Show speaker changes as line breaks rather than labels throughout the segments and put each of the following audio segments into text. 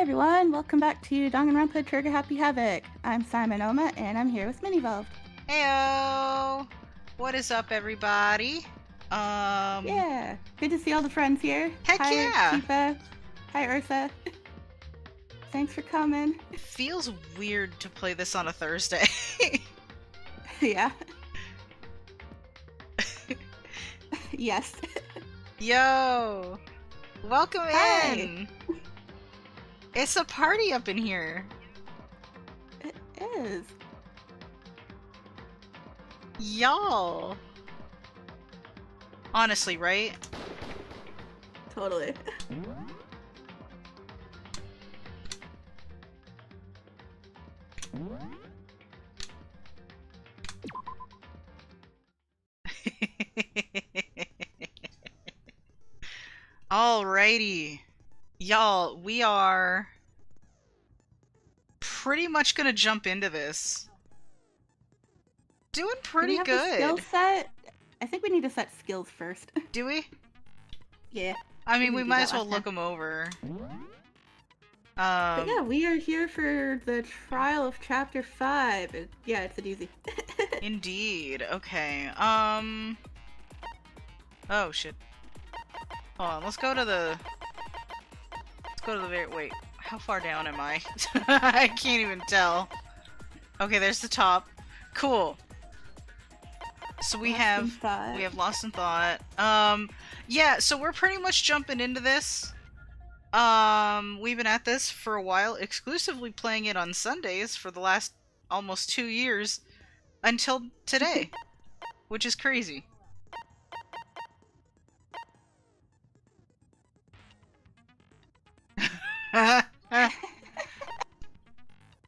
Hi everyone, welcome back to Danganronpa Trigger Happy Havoc. I'm SimonOuma and I'm here with Minnevolved.
Heyo! What is up, everybody?
Yeah, good to see all the friends here.
Heck
Hi,
yeah!
Tifa. Hi Ursa. Thanks for coming.
It feels weird to play this on a Thursday.
Yeah. Yes.
Yo! Welcome
Hi.
in! It's a party up in here.
It is.
Y'all! Honestly, right?
Totally.
Alrighty. Y'all, we are pretty much gonna jump into this. Doing pretty
Do we have
good.
the skill set? I think we need to set skills first.
Do we?
Yeah.
I mean, we
didn't do
might
that
as well
last
look
time.
them over.
But yeah, we are here for the trial of Chapter 5. Yeah, it's a doozy.
Indeed. Okay. Oh shit. Hold on. Let's go to the very. Wait. How far down am I? I can't even tell. Okay, there's the top. Cool. So we have Lost in Thought. Yeah. So we're pretty much jumping into this. We've been at this for a while, exclusively playing it on Sundays for the last almost 2 years until today, which is crazy.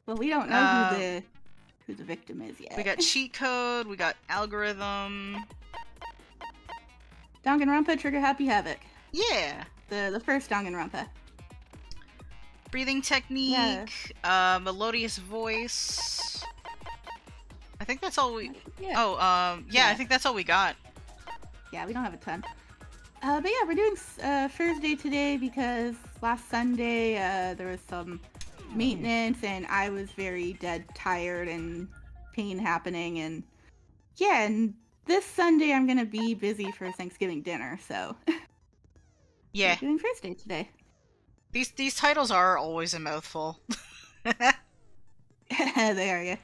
Well, we don't know who the victim is yet.
We got cheat code, we got algorithm.
Danganronpa Trigger Happy Havoc.
Yeah.
The first Danganronpa.
Breathing technique, melodious voice. I think that's all we...
Yeah.
Oh, yeah, I think that's all we got.
Yeah, we don't have a ton. But yeah, we're doing Thursday today because last Sunday there was some maintenance and I was very dead tired and pain happening, and yeah, and this Sunday I'm gonna be busy for Thanksgiving dinner, so
Yeah.
we're doing Thursday today.
These titles are always a mouthful.
They are, yeah.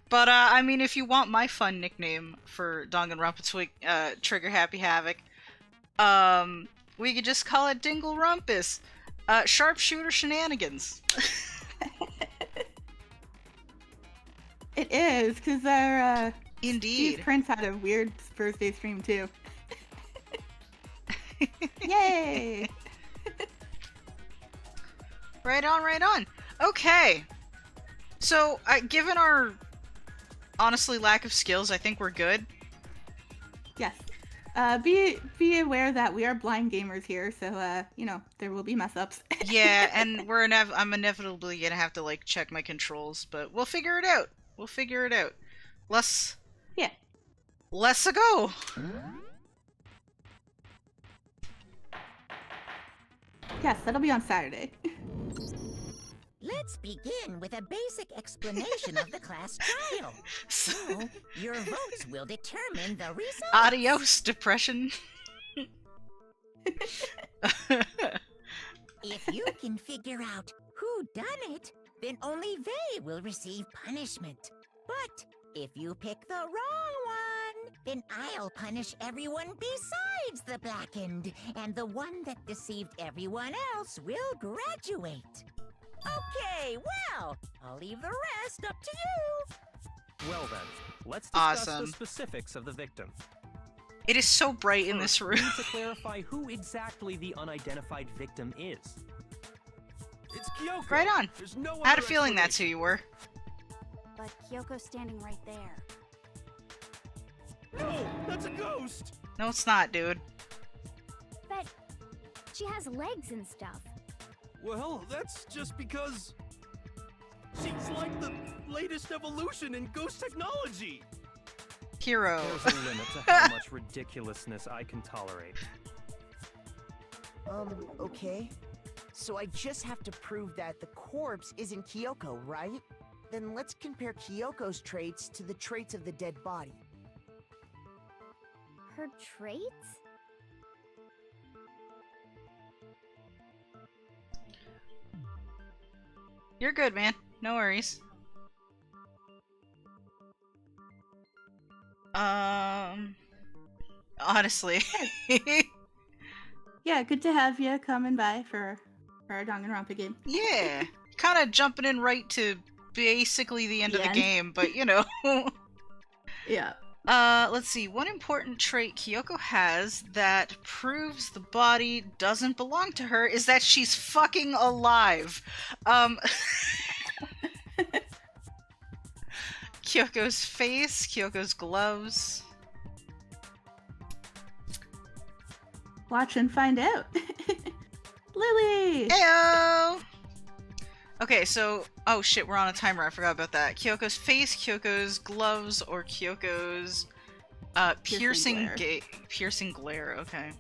But, I mean, if you want my fun nickname for Danganronpa Trigger Happy Havoc, we could just call it Dinglerumpus. Sharpshooter Shenanigans.
It is, because our
Indeed.
Steve Prince had a weird Thursday stream too. Yay!
Right on, right on. Okay. So, given our, honestly, lack of skills, I think we're good.
Yes. Be aware that we are blind gamers here, so, you know, there will be mess-ups.
Yeah, and I'm inevitably gonna have to, like, check my controls, but we'll figure it out. We'll figure it out. Let's go!
Yes, that'll be on Saturday.
Let's begin with a basic explanation of the class trial. So, your votes will determine the results.
Adios, depression.
If you can figure out who done it, then only they will receive punishment. But if you pick the wrong one, then I'll punish everyone besides the blackened, and the one that deceived everyone else will graduate. Okay, well, I'll leave the rest up to you.
Well then, let's discuss
Awesome.
the specifics of the victim.
It is so bright in this room.
We need to clarify who exactly the unidentified victim is. It's Kyoko.
Right on.
There's no
I had a
other
feeling that's who you were.
But Kyoko's standing right there.
No, that's a ghost.
No, it's not, dude.
But she has legs and stuff.
Well, that's just because she's like the latest evolution in ghost technology.
Hero.
There's a limit to how much ridiculousness I can tolerate.
Okay. So I just have to prove that the corpse isn't Kyoko, right? Then let's compare Kyoko's traits to the traits of the dead body.
Her traits?
You're good, man. No worries. Honestly.
Yeah, good to have you coming by for our Danganronpa game.
Yeah. Kind of jumping in right to basically the end of the game, but you know.
Yeah.
Let's see. One important trait Kyoko has that proves the body doesn't belong to her is that she's fucking alive. Kyoko's face, Kyoko's gloves.
Watch and find out. Lily!
Heyo! Okay, so... Oh shit, we're on a timer. I forgot about that. Kyoko's face, Kyoko's gloves, or Kyoko's... piercing glare. Okay.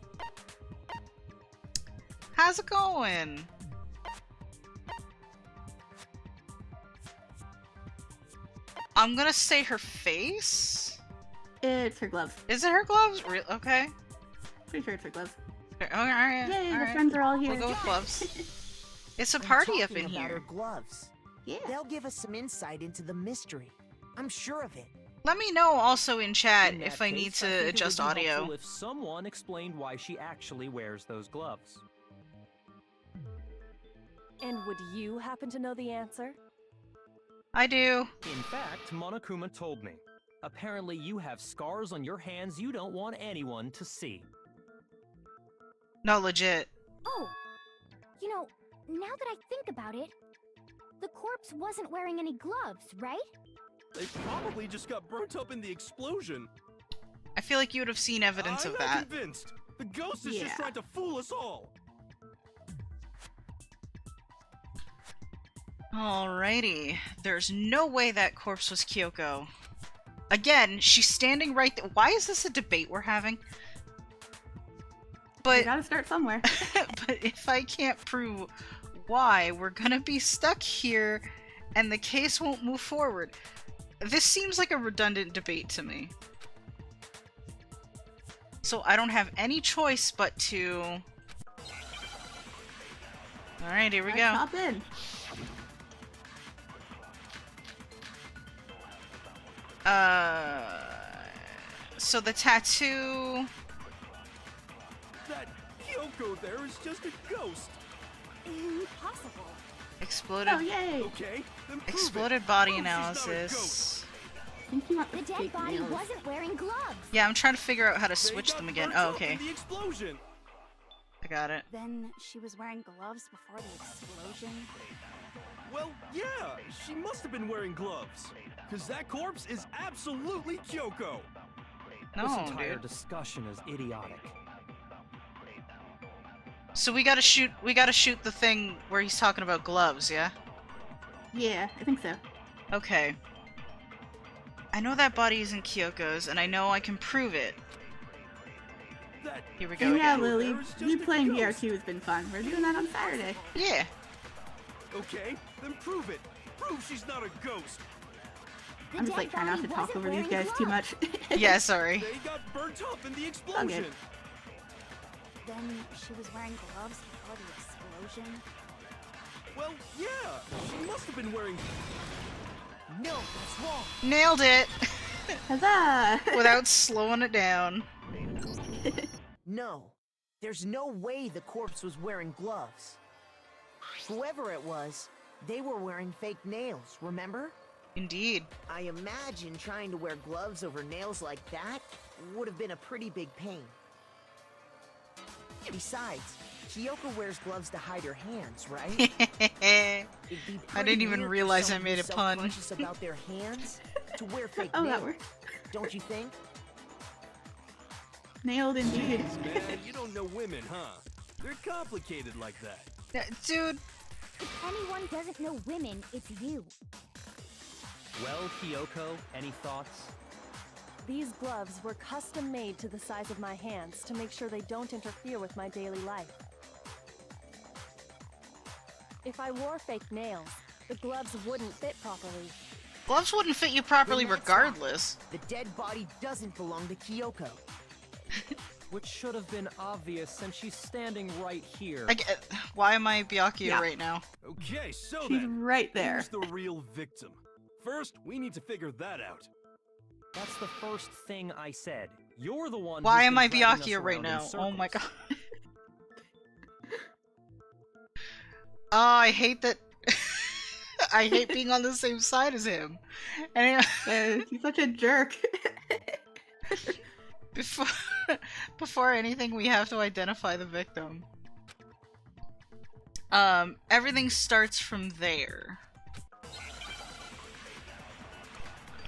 How's it going? I'm gonna say her face?
It's her gloves.
Is it her gloves? Okay.
Pretty sure it's her gloves.
Okay, alright.
Yay, the
alright.
friends are all here.
We'll go with gloves. It's a party up in
About
here.
her gloves.
Yeah.
They'll give us some insight into the mystery. I'm sure of it.
Let me know also in chat
In that
if I need
case, I
to
think it
adjust
would be
audio.
helpful if someone explained why she actually wears those gloves.
And would you happen to know the answer?
I do.
In fact, Monokuma told me. Apparently you have scars on your hands you don't want anyone to see.
No, legit.
Oh, you know, now that I think about it, the corpse wasn't wearing any gloves, right?
They probably just got burnt up in the explosion.
I feel like you would have seen evidence
I'm
of
not
that.
convinced. The ghost is
Yeah.
just trying to fool us all.
Alrighty. There's no way that corpse was Kyoko. Again, she's standing right there. Why is this a debate we're having?
We
But,
gotta start somewhere.
but if I can't prove why, we're gonna be stuck here and the case won't move forward. This seems like a redundant debate to me. So I don't have any choice but to... Alright, here we
Let's
go.
hop in.
So the tattoo...
That Kyoko there is just a ghost.
Impossible.
Exploded...
Oh, yay!
Okay, then prove
Exploded
it.
body
Prove she's not a
analysis.
ghost.
I think you want
The
the
dead
fake
body
nails.
wasn't wearing gloves.
Yeah, I'm trying to figure out how to
They
switch
got
them again.
burnt
Oh,
up
okay.
in the explosion.
I got it.
Then she was wearing gloves before the explosion.
Well, yeah, she must have been wearing gloves. Because that corpse is absolutely Kyoko.
No,
this entire
dude.
discussion is idiotic.
So we gotta shoot the thing where he's talking about gloves, yeah?
Yeah, I think so.
Okay. I know that body isn't Kyoko's, and I know I can prove it.
That
Here we go
And yeah,
again.
Lily,
There's just
you
a
playing
ghost.
VR2 has been fun. We're doing that on Saturday.
Yeah.
Okay, then prove it. Prove she's not a ghost.
The
I'm just
dead
like trying not to
body
talk
wasn't
over these
wearing
guys too
gloves.
much.
Yeah, sorry.
They got burnt up in the explosion.
Then she was wearing gloves before the explosion.
Well, yeah, she must have been wearing.
No, that's wrong.
Nailed it!
Huzzah!
Without slowing it down.
No, there's no way the corpse was wearing gloves. Whoever it was, they were wearing fake nails, remember?
Indeed.
I imagine trying to wear gloves over nails like that would have been a pretty big pain. Besides, Kyoko wears gloves to hide her hands, right? It'd be
I didn't
pretty
even
weird for
realize I
someone
made
who's
a pun.
self-conscious about their hands to wear fake
Oh, that
nails.
worked.
Don't you think?
Nailed indeed.
Man, you don't know women, huh? They're complicated like that.
Dude,
If anyone doesn't know women, it's you.
Well, Kyoko, any thoughts?
These gloves were custom made to the size of my hands to make sure they don't interfere with my daily life. If I wore fake nails, the gloves wouldn't fit properly.
Gloves wouldn't fit you properly
Then that's why.
regardless.
The dead body doesn't belong to Kyoko.
Which should have been obvious since she's standing right here.
Why am I Byakuya
Yeah.
right now?
Okay, so
She's
then,
right there.
who's the real victim? First, we need to figure that out.
That's the first thing I said. You're the one.
Why
who's
am
been
I
dragging us
Byakuya right
around in
now? Oh my god.
circles.
Oh, I hate that. I hate being on the same side as him. And
He's such a jerk.
before anything, we have to identify the victim. Everything starts from there.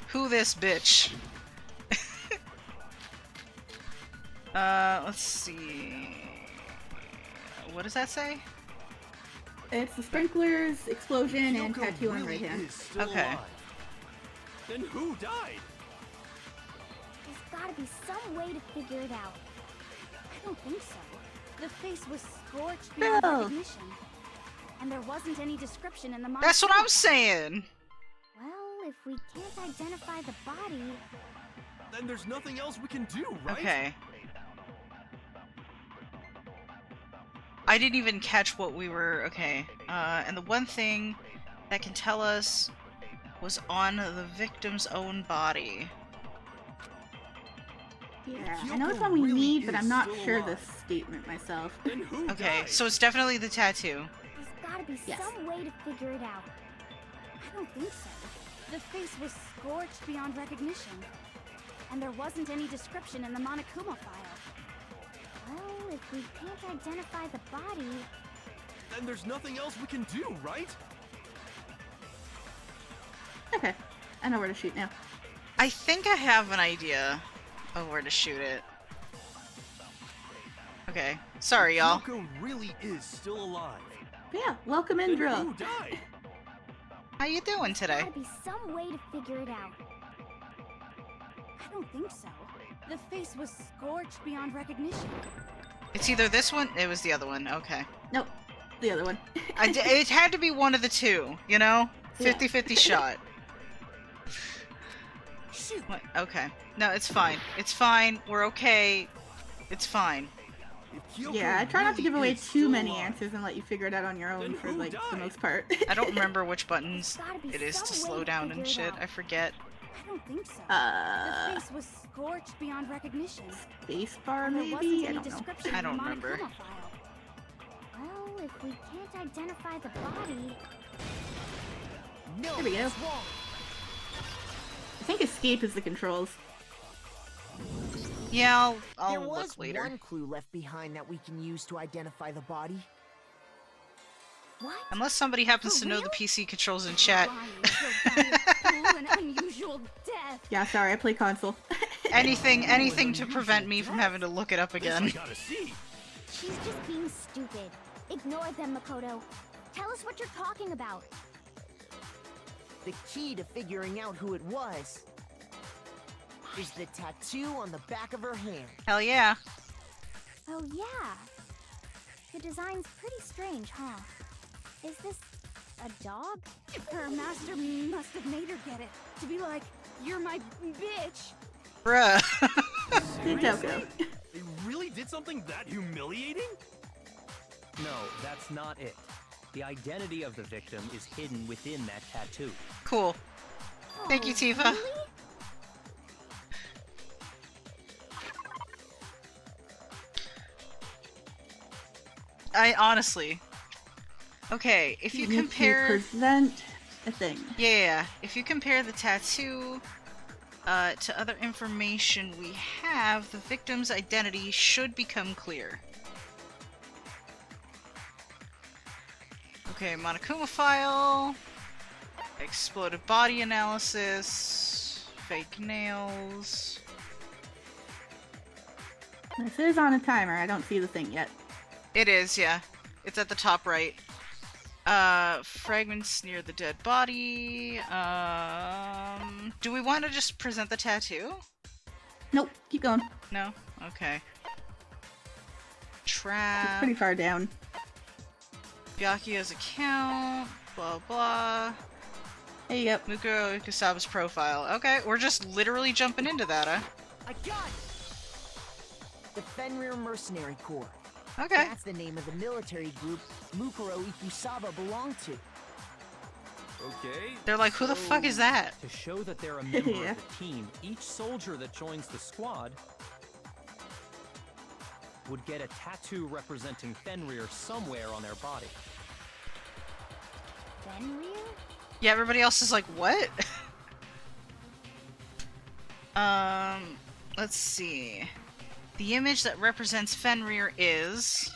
Who this bitch? Let's see. What does that say?
It's the sprinklers, explosion, and
Kyoko
tattoo on
really
right hand.
is still
Okay.
alive. Then who died?
There's gotta be some way to figure it out. I don't think so. The face was scorched beyond
No.
recognition. And there wasn't any description in the
That's what I'm
monochrome file.
saying.
Well, if we can't identify the body,
Then there's nothing else we can do, right?
Okay. I didn't even catch what we were. Okay. And the one thing that can tell us was on the victim's own body.
Yeah, I
Kyoko
know it's one we
really
need, but
is
I'm not
still
sure
alive.
the statement myself.
Then who
Okay,
died?
so it's definitely the tattoo.
there's gotta be
Yes.
some way to figure it out. I don't think so. The face was scorched beyond recognition. And there wasn't any description in the Monokuma file. Well, if we can't identify the body,
Then there's nothing else we can do, right?
Okay, I know where to shoot now.
I think I have an idea of where to shoot it. Okay. Sorry, y'all.
Kyoko really is still alive.
But yeah, welcome in,
Then
Drill.
who died?
How you doing today?
gotta be some way to figure it out. I don't think so. The face was scorched beyond recognition.
It's either this one. It was the other one. Okay.
Nope, the other one.
It had to be one of the two, you know?
Yeah.
50-50 shot.
Shoot!
What? Okay. No, it's fine. It's fine. We're okay. It's fine.
If Kyoko
Yeah, I try not to give
really
away
is
too
still
many
alive,
answers and let you figure it out on your own
Then
for
who
like the
died?
most part.
I don't remember which buttons
Gotta be
it is to
some
slow
way
down and
figure it
shit.
out.
I forget.
I don't think so.
Uh,
The face was scorched beyond recognition.
Space bar
And there wasn't
maybe? I
any
don't know.
description
I
in the
don't remember.
Monokuma file. Well, if we can't identify the body,
No,
There we go.
it's wrong.
I think escape is the controls.
Yeah, I'll
There
look
was
later.
one clue left behind that we can use to identify the body.
what?
Unless somebody happens
For
to know the
real?
PC controls in chat.
Ryan, you'll die a cruel and unusual death.
Yeah, sorry, I play console.
Anything to prevent me from having to look it up
this I
again.
gotta see.
She's just being stupid. Ignore them, Makoto. Tell us what you're talking about.
The key to figuring out who it was is the tattoo on the back of her hand.
Hell yeah.
Oh, yeah. The design's pretty strange, huh? Is this a dog? Her master must have made her get it. To be like, you're my bitch.
Bruh.
Kyoko.
They really did something that humiliating?
No, that's not it. The identity of the victim is hidden within that tattoo.
Cool. Thank you,
Oh,
Tifa.
really?
I honestly. Okay, if you
need to
compare.
present a thing.
Yeah, if you compare the tattoo to other information we have, the victim's identity should become clear. Okay, Monokuma file, exploded body analysis, fake nails.
This is on a timer. I don't see the thing yet.
It is, yeah. It's at the top right. Fragments near the dead body. Do we want to just present the tattoo?
Nope, keep going.
No? Okay.
It's
Trap.
pretty far down.
Byakuya's account, blah blah.
There you go.
Mukuro Ikusaba's profile. Okay, we're just literally jumping into that, huh?
I got it! The Fenrir Mercenary Corps.
Okay.
That's the name of the military group Mukuro Ikusaba belonged to.
Okay.
They're like, who the fuck is that?
To show that they're a member
Yeah.
of the team, each soldier that joins the squad would get a tattoo representing Fenrir somewhere on their body.
Fenrir?
Yeah, everybody else is like, what? Let's see. The image that represents Fenrir is...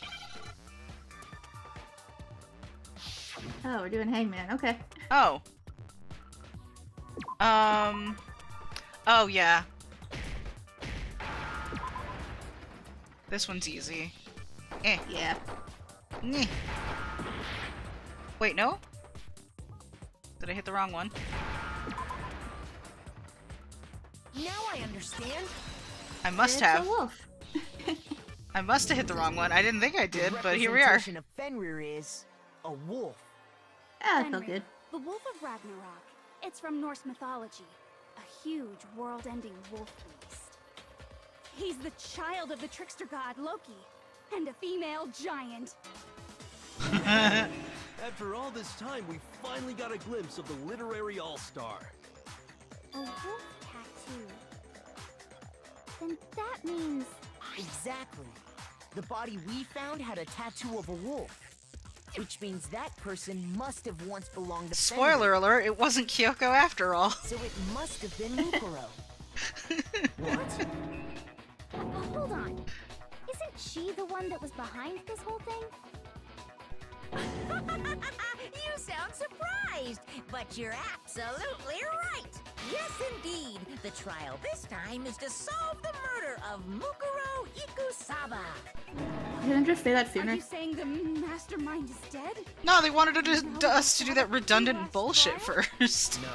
Oh, we're doing Hangman. Okay.
Oh. Oh, yeah. This one's easy. Eh.
Yeah.
Nyeh. Wait, no? Did I hit the wrong one?
Now I understand.
I must
It's
have.
a wolf.
I must have hit the wrong one. I didn't think I
The
did, but here we are.
representation of Fenrir is a wolf.
Ah, that felt
Fenrir,
good.
the Wolf of Ragnarok. It's from Norse mythology. A huge, world-ending wolf beast. He's the child of the trickster god Loki, and a female giant.
After all this time, we finally got a glimpse of the literary all-star.
A wolf tattoo. Then that means...
Exactly. The body we found had a tattoo of a wolf. Which means that person must have once belonged to Fenrir.
Spoiler alert, it wasn't Kyoko after all.
So it must have been Mukuro.
What? Hold on. Isn't she the one that was behind this whole thing?
You sound surprised, but you're absolutely right. Yes, indeed. The trial this time is to solve the murder of Mukuro Ikusaba.
Didn't just say that
Are
sooner.
you saying the mastermind is dead?
No, they wanted us to do that redundant bullshit first.
No.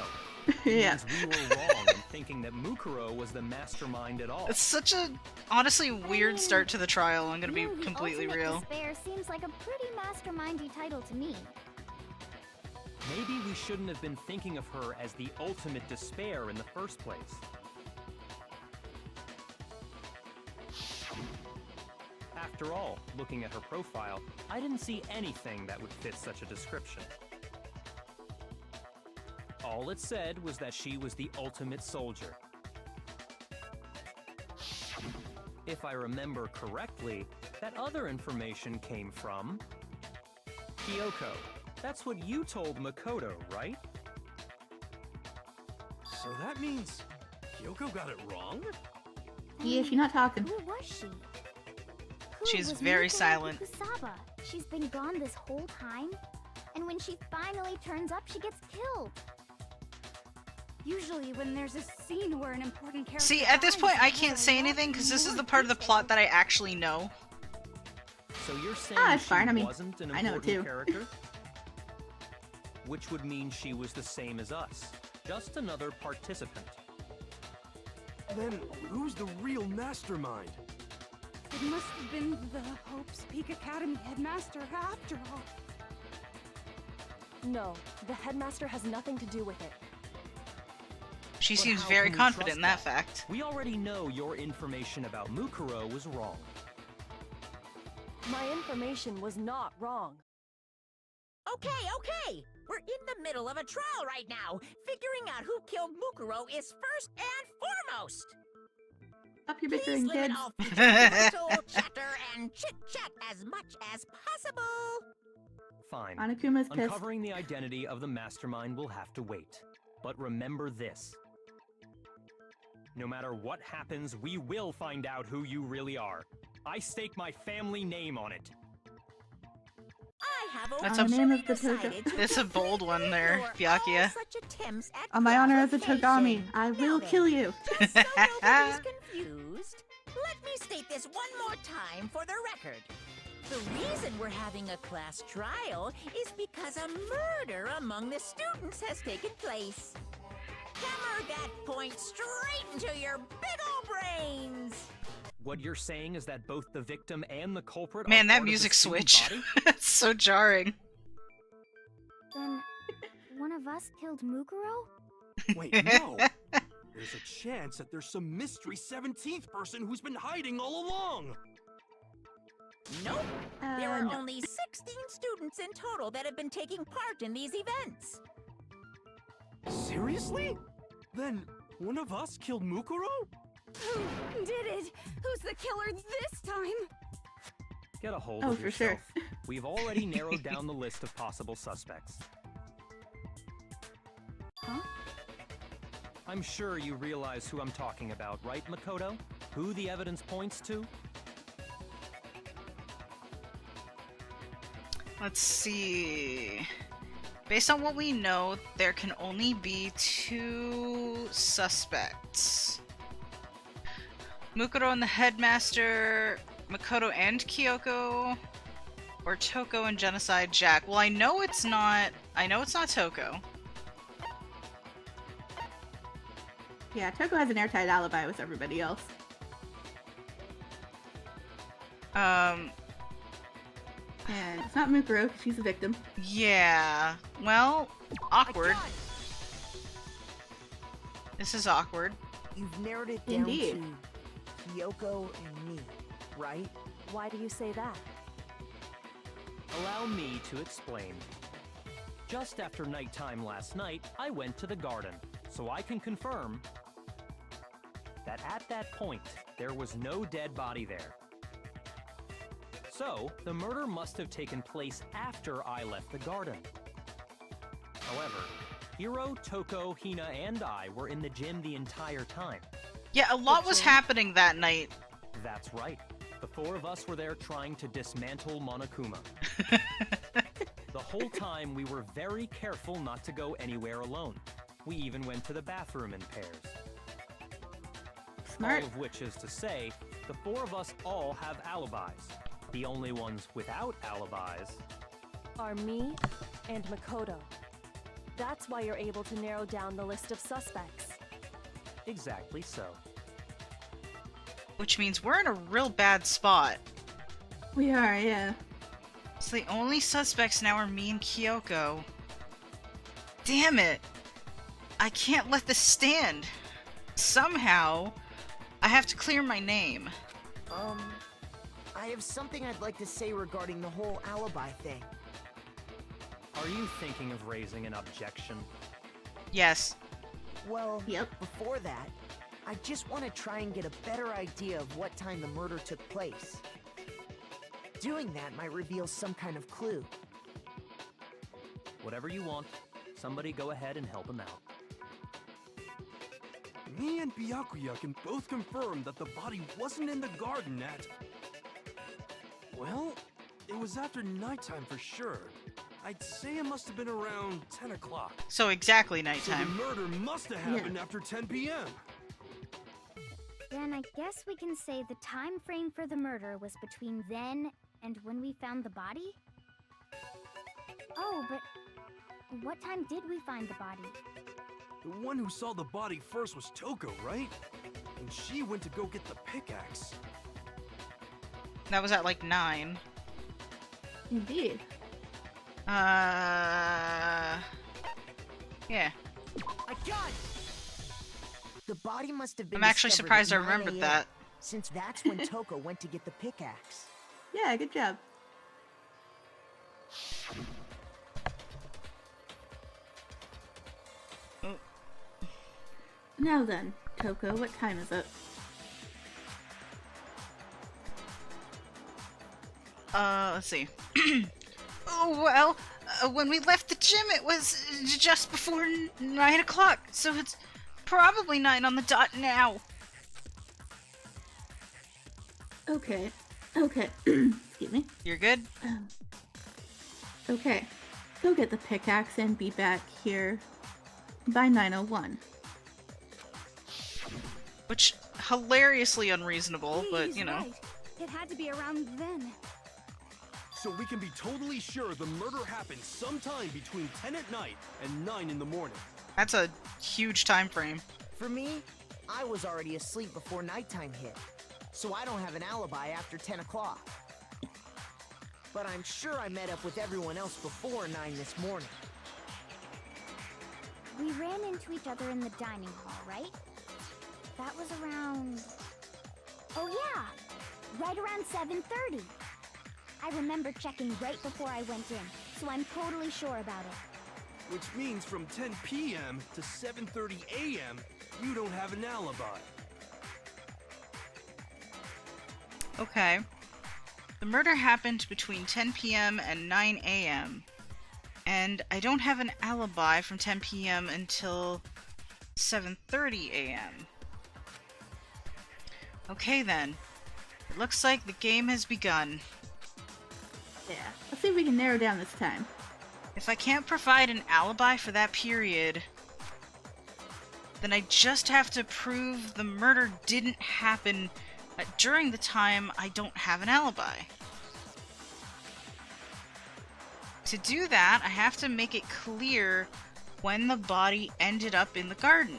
Yeah.
Means we were wrong in thinking that Mukuro was the mastermind at all.
It's such a, honestly, weird start to the trial, I'm gonna be
No, the
completely
ultimate
real.
Despair seems like a pretty mastermindy title to me.
Maybe we shouldn't have been thinking of her as the ultimate despair in the first place. After all, looking at her profile, I didn't see anything that would fit such a description. All it said was that she was the ultimate soldier. If I remember correctly, that other information came from... Kyoko. That's what you told Makoto, right?
So that means Kyoko got it wrong?
Yeah, she's not talking.
Who was she? Who
She's
was
very
Mukuro
silent.
Ikusaba? She's been gone this whole time, and when she finally turns up, she gets killed. Usually when there's a scene where an important character
See, at this
dies,
point, I
there's
can't
a
say
lot
anything because this is
more
the part of the plot that I
detail.
actually know.
So you're saying
it's
she
fine. I mean,
wasn't an
I know it
important
too.
character? Which would mean she was the same as us. Just another participant.
Then who's the real mastermind?
It must have been the Hope's Peak Academy headmaster after all.
No, the headmaster has nothing to do with it.
She
But
seems
how
very
can we
confident
trust
in that fact.
We already know your information about Mukuro was wrong.
My information was not wrong.
Okay. We're in the middle of a trial right now. Figuring out who killed Mukuro is first and foremost.
Stop your
Please
bickering,
limit
kids.
all future little chatter and chit-chat as much as possible.
Fine.
Anakuma's pissed.
Uncovering the identity of the mastermind will have to wait. But remember this. No matter what happens, we will find out who you really are. I stake my family name on it.
I have
That's
a-
officially
name of the
decided to
It's a bold one there,
completely ignore
Byakuya.
all such attempts at
On my honor as a
provocation.
Togami, I
Now
will
then,
kill you.
Just so nobody's confused, let me state this one more time for the record. The reason we're having a class trial is because a murder among the students has taken place. Hammer that point straight into your big ol' brains!
What you're saying is that both the victim and the culprit
Man,
are
that
part of the
music
student
switch.
body?
It's so jarring.
of us killed Mukuro?
Wait, no! There's a chance that there's some mystery 17th person who's been hiding all along!
Nope. There are
No.
only 16 students in total that have been taking part in these events.
Seriously? Then one of us killed Mukuro?
Who did it? Who's the killer this time?
Get a hold
Oh,
of
for
yourself.
sure.
We've already narrowed down the list of possible suspects.
Huh?
I'm sure you realize who I'm talking about, right, Makoto? Who the evidence points to?
Let's see. Based on what we know, there can only be 2 suspects. Mukuro and the headmaster, Makoto and Kyoko, or Toko and Genocide Jack. Well, I know it's not Toko.
Yeah, Toko has an airtight alibi with everybody else. And it's not Mukuro, 'cause she's a victim.
Yeah. Well, awkward. This is awkward.
You've narrowed it down
Indeed.
to Kyoko and me, right?
Why do you say that?
Allow me to explain. Just after nighttime last night, I went to the garden, so I can confirm that at that point, there was no dead body there. So, the murder must have taken place after I left the garden. However, Hiro, Toko, Hina, and I were in the gym the entire time.
Yeah, a lot was happening that night.
That's right. The 4 of us were there trying to dismantle Monokuma. The whole time, we were very careful not to go anywhere alone. We even went to the bathroom in pairs.
Smart.
All of which is to say, the 4 of us all have alibis. The only ones without alibis
Are me and Makoto. That's why you're able to narrow down the list of suspects.
exactly so.
Which means we're in a real bad spot.
We are, yeah.
So the only suspects now are me and Kyoko. Damn it! I can't let this stand. Somehow, I have to clear my name.
I have something I'd like to say regarding the whole alibi thing.
Are you thinking of raising an objection?
Yes.
Well,
Yep.
before that, I just want to try and get a better idea of what time the murder took place. Doing that might reveal some kind of clue.
Whatever you want. Somebody go ahead and help him out.
Me and Byakuya can both confirm that the body wasn't in the garden at... Well, it was after nighttime for sure. I'd say it must have been around 10 o'clock.
So exactly
So the
nighttime.
murder must have happened after 10 p.m.
Then I guess we can say the time frame for the murder was between then and when we found the body? Oh, but what time did we find the body?
The one who saw the body first was Toko, right? And she went to go get the pickaxe.
That was at like 9.
Indeed.
Yeah.
I got it! The body must have been
I'm actually
discovered
surprised I
at 9
remembered
a.m.,
that.
since that's when Toko went to get the pickaxe.
Yeah, good job.
Oh.
Now then, Toko, what time is it?
Let's see. Oh, well, when we left the gym, it was just before 9 o'clock, so it's probably 9 on the dot now.
Okay. Excuse me.
You're good?
Okay. Go get the pickaxe and be back here by 9:01.
Which, hilariously unreasonable, but,
He's
you know.
right. It had to be around then.
So we can be totally sure the murder happened sometime between 10 at night and 9 in the morning.
That's a huge time frame.
For me, I was already asleep before nighttime hit, so I don't have an alibi after 10 o'clock. But I'm sure I met up with everyone else before 9 this morning.
We ran into each other in the dining hall, right? That was around... Oh yeah! Right around 7:30. I remember checking right before I went in, so I'm totally sure about it.
Which means from 10 p.m. to 7:30 a.m., you don't have an alibi.
Okay. The murder happened between 10 p.m. and 9 a.m. And I don't have an alibi from 10 p.m. until 7:30 a.m. Okay then. It looks like the game has begun.
Yeah. Let's see if we can narrow down this time.
If I can't provide an alibi for that period, then I just have to prove the murder didn't happen during the time I don't have an alibi. To do that, I have to make it clear when the body ended up in the garden.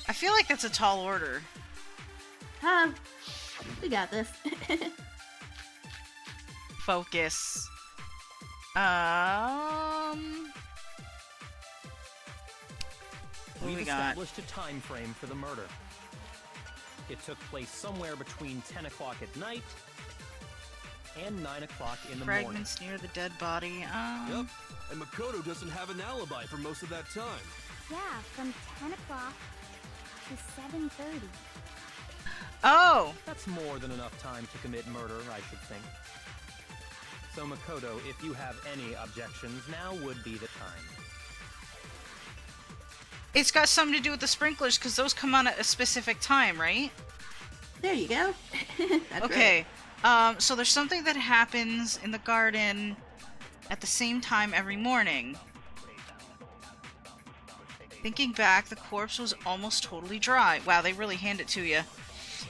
I feel like that's a tall order.
We got this.
Focus. What do we got?
Established a time frame for the murder. It took place somewhere between 10 o'clock at night and 9 o'clock in the morning.
Fragments near the dead body.
Yep, and Makoto doesn't have an alibi for most of that time.
Yeah, from 10 o'clock to 7:30.
Oh!
That's more than enough time to commit murder, I should think. So Makoto, if you have any objections, now would be the time.
It's got something to do with the sprinklers, because those come on at a specific time, right?
There you go. That's
okay. So there's something that happens in the garden at the same time every morning. Thinking back, the corpse was almost totally dry. Wow, they really hand it to you.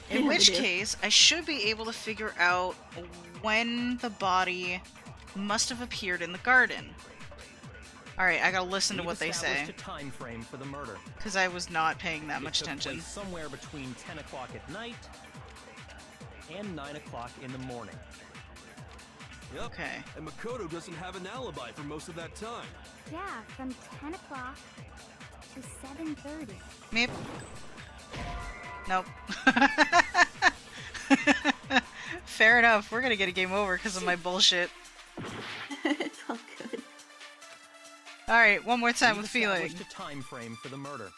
In which case, I should be able to figure out when the body must have appeared in the garden. Alright, I gotta listen to what they say.
A time frame for the murder.
Because I was not paying that much attention.
Place somewhere between 10 o'clock at night and 9 o'clock in the morning.
Yep.
Okay.
And Makoto doesn't have an alibi for most of that time.
Yeah, from 10 o'clock to 7:30.
Maybe. Nope. Fair enough. We're gonna get a game over because of my bullshit.
It's all good.
Alright, one more time with feeling.
Established a time frame for the murder.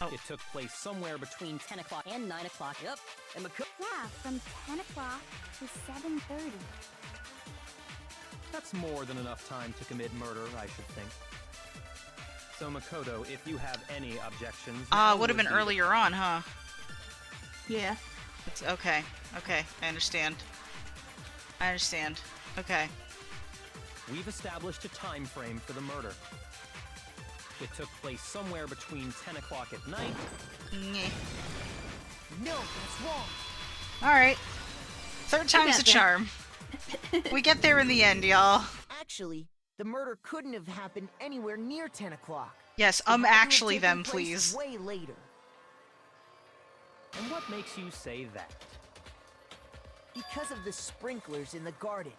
Oh.
It took place somewhere between 10 o'clock and 9 o'clock. Yep. And
Yeah, from 10 o'clock to 7:30.
That's more than enough time to commit murder, I should think. So Makoto, if you have any objections...
Would have been earlier on, huh?
Yeah.
It's okay. Okay, I understand. I understand. Okay.
We've established a time frame for the murder. It took place somewhere between 10 o'clock at night...
Nyeh.
No, that's wrong.
Alright. Third time's a charm. We get there in the end, y'all.
Actually, the murder couldn't have happened anywhere near 10 o'clock.
Yes,
It had to have
actually
taken
then,
place
please.
way later.
And what makes you say that?
Because of the sprinklers in the garden.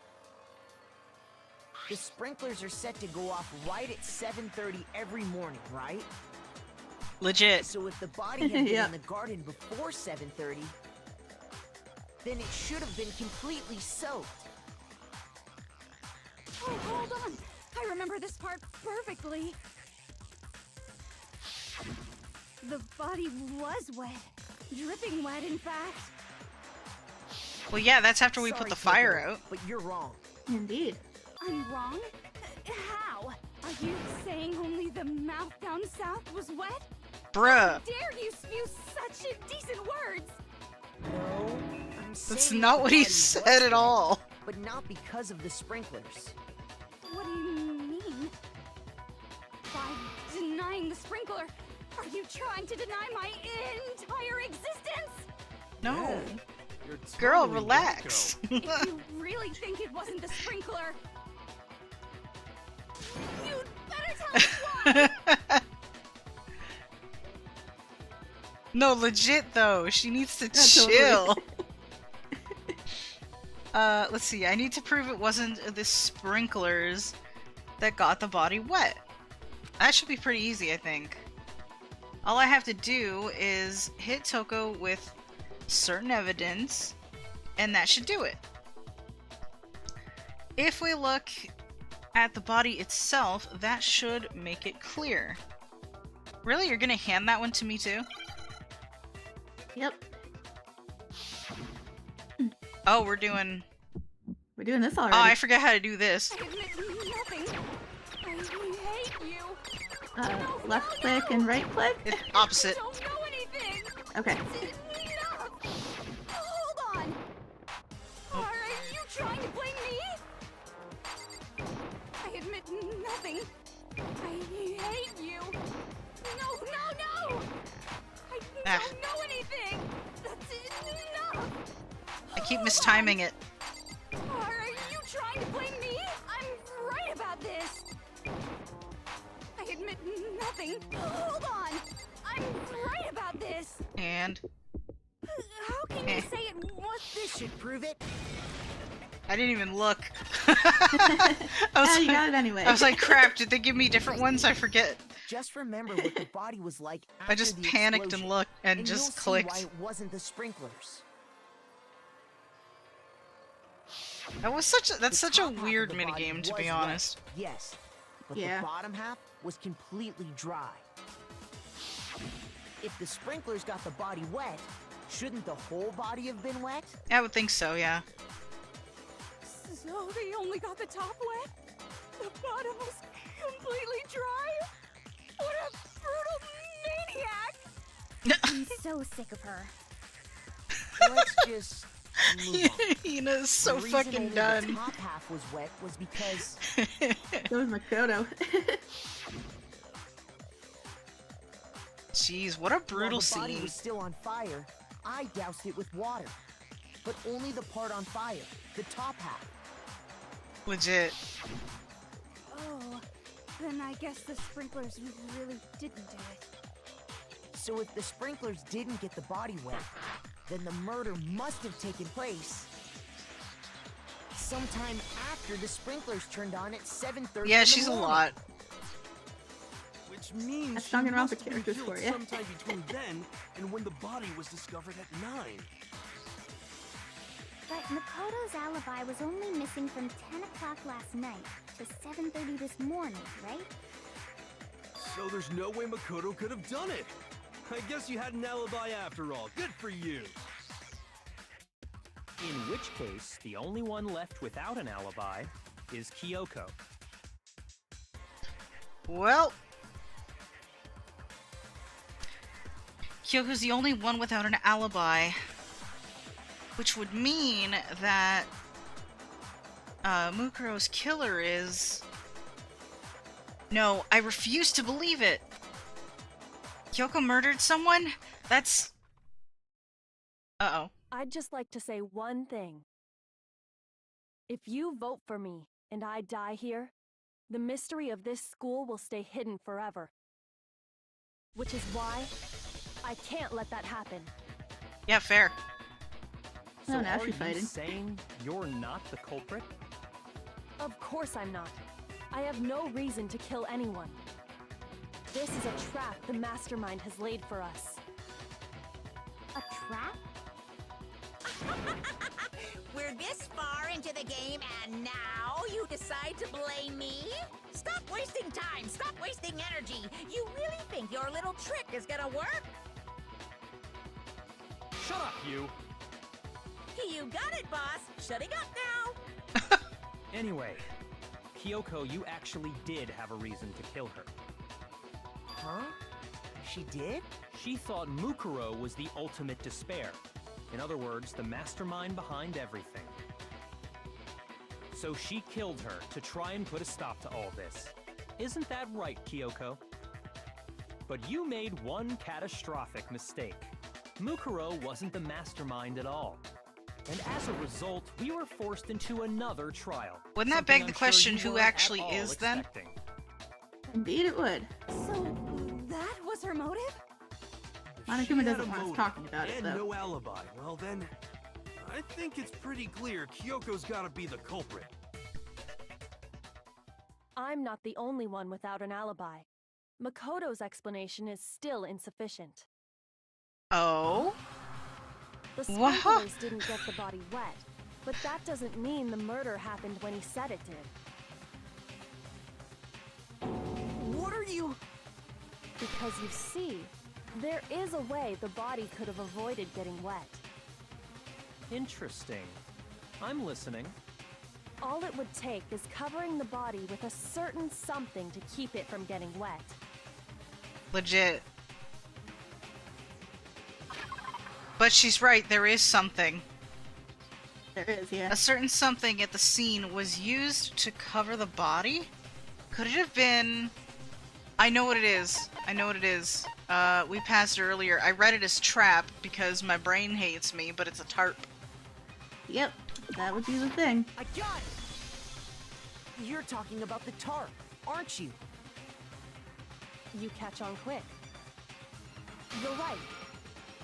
The sprinklers are set to go off right at 7:30 every morning, right?
Legit.
So if the body had been
Yeah.
in the garden before 7:30, then it should have been completely soaked.
Oh, hold on. I remember this part perfectly. The body was wet. Dripping wet, in fact.
Well, yeah, that's after we put
Sorry,
the fire
Tokyo,
out.
But you're wrong.
Indeed.
I'm wrong? How? Are you saying only the mouth down south was wet?
Bruh.
Dare you spew such indecent words?
No, I'm
That's
saying
not
the
what he
body was
said at
wet,
all.
But not because of the sprinklers.
What do you mean? By denying the sprinkler, are you trying to deny my entire existence?
No.
You're
Girl,
totally
relax.
If you really think it wasn't the sprinkler, you'd better tell us why!
No, legit though. She needs to
Yeah, totally.
chill. Let's see. I need to prove it wasn't the sprinklers. that got the body wet. That should be pretty easy, I think. All I have to do is hit Toko with certain evidence, and that should do it. If we look at the body itself, that should make it clear. Really? You're gonna hand that one to me too?
Yep.
Oh, we're doing
this already.
Oh, I forget how to do this.
I admit nothing. I hate you.
Left click and right click?
It's opposite.
I don't know anything.
Okay.
Enough. Hold on. Are you trying to blame me? I admit nothing. I hate you. No. I don't know anything. That's enough.
I keep mistiming it.
Are you trying to blame me? I'm right about this. I admit nothing. Hold on. I'm right about this.
And
How can you say it was
This should prove it.
I didn't even look. I was
You got it anyway.
I was like, crap, did they give me different ones? I forget.
Just remember what the body was like after
I just
the
panicked
explosion,
and looked and
you'll
just
see
clicked.
why it wasn't the sprinklers.
That's such a
top half of
weird
the body
minigame, to
was
be
wet,
honest.
Yes, but
Yeah.
the bottom half was completely dry. If the sprinklers got the body wet, shouldn't the whole body have been wet?
I would think so, yeah.
So they only got the top wet? The bottom was completely dry? What a brutal maniac! I'm so sick of her.
Let's just move on.
Hina's so
The reason
fucking
only
done.
The top half was wet was because
So was Makoto.
Jeez, what a brutal
while the body
scene.
was still on fire, I doused it with water. But only the part on fire, the top half.
Legit.
Oh, then I guess the sprinklers really didn't do it.
So if the sprinklers didn't get the body wet, then the murder must have taken place sometime after the sprinklers turned on at 7:30.
Yeah, she's a lot.
Which means
That's
she
Danganronpa
must have been
characters
killed
for ya.
sometime between then and when the body was discovered at 9.
But Makoto's alibi was only missing from 10 o'clock last night to 7:30 this morning, right?
So there's no way Makoto could have done it. I guess you had an alibi after all. Good for you.
In which case, the only one left without an alibi is Kyoko.
Well, Kyoko's the only one without an alibi, which would mean that Mukuro's killer is... No, I refuse to believe it! Kyoko murdered someone? That's... Uh-oh.
I'd just like to say one thing. If you vote for me and I die here, the mystery of this school will stay hidden forever. Which is why I can't let that happen.
Yeah, fair.
No,
So
now
are
she's
you
fighting.
saying you're not the culprit?
Of course I'm not. I have no reason to kill anyone. This is a trap the mastermind has laid for us.
A trap?
We're this far into the game and now you decide to blame me? Stop wasting time! Stop wasting energy! You really think your little trick is gonna work?
Shut up, you!
You got it, boss! Shutting up now!
Anyway, Kyoko, you actually did have a reason to kill her.
Huh? She did?
She thought Mukuro was the ultimate despair. In other words, the mastermind behind everything. So she killed her to try and put a stop to all this. Isn't that right, Kyoko? But you made one catastrophic mistake. Mukuro wasn't the mastermind at all. And as a result, we were forced into another trial.
Wouldn't that
Something
beg the
I'm sure
question
you
who
weren't at
actually
all
is then?
expecting.
Indeed it would.
So that was her motive?
Monokuma
She had
doesn't
a
want us
motive
talking about it,
and
though.
no alibi. Well then, I think it's pretty clear Kyoko's gotta be the culprit.
I'm not the only one without an alibi. Makoto's explanation is still insufficient.
Oh?
The
Wow.
sprinklers didn't get the body wet, but that doesn't mean the murder happened when he said it did.
What are you...
Because you see, there is a way the body could have avoided getting wet.
Interesting. I'm listening.
All it would take is covering the body with a certain something to keep it from getting wet.
Legit. But she's right, there is something.
There is, yeah.
A certain something at the scene was used to cover the body? Could it have been... I know what it is. I know what it is. We passed it earlier. I read it as trap because my brain hates me, but it's a tarp.
Yep, that would be the thing.
I got it! You're talking about the tarp, aren't you?
You catch on quick. You're right.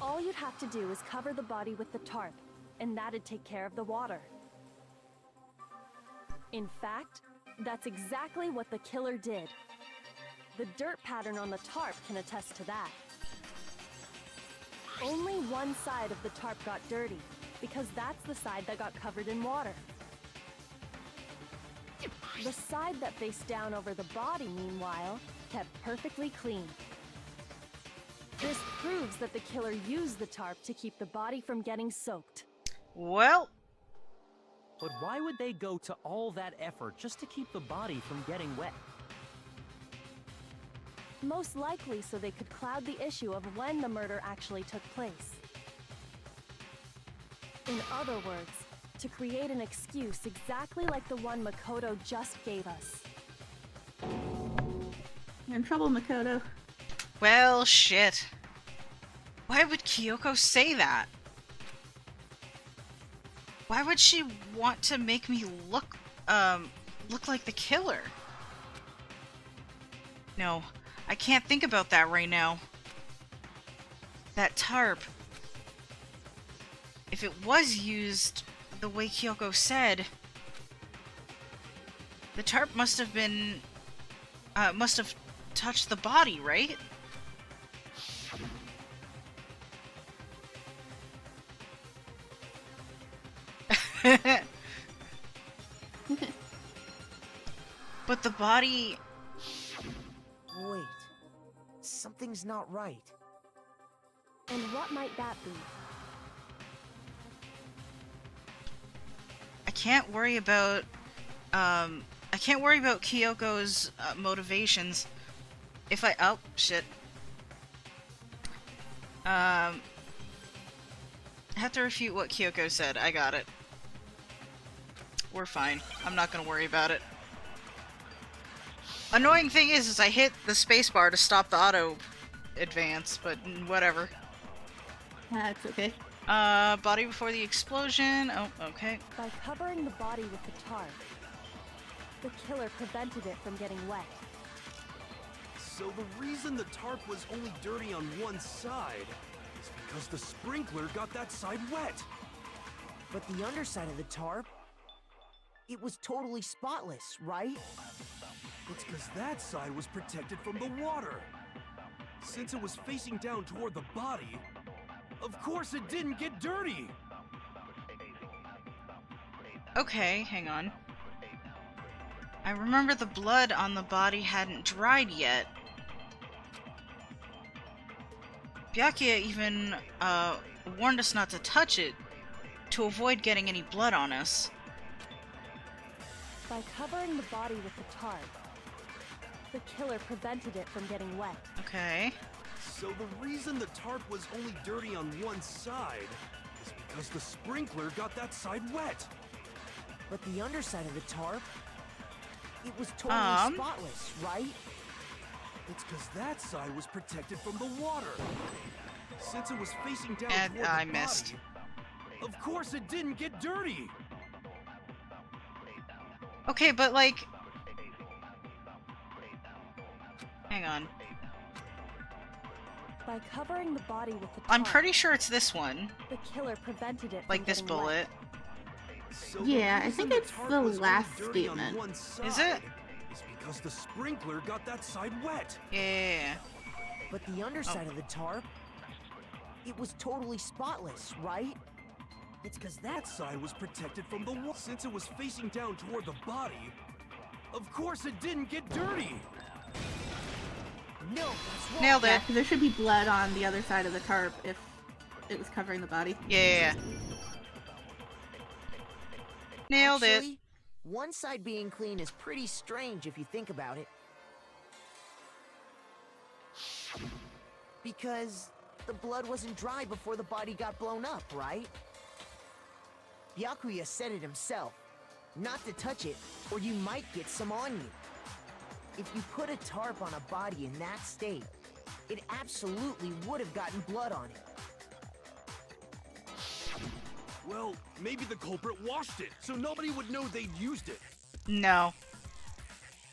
All you'd have to do is cover the body with the tarp, and that'd take care of the water. In fact, that's exactly what the killer did. The dirt pattern on the tarp can attest to that. Only one side of the tarp got dirty, because that's the side that got covered in water. The side that faced down over the body, meanwhile, kept perfectly clean. This proves that the killer used the tarp to keep the body from getting soaked.
Well...
But why would they go to all that effort just to keep the body from getting wet?
Most likely so they could cloud the issue of when the murder actually took place. In other words, to create an excuse exactly like the one Makoto just gave us.
You're in trouble, Makoto.
Well, shit. Why would Kyoko say that? Why would she want to make me look like the killer? No, I can't think about that right now. That tarp. If it was used the way Kyoko said, the tarp must have been, must have touched the body, right? But the body...
Wait. Something's not right.
And what might that be?
I can't worry about Kyoko's motivations. If I... Oh, shit. I have to refute what Kyoko said. I got it. We're fine. I'm not gonna worry about it. Annoying thing is I hit the spacebar to stop the auto advance, but whatever.
That's okay.
Body before the explosion. Oh, okay.
By covering the body with the tarp, the killer prevented it from getting wet.
So the reason the tarp was only dirty on one side is because the sprinkler got that side wet.
But the underside of the tarp, it was totally spotless, right?
It's because that side was protected from the water. Since it was facing down toward the body, of course it didn't get dirty.
Okay, hang on. I remember the blood on the body hadn't dried yet. Byakuya even warned us not to touch it to avoid getting any blood on us.
By covering the body with the tarp, the killer prevented it from getting wet.
Okay.
So the reason the tarp was only dirty on one side is because the sprinkler got that side wet.
But the underside of the tarp, it was totally spotless, right?
It's because that side was protected from the water. Since it was facing down
And
toward the
I
body,
missed.
of course it didn't get dirty.
Okay, but like... Hang on.
By covering the body with the tarp,
I'm pretty sure it's this one.
the killer prevented it
Like
from
this
getting
bullet.
wet.
So
Yeah,
the
I think
reason
it's
tarp
the
was only
last
dirty on
statement.
one side
Is it?
is because the sprinkler got that side wet.
Yeah.
But the underside of the tarp, it was totally spotless, right?
It's because that side was protected from the water. Since it was facing down toward the body, of course it didn't get dirty.
No, that's wrong.
Nailed
Yeah,
it.
'cause there should be blood on the other side of the tarp if it was covering the body.
Yeah. Nailed it.
Actually, one side being clean is pretty strange if you think about it. Because the blood wasn't dry before the body got blown up, right? Byakuya said it himself. Not to touch it, or you might get some on you. If you put a tarp on a body in that state, it absolutely would have gotten blood on it.
Well, maybe the culprit washed it, so nobody would know they'd used it.
No.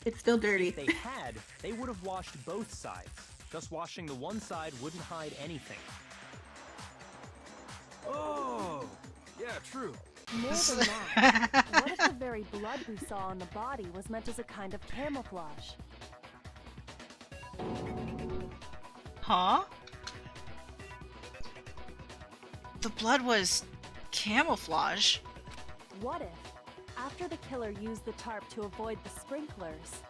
It's still dirty.
If they had, they would have washed both sides. Just washing the one side wouldn't hide anything.
Oh, yeah, true.
More than that, what if the very blood we saw on the body was meant as a kind of camouflage?
Huh? The blood was camouflage?
What if, after the killer used the tarp to avoid the sprinklers,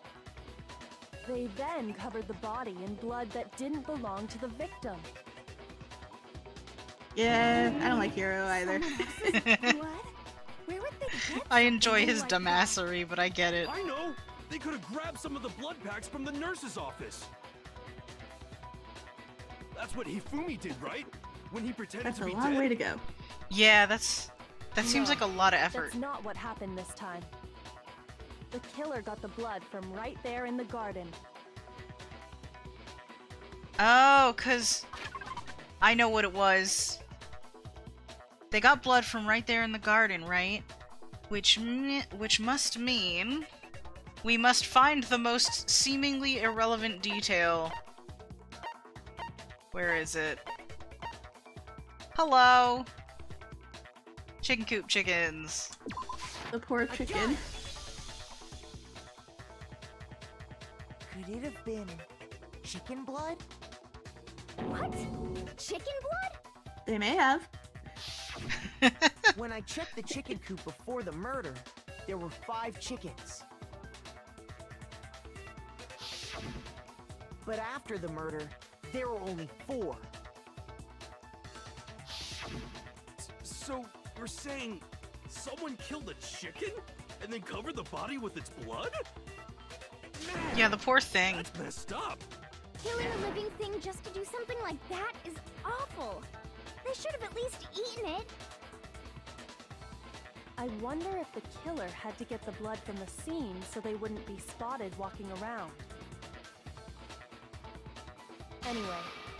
they then covered the body in blood that didn't belong to the victim?
Yeah, I don't like Hero either.
What? Where would they get
I enjoy his
something like that?
dumbassery, but I get it.
I know! They could have grabbed some of the blood packs from the nurse's office. That's what Hifumi did, right? When he pretended
That's
to
a
be
long
dead.
way to go.
Yeah, that seems
No,
like a lot of effort.
That's not what happened this time. The killer got the blood from right there in the garden.
Oh, 'cause I know what it was. They got blood from right there in the garden, right? Which must mean we must find the most seemingly irrelevant detail. Where is it? Hello! Chicken coop chickens.
The poor chicken.
Could it have been chicken blood?
What? Chicken blood?
They may have.
When I checked the chicken coop before the murder, there were 5 chickens. But after the murder, there were only 4.
So, you're saying someone killed a chicken and then covered the body with its blood? Man,
Yeah, the poor thing.
that's messed up.
Killing a living thing just to do something like that is awful. They should have at least eaten it.
I wonder if the killer had to get the blood from the scene so they wouldn't be spotted walking around. Anyway,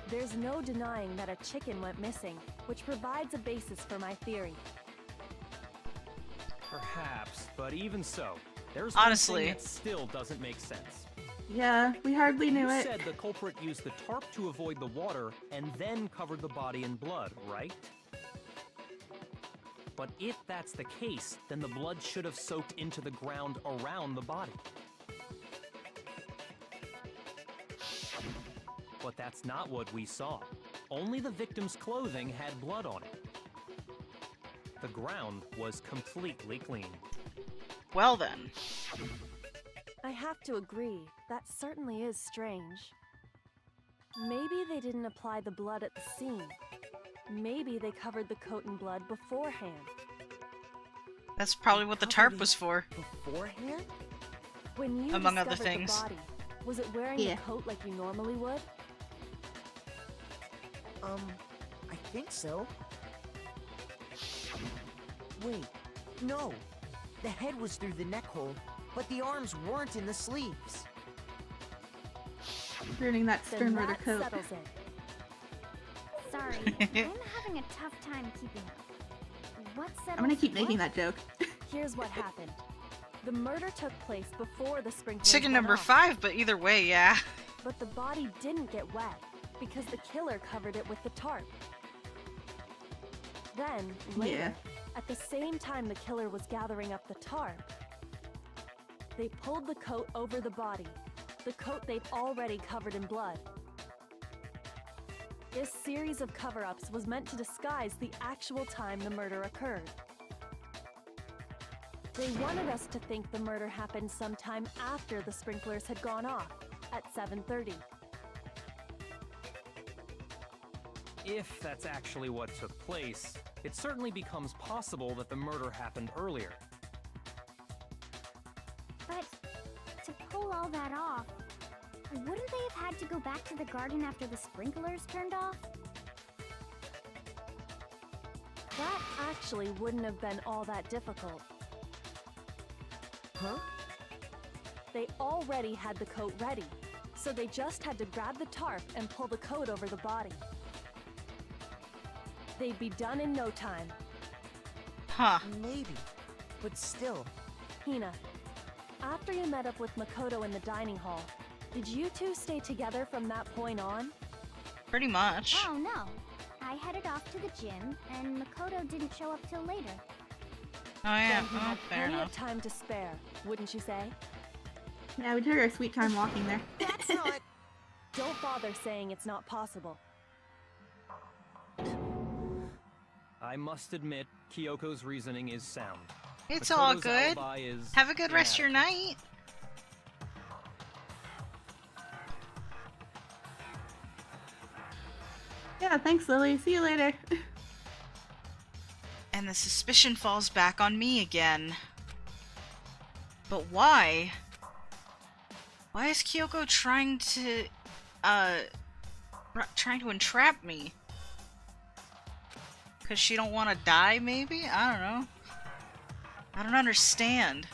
there's no denying that a chicken went missing, which provides a basis for my theory.
Perhaps, but even so, there's
Honestly.
one thing that still doesn't make sense.
Yeah, we hardly knew
You
it.
said the culprit used the tarp to avoid the water and then covered the body in blood, right? But if that's the case, then the blood should have soaked into the ground around the body. But that's not what we saw. Only the victim's clothing had blood on it. The ground was completely clean.
Well then.
I have to agree, that certainly is strange. Maybe they didn't apply the blood at the scene. Maybe they covered the coat in blood beforehand.
That's probably what the tarp was for.
Beforehand?
When you
Among other
discovered
things.
the body, was it wearing
Yeah.
a coat like you normally would?
I think so. Wait, no. The head was through the neck hole, but the arms weren't in the sleeves.
Ruining that
Then
stern murder
that
coat.
settles it.
Sorry, I'm having a tough time keeping up. What settles
I'm gonna keep making
what?
that joke.
Here's what happened. The murder took place before the sprinklers
Chicken
went
number
off,
5, but either way, yeah.
but the body didn't get wet because the killer covered it with the tarp. Then, later,
Yeah.
at the same time the killer was gathering up the tarp, They pulled the coat over the body, the coat they'd already covered in blood. This series of cover-ups was meant to disguise the actual time the murder occurred. They wanted us to think the murder happened sometime after the sprinklers had gone off, at 7:30.
If that's actually what took place, it certainly becomes possible that the murder happened earlier.
But to pull all that off, wouldn't they have had to go back to the garden after the sprinklers turned off?
That actually wouldn't have been all that difficult.
Huh?
They already had the coat ready, so they just had to grab the tarp and pull the coat over the body. They'd be done in no time.
Huh.
Maybe. But still.
Hina, after you met up with Makoto in the dining hall, did you two stay together from that point on?
Pretty much.
Oh no. I headed off to the gym, and Makoto didn't show up till later.
Oh yeah,
Then you
oh,
had
fair
plenty
enough.
of time to spare, wouldn't you say?
Yeah, we took our sweet time walking there.
That's not...
Don't bother saying it's not possible.
I must admit, Kyoko's reasoning is sound.
It's all
Makoto's
good.
alibi is
Have a good rest of your night.
Yeah, thanks, Lily. See you later.
And the suspicion falls back on me again. But why? Why is Kyoko trying to entrap me? Cause she don't want to die, maybe? I don't know. I don't understand.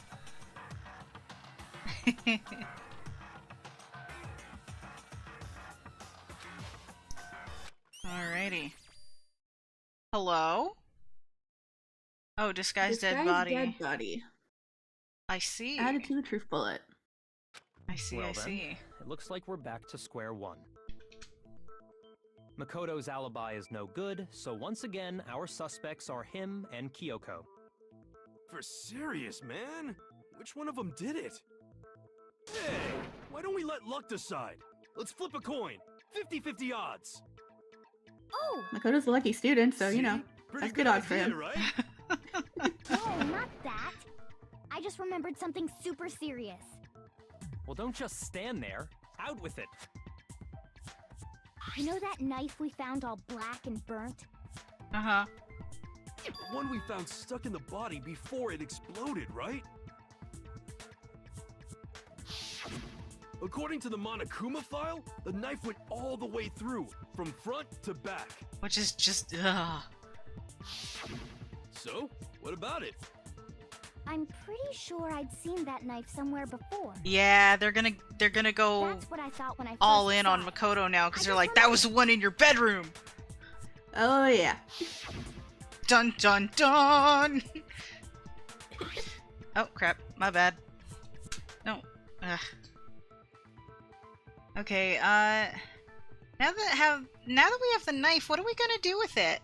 Alrighty. Hello? Oh, disguised dead body.
Dead body.
I see.
Added to the truth bullet.
I see,
Well
I
then,
see.
it looks like we're back to square one. Makoto's alibi is no good, so once again, our suspects are him and Kyoko.
For serious, man? Which one of them did it? Hey, why don't we let luck decide? Let's flip a coin. 50-50 odds.
Oh!
Makoto's a lucky student, so, you know,
See? Pretty
that's good
good
odds for
idea,
him.
right?
No, not that. I just remembered something super serious.
Well, don't just stand there. Out with it.
You know that knife we found all black and burnt?
Uh-huh.
The one we found stuck in the body before it exploded, right? According to the Monokuma file, the knife went all the way through, from front to back.
Which is just, ugh.
So, what about it?
I'm pretty sure I'd seen that knife somewhere before.
Yeah, they're gonna go
That's what I thought when I
all
first
in
saw
on
it.
Makoto now,
I
because they're
just
like, that was the one in your bedroom!
Oh, yeah.
Dun dun dun! Oh, crap. My bad. No. Ugh. Okay, now that we have the knife, what are we gonna do with it?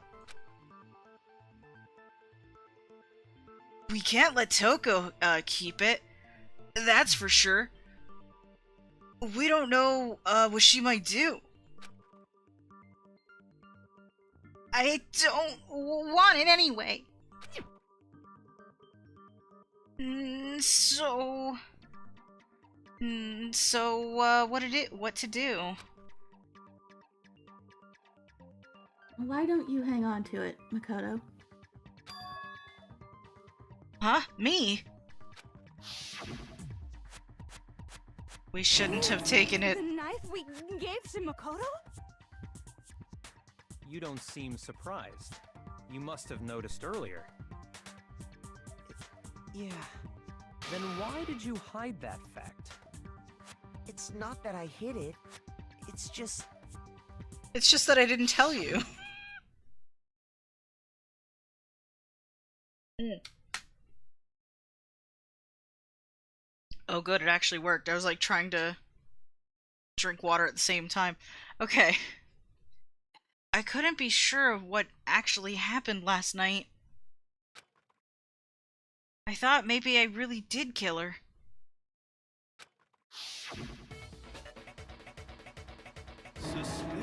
We can't let Toko, keep it. That's for sure. We don't know, what she might do. I don't want it anyway. So, what to do?
Why don't you hang on to it, Makoto?
Huh? Me? We shouldn't have taken it.
The knife we gave to Makoto?
You don't seem surprised. You must have noticed earlier.
Yeah,
Then why did you hide that fact?
it's not that I hid it. It's just...
It's just that I didn't tell you. Oh good, it actually worked. I was like trying to drink water at the same time. Okay. I couldn't be sure of what actually happened last night. I thought maybe I really did kill her.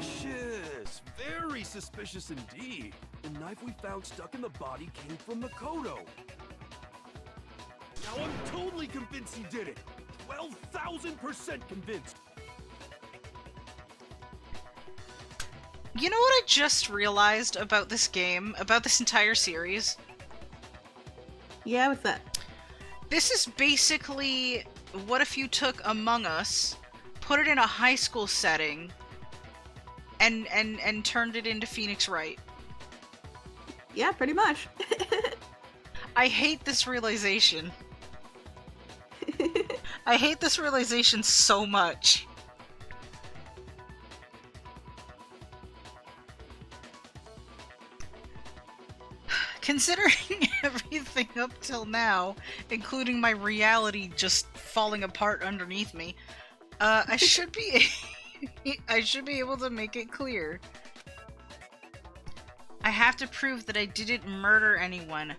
Suspicious. Very suspicious indeed. The knife we found stuck in the body came from Makoto. Now I'm totally convinced he did it. 12,000% convinced.
You know what I just realized about this game, about this entire series?
Yeah, what's that?
This is basically what if you took Among Us, put it in a high school setting, and turned it into Phoenix Wright.
Yeah, pretty much.
I hate this realization. I hate this realization so much. Considering everything up till now, including my reality just falling apart underneath me, I should be I should be able to make it clear. I have to prove that I didn't murder anyone.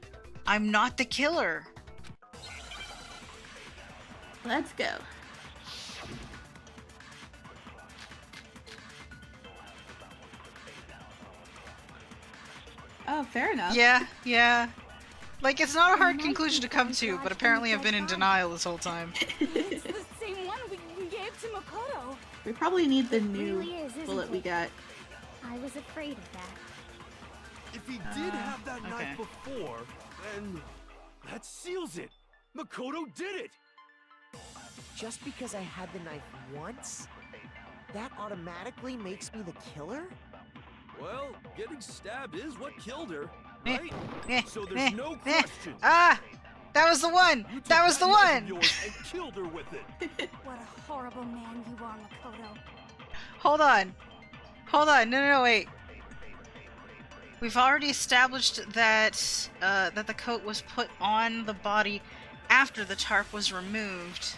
I'm not the killer.
Let's go. Oh, fair enough.
Yeah. Like, it's not a hard conclusion to come to, but apparently I've been in denial this whole time.
It's the same one we gave to Makoto.
We probably need the
It
new
really is, isn't
bullet we
it?
got.
I was afraid of that.
If he did have that
okay.
knife before, then that seals it. Makoto did it.
Just because I had the knife once, that automatically makes me the killer?
Well, getting stabbed is what killed her,
Eh,
right?
eh,
So there's no
eh.
question.
Ah! That was the one!
You took
That was the
knife of
one!
yours and killed her with it.
What a horrible man you are, Makoto.
Hold on. No, wait. We've already established that that the coat was put on the body after the tarp was removed,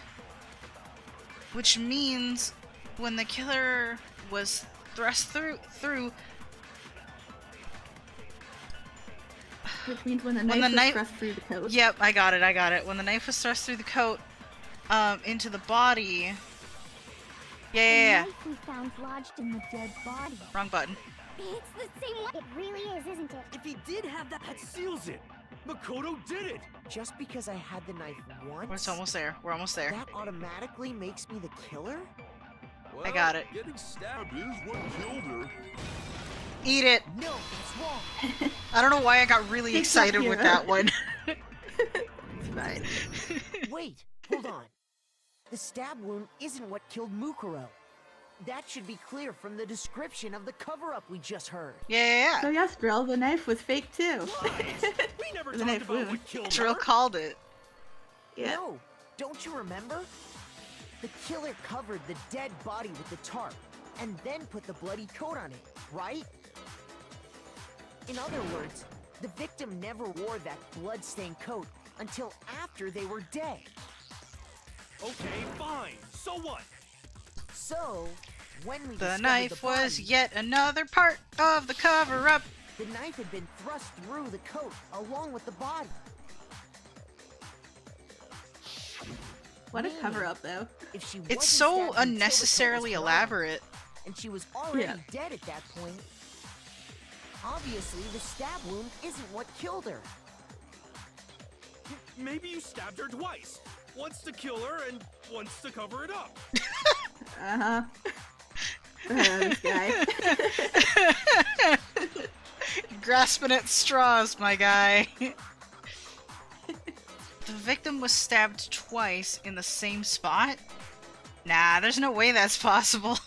which means when the killer was thrust through.
Which means when the knife was thrust through the coat.
Yep, I got it. When the knife was thrust through the coat, into the body. Yeah.
The knife we found lodged in the dead body.
Wrong button.
It's the same one. It really is, isn't it?
If he did have that seals it. Makoto did it.
Just because I had the knife once,
We're almost there. We're almost there.
that automatically makes me the killer?
Well,
I got it.
Getting stabbed is what killed her.
Eat it.
No, that's wrong.
I don't know why I got really
It's not
excited with
hero.
that one.
It's fine.
Wait, hold on. The stab wound isn't what killed Mukuro. That should be clear from the description of the cover-up we just heard.
Yeah.
So yes, Drill, the knife was fake too.
We never
The
talked
knife
about
wound.
what killed
Drill
her.
called it.
Yeah.
No, don't you remember? The killer covered the dead body with the tarp, and then put the bloody coat on it, right? In other words, the victim never wore that blood-stained coat until after they were dead.
Okay, fine. So what?
So, when we
The
discovered
knife
the
was
body,
yet another part of the cover-up.
the knife had been thrust through the coat along with the body.
What a cover up though.
If she
It's
wasn't
so
stabbed until the coat was
unnecessarily
gone,
elaborate.
and she was already
Yeah.
dead at that point, obviously the stab wound isn't what killed her.
Maybe you stabbed her twice. Once to kill her and once to cover it up.
Uh-huh. This guy.
Grasping at straws, my guy. The victim was stabbed twice in the same spot? Nah, there's no way that's possible.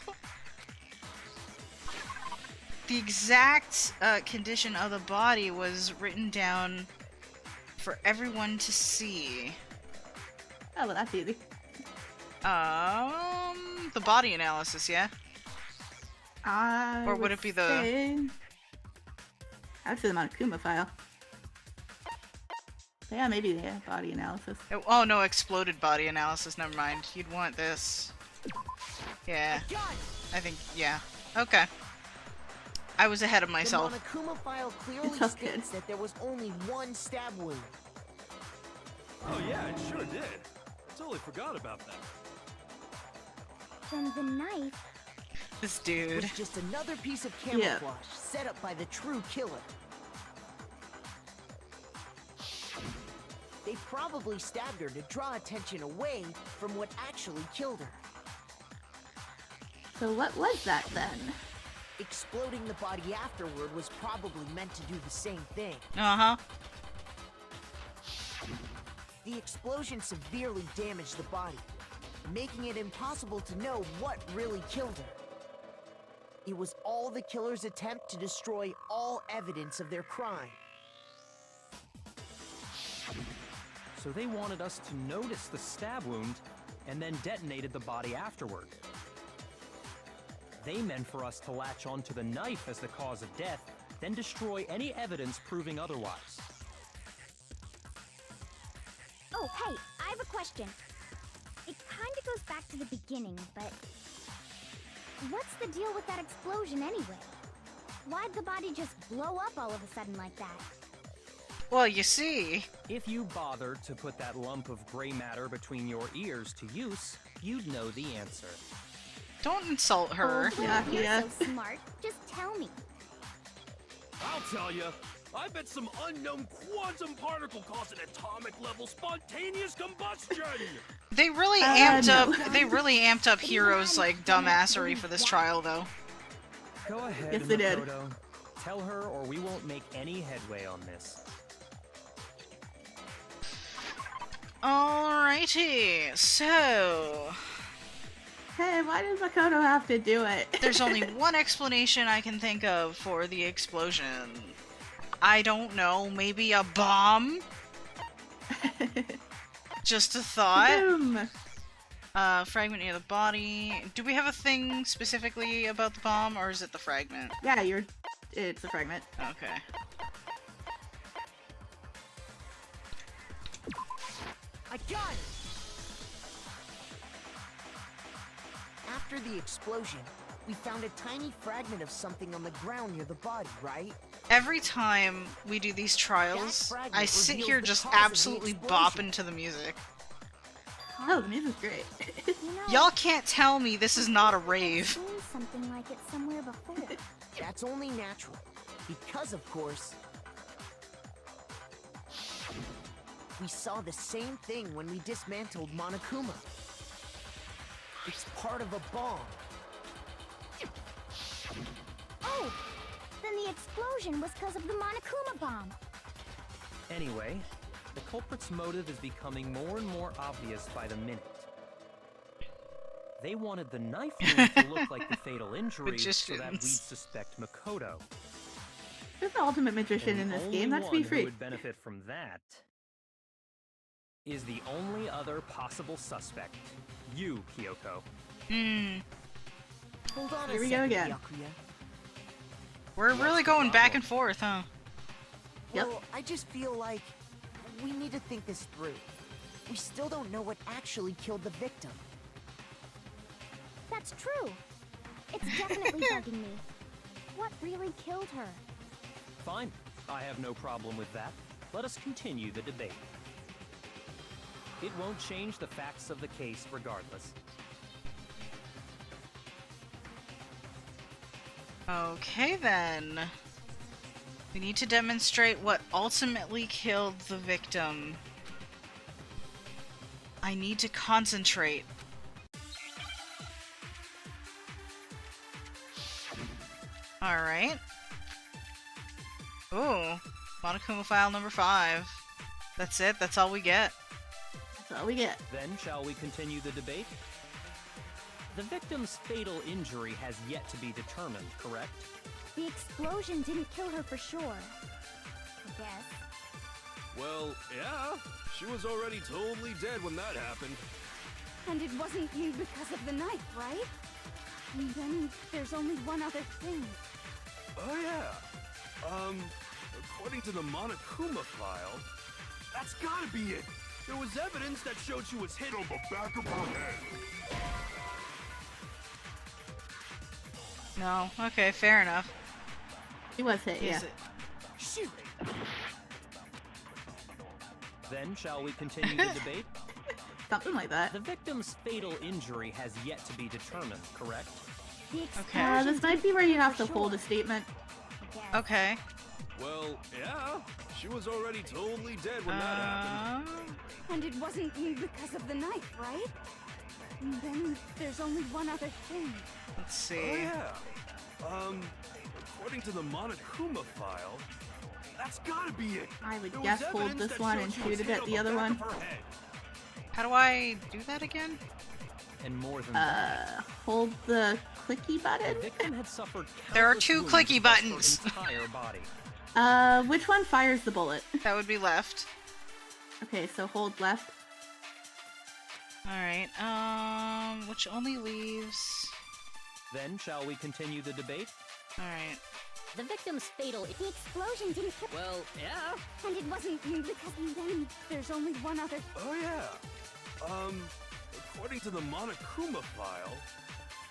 The exact condition of the body was written down for everyone to see.
Oh, well, that's easy.
The body analysis, yeah? Or would it be the...
I'd say the Monokuma file. Yeah, maybe the body analysis.
Oh no, exploded body analysis, never mind. You'd want this. Yeah. I think, yeah. Okay. I was ahead of myself.
The Monokuma file clearly
It's okay.
states that there was only one stab wound.
Oh yeah, it sure did. I totally forgot about that.
Then the knife
This dude.
was just another piece of camouflage set up by the true killer. They probably stabbed her to draw attention away from what actually killed her.
So what was that then?
Exploding the body afterward was probably meant to do the same thing.
Uh-huh.
The explosion severely damaged the body, making it impossible to know what really killed her. It was all the killer's attempt to destroy all evidence of their crime.
So they wanted us to notice the stab wound and then detonated the body afterward. They meant for us to latch onto the knife as the cause of death, then destroy any evidence proving otherwise.
Oh, hey, I have a question. It kinda goes back to the beginning, but... what's the deal with that explosion anyway? Why'd the body just blow up all of a sudden like that?
Well, you see...
If you bothered to put that lump of gray matter between your ears to use, you'd know the answer.
Don't insult her.
Oh,
Yeah,
you're
yeah.
so smart. Just tell me.
I'll tell you. I bet some unknown quantum particle caused an atomic-level spontaneous combustion!
They really amped
no.
up. They really amped up Hero's like dumbassery for this trial, though.
Go ahead,
Yes, they did.
Makoto. Tell her or we won't make any headway on this.
Alrighty, so
Hey, why does Makoto have to do it?
there's only one explanation I can think of for the explosion. I don't know, maybe a bomb? Just a thought.
Boom.
Fragment near the body. Do we have a thing specifically about the bomb, or is it the fragment?
Yeah, it's a fragment.
Okay.
I got it! After the explosion, we found a tiny fragment of something on the ground near the body, right?
Every time we do these trials, I sit here
reveals the
just
cause of the
absolutely
explosion.
bopping to the music.
Oh, the music's great.
You know,
Y'all can't tell me this is not a rave.
I've seen something like it somewhere before.
That's only natural. Because, of course, we saw the same thing when we dismantled Monokuma. It's part of a bomb.
Oh! Then the explosion was because of the Monokuma bomb.
Anyway, the culprit's motive is becoming more and more obvious by the minute. They wanted the knife wound to look like the fatal injury so that we'd
Magicians.
suspect Makoto.
There's the ultimate magician in
And the
this
only
game. That's
one
be
who
free.
would benefit from that is the only other possible suspect. You, Kyoko.
Hmm.
Hold on
Here
a
we go
second,
again.
Byakuya.
We're really going back and forth, huh?
Yep.
Well, I just feel like we need to think this through. We still don't know what actually killed the victim.
That's true. It's definitely bugging me. What really killed her?
Fine. I have no problem with that. Let us continue the debate. It won't change the facts of the case regardless.
Okay then. We need to demonstrate what ultimately killed the victim. I need to concentrate. Alright. Ooh. Monokuma file number 5. That's it? That's all we get?
That's all we get.
Then, shall we continue the debate? The victim's fatal injury has yet to be determined, correct?
The explosion didn't kill her for sure. I guess.
Well, yeah. She was already totally dead when that happened.
And it wasn't you because of the knife, right? And then there's only one other thing.
Oh, yeah. According to the Monokuma file, that's gotta be it. There was evidence that showed she was hit on the back of her head.
No. Okay, fair enough.
He was hit, yeah.
Is it?
Shoot!
Then, shall we continue the debate?
Something like that.
The victim's fatal injury has yet to be determined, correct?
The
Okay.
This might be where you have to hold a statement.
Okay.
Well, yeah. She was already totally dead when that happened.
And it wasn't because of the knife, right? And then there's only one other thing.
Let's see.
Oh, yeah. According to the Monokuma file, that's gotta be it.
I would
There
guess
was
hold
evidence
this
that
one
showed
and
she
shoot
was
it
hit
at
on
the other
back
one.
of her head.
How do I do that again?
And more than that,
Hold the clicky
the
button.
victim had suffered
There are
countless
two
wounds
clicky
across her
buttons.
entire body.
Which one fires the bullet?
That would be left.
Okay, so hold left.
Alright, which only leaves...
Then shall we continue the debate?
Alright.
The victim's fatal.
The explosion didn't kill.
Well, yeah.
And it wasn't because then there's only one other.
Oh, yeah. According to the Monokuma file,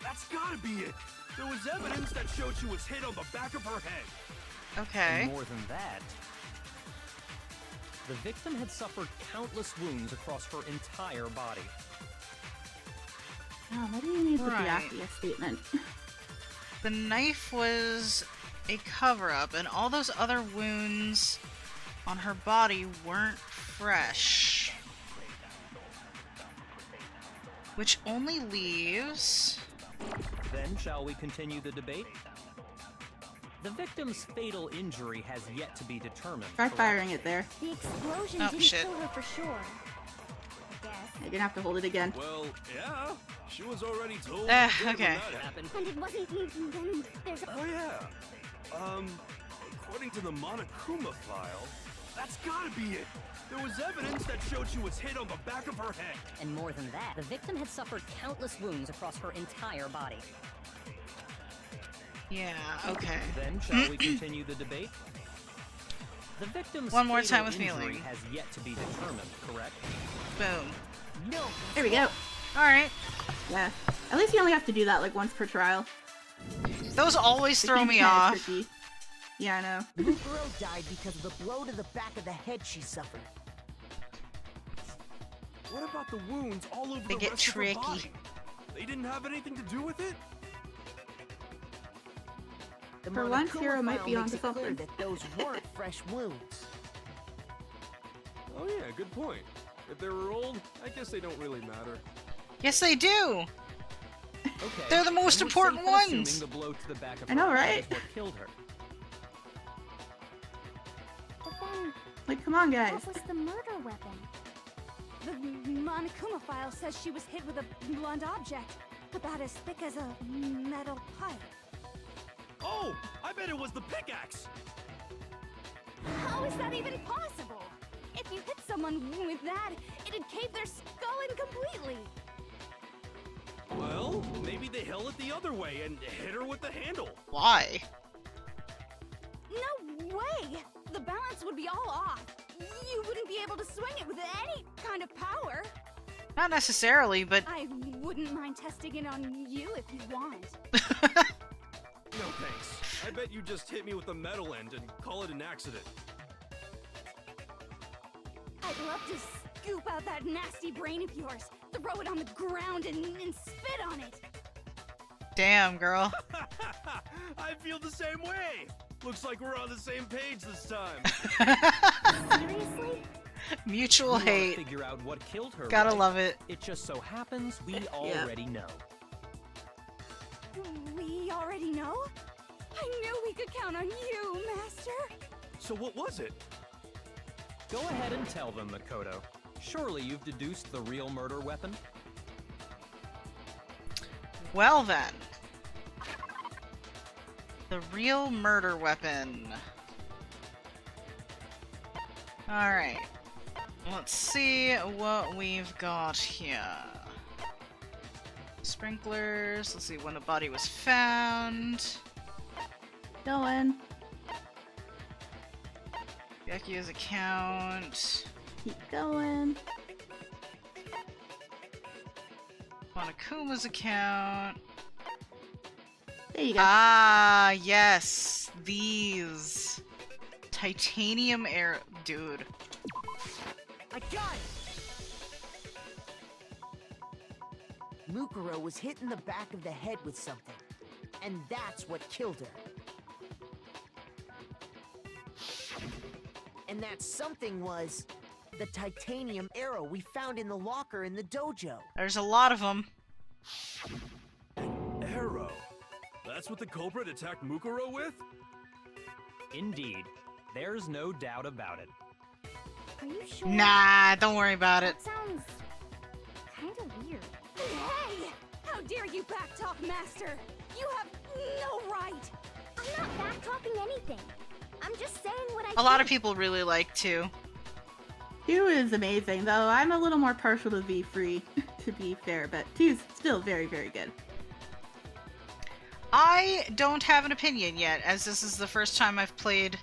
that's gotta be it. There was evidence that showed she was hit on the back of her head.
Okay.
And more than that, the victim had suffered countless wounds across her entire body.
Oh, what do you need with the
Right.
Actia statement?
The knife was a cover-up, and all those other wounds on her body weren't fresh. Which only leaves...
Then shall we continue the debate? The victim's fatal injury has yet to be determined.
Try
correct?
firing it there.
The explosion
Oh,
didn't
shit.
kill her for sure. I guess.
You're gonna have to hold it again.
Well, yeah. She was already totally
Ah,
dead when
okay.
that happened.
And it wasn't then there's.
Oh, yeah. According to the Monokuma file, that's gotta be it. There was evidence that showed she was hit on the back of her head.
And more than that, the victim had suffered countless wounds across her entire body.
Yeah, okay.
Then shall we continue the debate? The victim's
One more
fatal
time with
injury
feeling.
has yet to be determined, correct?
Boom.
No.
There we go.
Alright.
Yeah. At least you only have to do that like once per trial.
Those always
It
throw
seems
me
kinda
off.
tricky. Yeah, I know.
Mukuro died because of the blow to the back of the head she suffered.
What about the wounds all over
They
the
get
rest
tricky.
of her body? They didn't have anything to do with it?
The
For once,
Monokuma
Hero might
file
be
makes
onto
it clear
something.
that those weren't fresh wounds.
Oh yeah, good point. If they were old, I guess they don't really matter.
Yes, they do!
Okay.
They're the most
then we're
important
safe in assuming
ones.
The blow to the back of
I know,
her head
right?
is what killed her.
But then,
Like, come on, guys.
what was the murder weapon? The Monokuma file says she was hit with a blunt object, about as thick as a metal pipe.
Oh, I bet it was the pickaxe!
How is that even possible? If you hit someone with that, it'd cave their skull in completely.
Well, maybe they held it the other way and hit her with the handle.
Why?
No way! The balance would be all off. You wouldn't be able to swing it with any kind of power.
Not necessarily, but...
I wouldn't mind testing it on you if you want.
No thanks. I bet you just hit me with the metal end and call it an accident.
I'd love to scoop out that nasty brain of yours, throw it on the ground and spit on it.
Damn, girl.
I feel the same way. Looks like we're on the same page this time.
Seriously?
Mutual
We wanna
hate.
Figure out what killed her.
Gotta
right?
love it.
It just so happens we already know.
We already know? I knew we could count on you, Master.
So what was it?
Go ahead and tell them, Makoto. Surely you've deduced the real murder weapon?
Well then. The real murder weapon. Alright. Let's see what we've got here. Sprinklers. Let's see when the body was found.
Going.
Yaku's account.
Keep going.
Monokuma's account.
There you go.
Ah, yes. These. Titanium air. Dude.
I got it! Mukuro was hit in the back of the head with something. And that's what killed her. And that something was the titanium arrow we found in the locker in the dojo.
There's a lot of them.
Arrow. That's what the culprit attacked Mukuro with?
Indeed. There's no doubt about it.
Are you sure?
Nah, don't worry about it.
That sounds kind of weird.
Hey! How dare you backtalk, Master? You have no right!
I'm not backtalking anything. I'm just saying what I
A lot
think.
of people really like 2.
2 is amazing, though I'm a little more partial to V3, to be fair, but 2 is still very, very good.
I don't have an opinion yet, as this is the first time I've played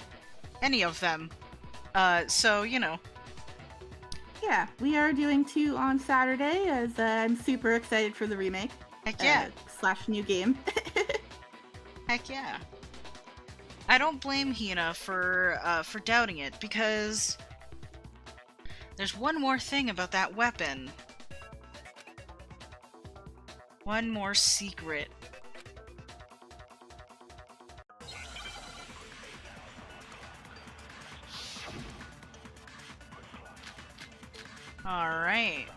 any of them. So, you know.
Yeah, we are doing 2 on Saturday, as I'm super excited for the remake.
Heck yeah.
/ new game.
Heck yeah. I don't blame Hina for doubting it, because there's one more thing about that weapon. One more secret. Alright,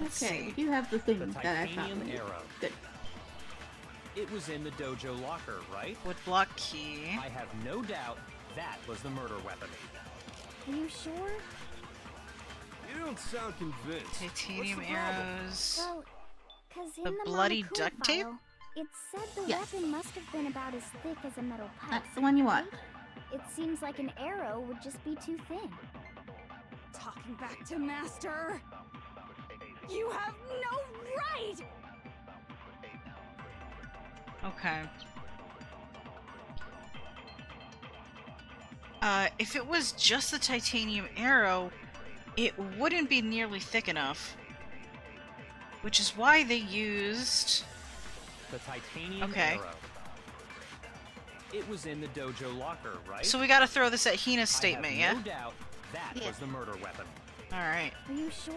let's
Okay,
see.
you have the thing
The
that I found.
titanium arrow.
Good.
It was in the dojo locker, right?
Wood block key.
I have no doubt that was the murder weapon.
Are you sure?
You don't sound convinced.
Titanium
What's the problem?
arrows.
Well, because in
The
the
bloody
Monokuma
duct tape?
file, it said the
Yes.
weapon must have been about as thick as a metal pipe.
That's the one you want.
right? It seems like an arrow would just be too thin.
Talking back to Master! You have no right!
Okay. If it was just the titanium arrow, it wouldn't be nearly thick enough. Which is why they used...
The titanium
Okay.
arrow. It was in the dojo locker, right?
So we gotta throw this at Hina's
I
statement,
have
yeah?
no doubt that
Yeah.
was the murder weapon.
Alright.
Are you sure?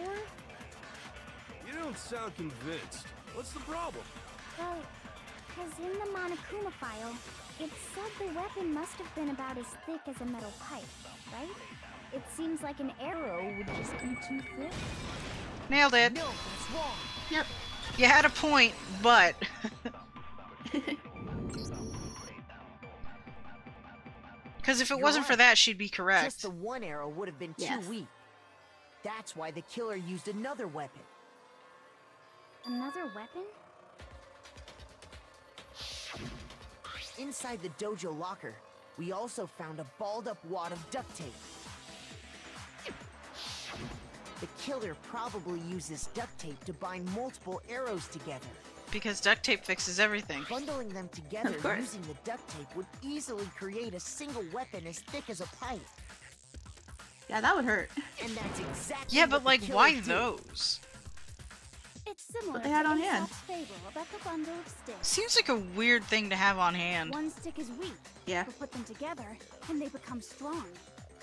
You don't sound convinced. What's the problem?
Well, because in the Monokuma file, it said the weapon must have been about as thick as a metal pipe, right? It seems like an arrow would just be too thick.
Nailed it.
No, that's wrong.
Yep.
You had a point, but... Because if it
You're
wasn't for
right.
that, she'd be correct.
Just the one arrow would have been
Yes.
too weak. That's why the killer used another weapon.
Another weapon?
Inside the dojo locker, we also found a balled-up wad of duct tape. The killer probably uses duct tape to bind multiple arrows together.
Because duct tape fixes everything.
Bundling them together
Of course.
using the duct tape would easily create a single weapon as thick as a pipe.
Yeah, that would hurt.
And that's exactly
Yeah,
what
but
the
like,
killer
why
did.
those?
It's similar
they had
to
on hand.
Aesop's fable about the bundle of sticks.
Seems like a weird thing to have on hand.
One stick is weak,
Yeah.
but put them together, and they become strong.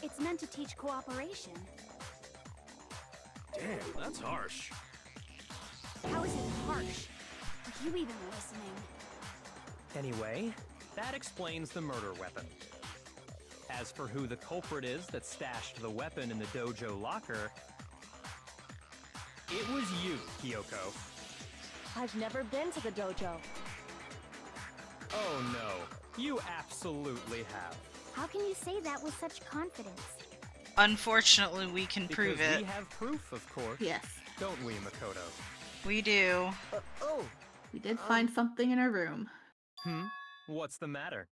It's meant to teach cooperation.
Damn, that's harsh.
How is it harsh? Are you even listening?
Anyway, that explains the murder weapon. As for who the culprit is that stashed the weapon in the dojo locker, it was you, Kyoko.
I've never been to the dojo.
Oh no, you absolutely have.
How can you say that with such confidence?
Unfortunately, we can prove
Because
it.
we have proof, of course.
Yes.
Don't we, Makoto?
We do.
Oh,
We did find something in her room.
What's the matter?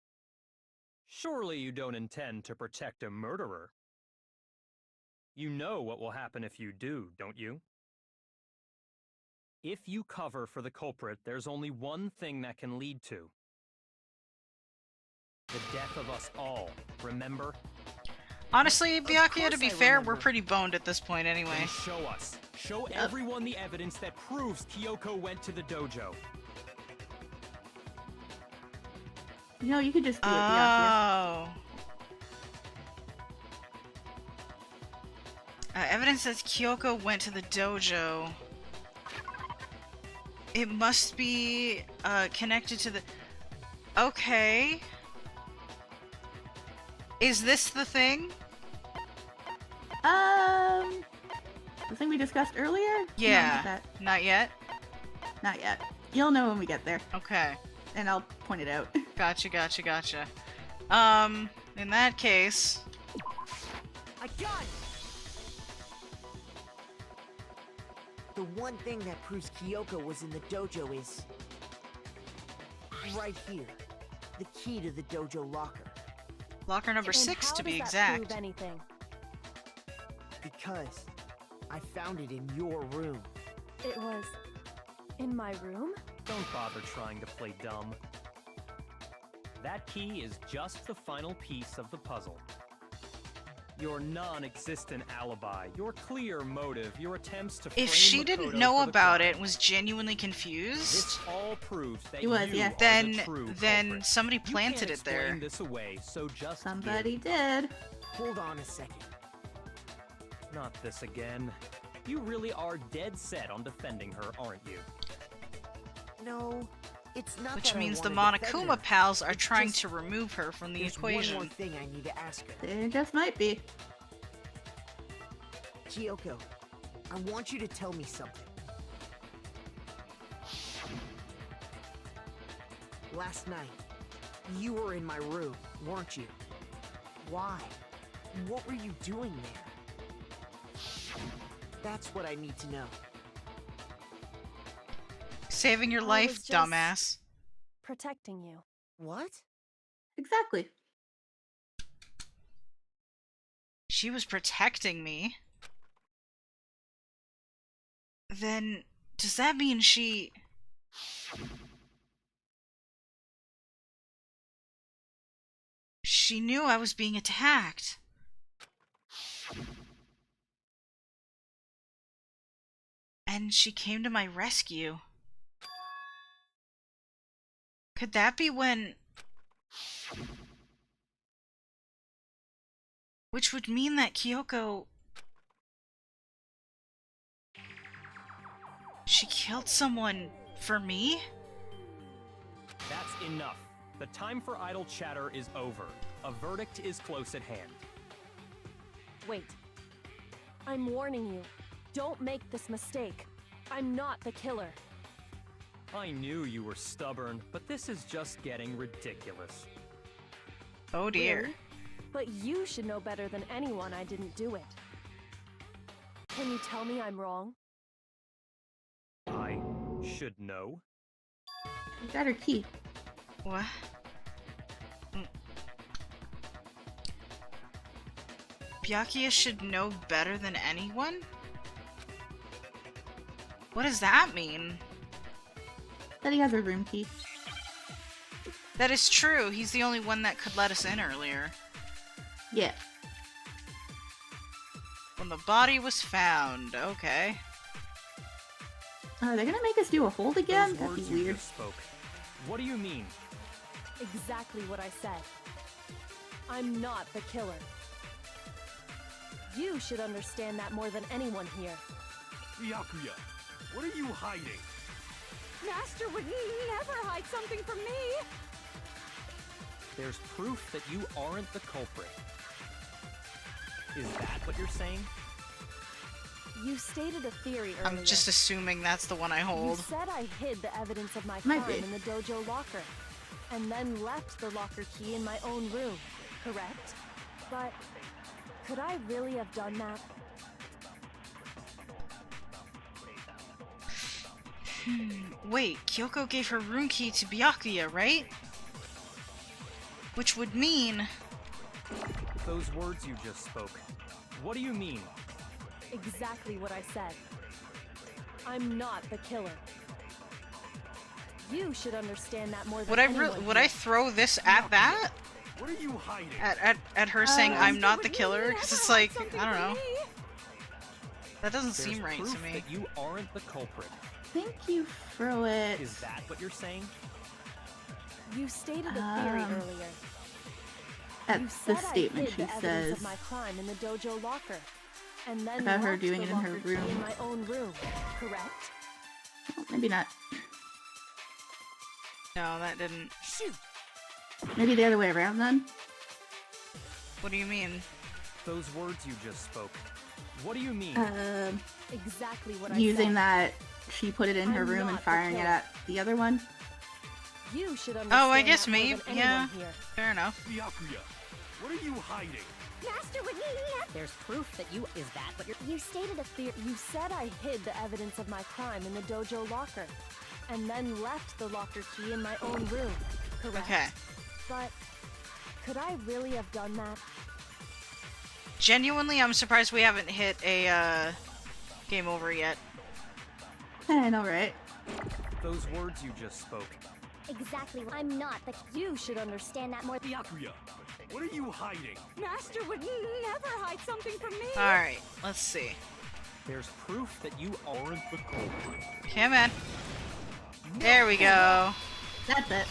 Surely you don't intend to protect a murderer. You know what will happen if you do, don't you? If you cover for the culprit, there's only one thing that can lead to. The death of us all, remember?
Honestly, Byakuya, to
course
be
I
fair,
remember.
we're pretty boned at this point anyway.
Then show us. Show everyone the evidence that proves Kyoko went to the dojo.
You know, you could just do it, Byakuya.
Oh. Evidence says Kyoko went to the dojo. It must be connected to the... Okay. Is this the thing?
The thing we discussed earlier?
Yeah. Not yet?
Not yet. You'll know when we get there.
Okay.
And I'll point it out.
Gotcha. In that case...
I got it! The one thing that proves Kyoko was in the dojo is... right here. The key to the dojo locker.
Locker number 6 to be exact.
Prove anything?
Because I found it in your room.
It was in my room?
Don't bother trying to play dumb. That key is just the final piece of the puzzle. Your non-existent alibi, your clear motive, your attempts to
If
frame
she
Makoto
didn't know
for the
about
crime,
it and was genuinely confused,
this all proves that
He was,
you
yeah.
are the
then
true culprit.
somebody
You
planted
can't
it there.
explain this away, so just
Somebody
give.
did.
Hold on a second.
Not this again. You really are dead set on defending her, aren't you?
No, it's not
Which
that I
means the
wanna defend
Monokuma
her.
pals are
It's
trying
just-
to remove her from the
There's
equation.
one more thing I need to ask her.
There just might be.
Kyoko, I want you to tell me something. Last night, you were in my room, weren't you? Why? What were you doing there? That's what I need to know.
Saving your
I
life,
was just-
dumbass.
Protecting you.
What?
Exactly.
She was protecting me. Then, does that mean she... She knew I was being attacked. And she came to my rescue. Could that be when... Which would mean that Kyoko... She killed someone for me?
That's enough. The time for idle chatter is over. A verdict is close at hand.
Wait. I'm warning you. Don't make this mistake. I'm not the killer.
I knew you were stubborn, but this is just getting ridiculous.
Oh dear.
Really? But you should know better than anyone I didn't do it. Can you tell me I'm wrong?
I should know.
You got her key.
What? Byakuya should know better than anyone? What does that mean?
That he has her room key.
That is true. He's the only one that could let us in earlier.
Yeah.
When the body was found. Okay.
Are they gonna make us do a hold again?
Those
That'd be
words you
weird.
just spoke. What do you mean?
Exactly what I said. I'm not the killer. You should understand that more than anyone here.
Byakuya, what are you hiding?
Master would never hide something from me!
There's proof that you aren't the culprit. Is that what you're saying?
You stated a theory earlier.
I'm just assuming that's the one I
You
hold.
said I hid the evidence of my
Might
crime
be.
in the dojo locker, and then left the locker key in my own room, correct? But could I really have done that?
Wait, Kyoko gave her room key to Byakuya, right? Which would mean...
Those words you just spoke. What do you mean?
Exactly what I said. I'm not the killer. You should understand that more than
Would I
anyone
would I
here.
throw this at that?
What are you hiding?
At her saying I'm not the
Master would
killer? Because
never
it's
hide
like,
something
I don't
from
know.
me.
That doesn't
There's
seem right
proof
to me.
that you aren't the culprit.
I think you throw it.
Is that what you're saying?
You stated a theory
Um,
earlier.
At
You
the
said I
statement,
hid
she
the evidence
says
of my crime in the dojo locker, and then
about her
left
doing
the
it in her
locker key
room.
in my own room, correct?
Oh, maybe not.
No, that didn't.
Shoot!
Maybe the other way around then?
What do you mean?
Those words you just spoke. What do you mean?
Exactly what I
Using
said.
that she put it in her
I'm
room and
not the
firing it
killer.
at the other one?
You should understand.
Oh, I guess
that more
maybe.
than
Yeah.
anyone here.
Fair enough.
Byakuya, what are you hiding?
Master would
There's proof that you is that what you're.
You stated a fear. You said I hid the evidence of my crime in the dojo locker, and then left the locker key in my own room. Correct.
Okay.
But could I really have done that?
Genuinely, I'm surprised we haven't hit a game over yet.
I know, right?
Those words you just spoke.
Exactly. I'm not the.
You should understand that more.
Byakuya, what are you hiding?
Master would never hide something from me.
Alright, let's see.
There's proof that you aren't the culprit.
Come on. There we go.
That's it.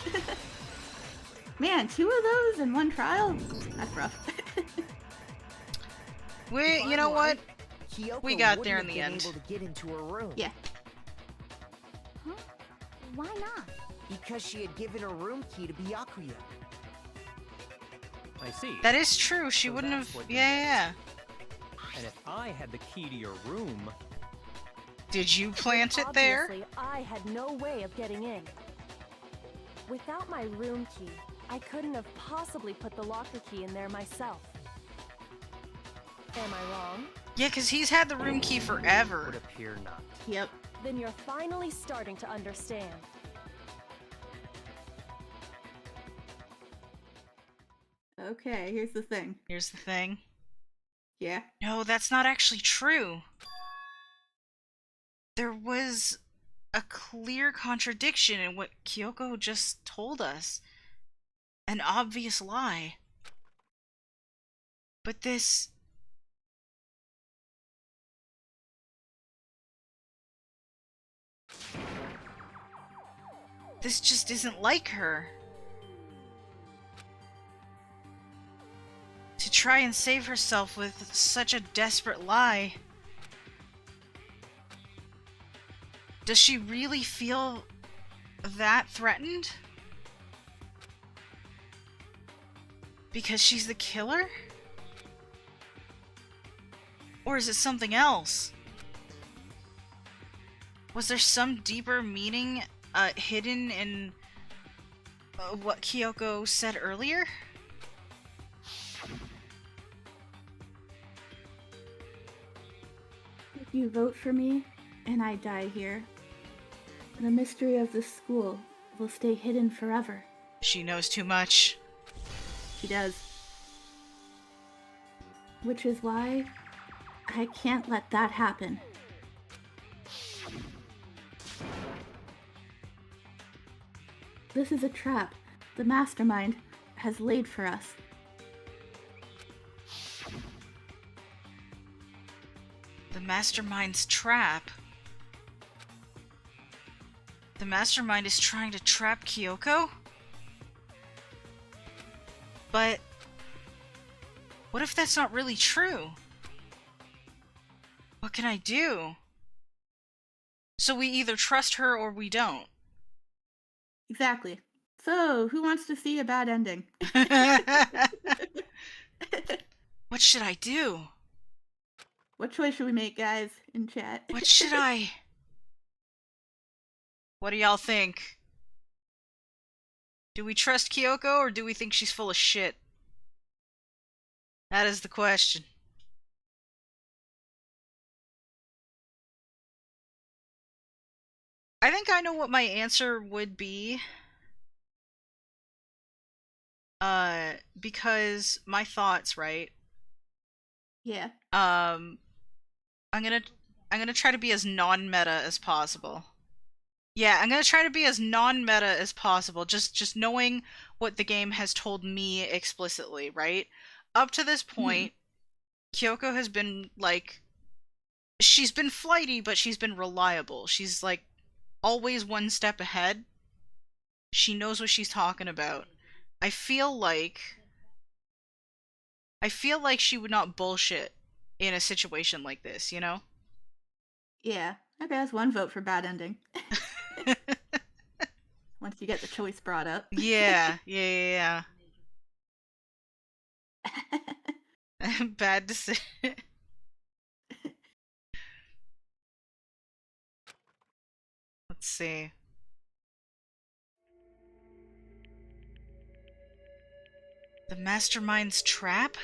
Man, 2 of those in one trial? That's rough.
You know what?
Kyoko
We got
wouldn't
there
have
in the
been
end.
able to get into her room.
Yeah.
Huh? Why not?
Because she had given her room key to Byakuya.
I see.
That is true. She
So
wouldn't
that's
have.
what did
Yeah.
And if I had the key to your room,
Did you plant it there?
Obviously, I had no way of getting in. Without my room key, I couldn't have possibly put the locker key in there myself. Am I wrong?
Yeah, because he's had the room key
would
forever.
appear not.
Yep.
Then you're finally starting to understand.
Okay, here's the thing.
Here's the thing.
Yeah.
No, that's not actually true. There was a clear contradiction in what Kyoko just told us. An obvious lie. But this... This just isn't like her. To try and save herself with such a desperate lie. Does she really feel that threatened? Because she's the killer? Or is it something else? Was there some deeper meaning hidden in what Kyoko said earlier?
If you vote for me, and I die here, the mystery of this school will stay hidden forever.
She knows too much.
She does. Which is why I can't let that happen. This is a trap the mastermind has laid for us.
The mastermind's trap. The mastermind is trying to trap Kyoko? But what if that's not really true? What can I do? So we either trust her or we don't.
Exactly. So, who wants to see a bad ending?
What should I do?
What choice should we make, guys, in chat?
What should I... What do y'all think? Do we trust Kyoko or do we think she's full of shit? That is the question. I think I know what my answer would be. Because my thoughts, right?
Yeah.
I'm gonna try to be as non-meta as possible. Yeah, I'm gonna try to be as non-meta as possible, just knowing what the game has told me explicitly, right? Up to this point, Kyoko has been, like... She's been flighty, but she's been reliable. She's, like, always one step ahead. She knows what she's talking about. I feel like she would not bullshit in a situation like this, you know?
Yeah. Okay, that's one vote for bad ending. once you get the choice brought up.
Yeah. Bad decision. Let's see. The mastermind's trap?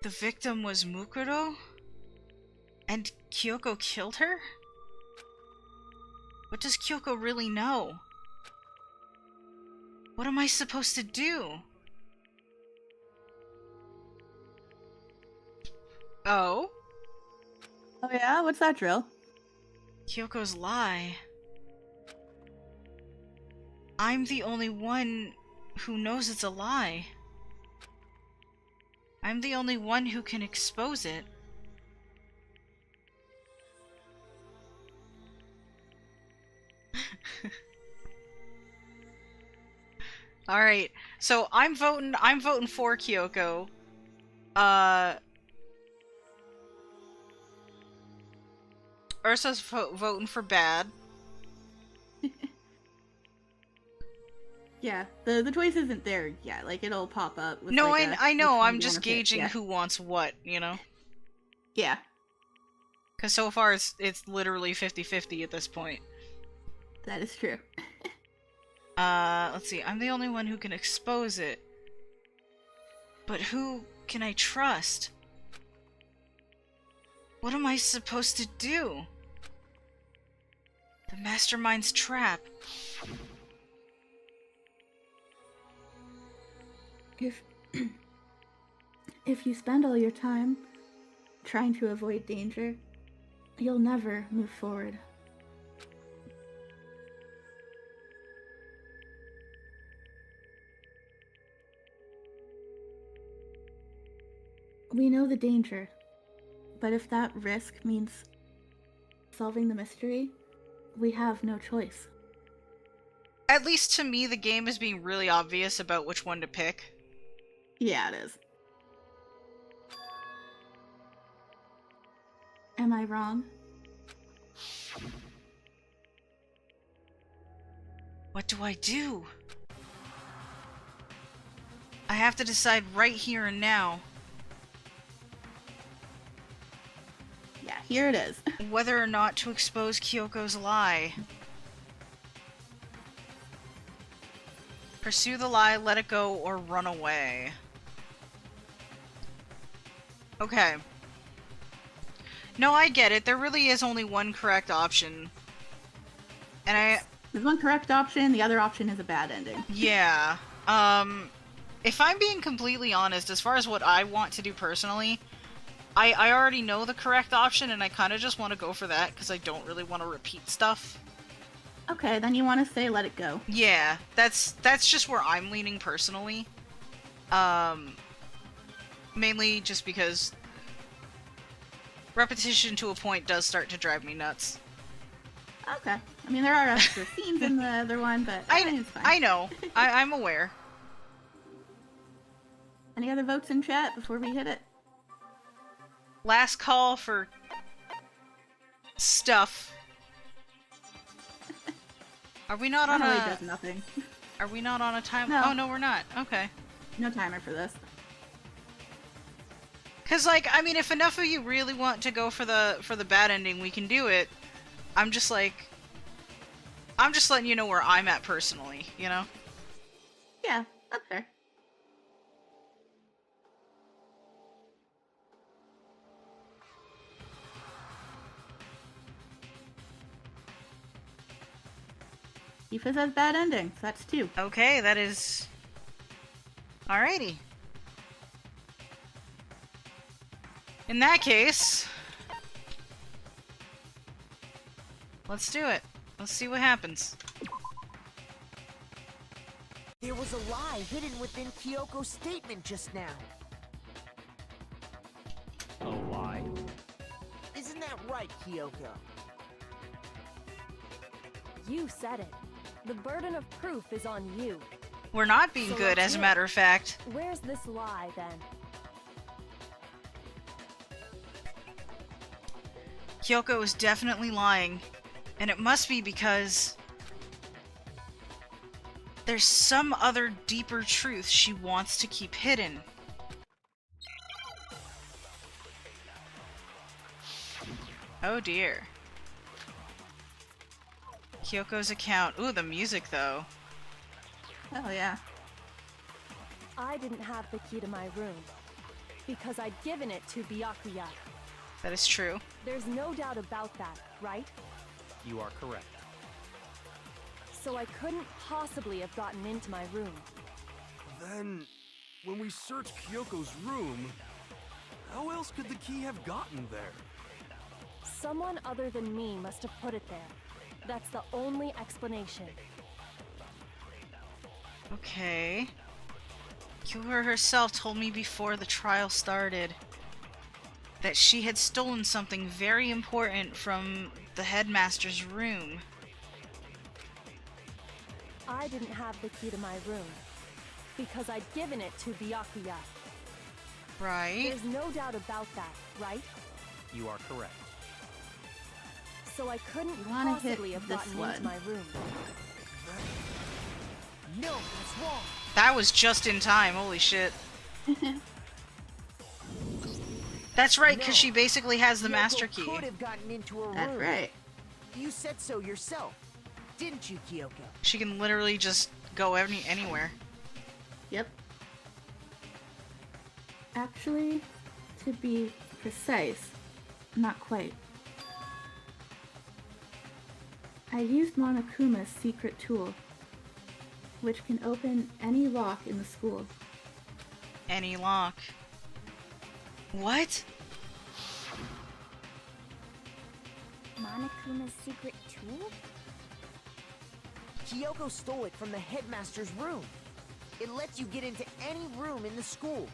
The victim was Mukuro? And Kyoko killed her? What does Kyoko really know? What am I supposed to do? Oh?
Oh yeah? What's that, Drill?
Kyoko's lie. I'm the only one who knows it's a lie. I'm the only one who can expose it. Alright, so I'm voting for Kyoko. Ursa's voting for bad.
Yeah, the choice isn't there yet. Like, it'll pop up. With,
No,
like,
I know, I'm
which one you
just
wanna pick,
gauging
yeah.
who wants what, you know?
Yeah.
Because so far it's literally 50-50 at this point.
That is true.
Let's see, I'm the only one who can expose it. But who can I trust? What am I supposed to do? The mastermind's trap.
If you spend all your time trying to avoid danger, you'll never move forward. We know the danger, but if that risk means solving the mystery, we have no choice.
At least to me, the game is being really obvious about which one to pick.
Yeah, it is. Am I wrong?
What do I do? I have to decide right here and now
Yeah, here it is.
whether or not to expose Kyoko's lie. Pursue the lie, let it go, or run away. Okay. No, I get it. There really is only one correct option. And
There's one correct option, the other option is a bad ending.
yeah. If I'm being completely honest, as far as what I want to do personally, I already know the correct option, and I kind of just want to go for that, because I don't really want to repeat stuff.
Okay, then you want to say let it go.
Yeah, that's just where I'm leaning personally. Mainly just because repetition to a point does start to drive me nuts.
Okay. I mean, there are extra scenes in the other one, but I think it's fine.
I know. I'm aware.
Any other votes in chat before we hit it?
Last call for stuff. Are we not on
Really
a...
does nothing.
Are we not on a time?
No.
Oh, no, we're not. Okay.
No timer for this.
Cause, like, I mean, if enough of you really want to go for the bad ending, we can do it. I'm just letting you know where I'm at personally, you know?
Yeah, that's fair. Tifa says bad ending, so that's 2.
Okay, that is... Alrighty. In that case... Let's do it. Let's see what happens.
There was a lie hidden within Kyoko's statement just now.
A lie?
Isn't that right, Kyoko?
You said it. The burden of proof is on you.
We're not being
So
good,
let's
as a
hear
matter
it.
of fact.
Where's this lie, then?
Kyoko is definitely lying. And it must be because... There's some other deeper truth she wants to keep hidden. Oh dear. Kyoko's account. Ooh, the music though.
Oh yeah.
I didn't have the key to my room because I'd given it to Byakuya.
That is true.
There's no doubt about that, right?
You are correct.
So I couldn't possibly have gotten into my room.
Then, when we searched Kyoko's room, how else could the key have gotten there?
Someone other than me must have put it there. That's the only explanation.
Okay. Kyoko herself told me before the trial started that she had stolen something very important from the headmaster's room.
I didn't have the key to my room because I'd given it to Byakuya.
Right?
There's no doubt about that, right?
You are correct.
So I couldn't
You wanna hit
possibly have
this
gotten
one.
into my room.
No, that's wrong.
That was just in time, holy shit. That's right, because she basically has the
Kyoko
master key.
could have gotten into her
That's
room.
right.
You said so yourself, didn't you, Kyoko?
She can literally just go anywhere.
Yep. Actually, to be precise, not quite. I used Monokuma's secret tool, which can open any lock in the school.
Any lock. What?
Monokuma's secret tool?
Kyoko stole it from the headmaster's room. It lets you get into any room in the school.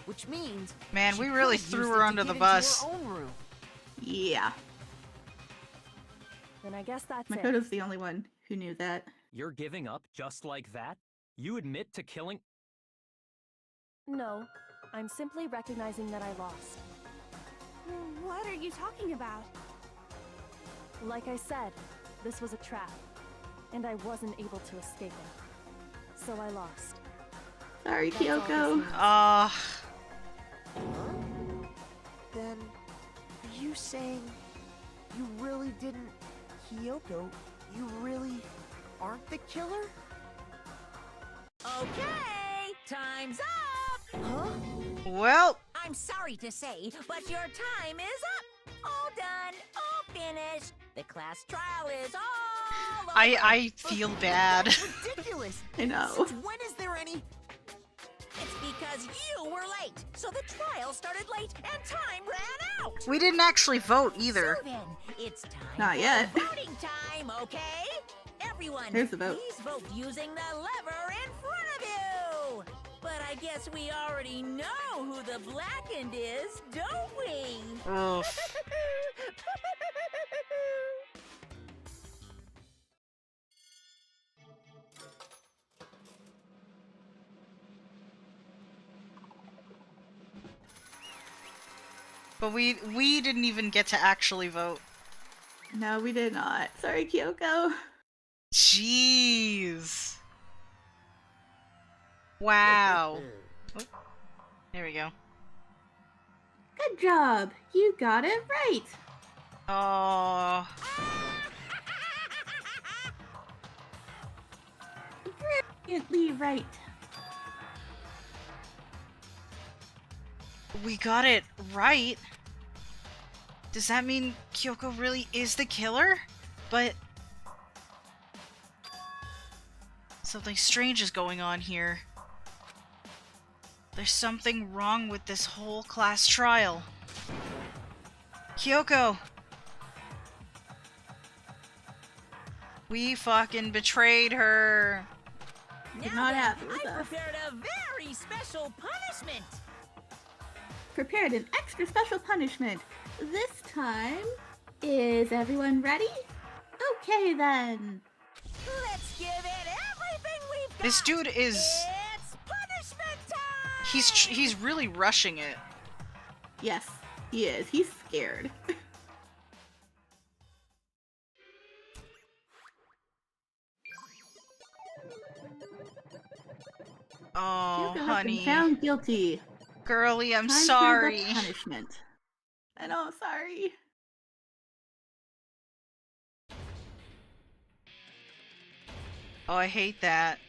Which means...
Man,
she
we really
could have
threw
used
her
it to
under
get
the
into
bus.
her own room.
Yeah.
Then I guess that's it.
Makoto's the only one who knew that.
You're giving up just like that? You admit to killing...
No, I'm simply recognizing that I lost.
What are you talking about?
Like I said, this was a trap, and I wasn't able to escape it. So I lost.
Sorry,
That's all this
Kyoko.
means.
Then, are you saying you really didn't... Kyoko, you really aren't the killer?
Okay, time's up!
Huh?
Well,
I'm sorry to say, but your time is up! All done, all finished. The class trial is all over.
I feel bad.
That's ridiculous!
I know.
Since when is there any...
It's because you were late, so the trial started late and time ran out.
We didn't actually vote either.
So then, it's time
Not
for
yet.
voting time, okay? Everyone,
Here's the vote.
please vote using the lever in front of you. But I guess we already know who the blackened is, don't we?
Oof. But we didn't even get to actually vote.
No, we did not. Sorry, Kyoko.
Jeez. Wow. Oh, there we go.
Good job. You got it right.
Oh.
Brilliantly right.
We got it right. Does that mean Kyoko really is the killer? But something strange is going on here. There's something wrong with this whole class trial. Kyoko! We fucking betrayed her.
Did
Now
not
then,
happen with
I
us.
prepared a very special punishment.
Prepared an extra special punishment. This time, is everyone ready? Okay then.
Let's give it everything we've got.
This dude is...
It's punishment time.
He's really rushing it.
Yes, he is. He's scared.
honey.
Been found guilty.
Girly, I'm
Time for the
sorry.
punishment. I know, sorry.
Oh, I hate that.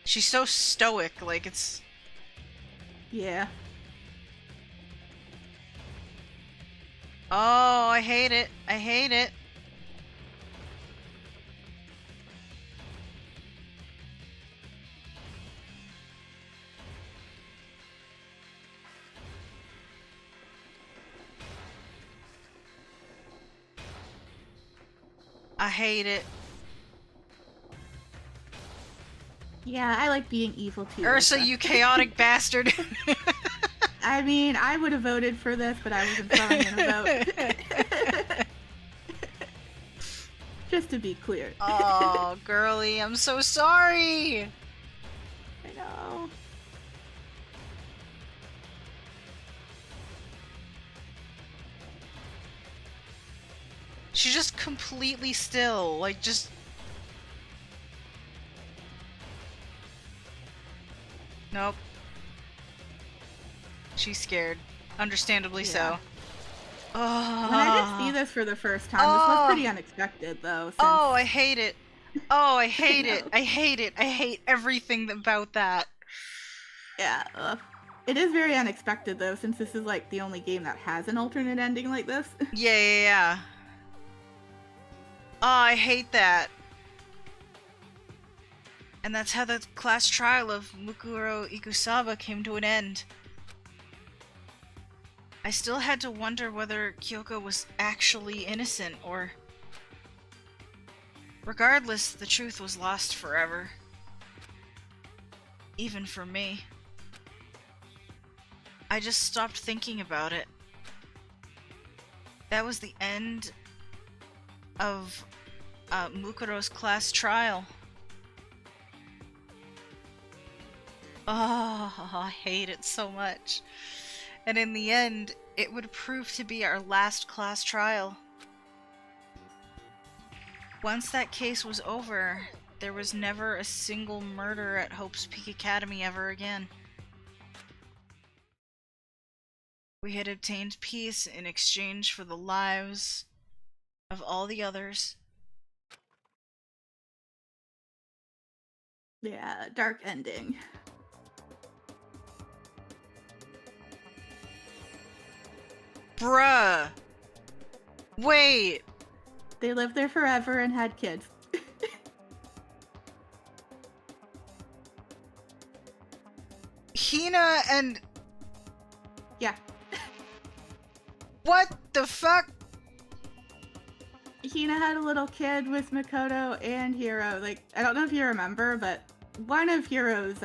She's so stoic, like it's...
Yeah.
Oh, I hate it. I hate it. I hate it.
Yeah, I like being evil too.
Ursa, you chaotic bastard.
I mean, I would have voted for this, but I wasn't throwing in a vote. Just to be clear.
Oh, girly, I'm so sorry.
I know.
She's just completely still, like just... Nope. She's scared. Understandably so. Oh.
When I did see this for the first time, this was pretty unexpected, though. Since...
Oh, I hate it. Oh, I hate
I
it.
know.
I hate it. I hate everything about that.
Yeah. It is very unexpected, though, since this is, like, the only game that has an alternate ending like this.
Yeah. Oh, I hate that. And that's how the class trial of Mukuro Ikusaba came to an end. I still had to wonder whether Kyoko was actually innocent, or... Regardless, the truth was lost forever. Even for me. I just stopped thinking about it. That was the end of Mukuro's class trial. Oh, I hate it so much. And in the end, it would prove to be our last class trial. Once that case was over, there was never a single murder at Hope's Peak Academy ever again. We had obtained peace in exchange for the lives of all the others.
Yeah, dark ending.
Bruh! Wait!
They lived there forever and had kids.
Hina and...
Yeah.
What the fuck?
Hina had a little kid with Makoto and Hiro. Like, I don't know if you remember, but one of Hiro's,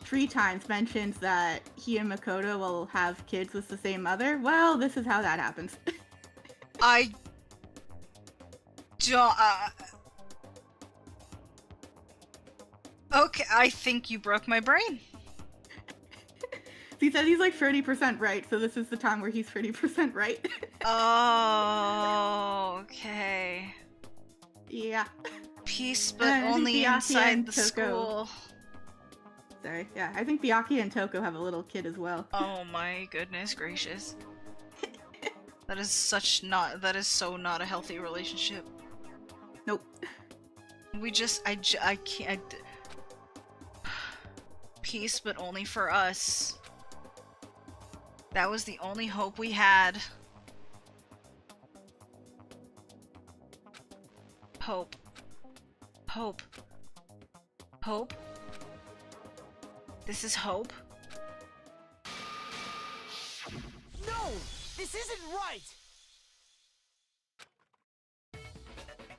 3 times mentions that he and Makoto will have kids with the same mother. Well, this is how that happens.
I don't... Okay, I think you broke my brain.
He said he's like 30% right, so this is the time where he's 30% right.
Oh, okay.
Yeah.
Peace, but
I think
only
Byakuya
inside
and
the
Toko-
school.
Sorry, yeah, I think Byakuya and Toko have a little kid as well.
Oh my goodness gracious. That is so not a healthy relationship.
Nope.
We just, I can't. Peace, but only for us. That was the only hope we had. Hope. Hope. Hope? This is hope?
No! This isn't right!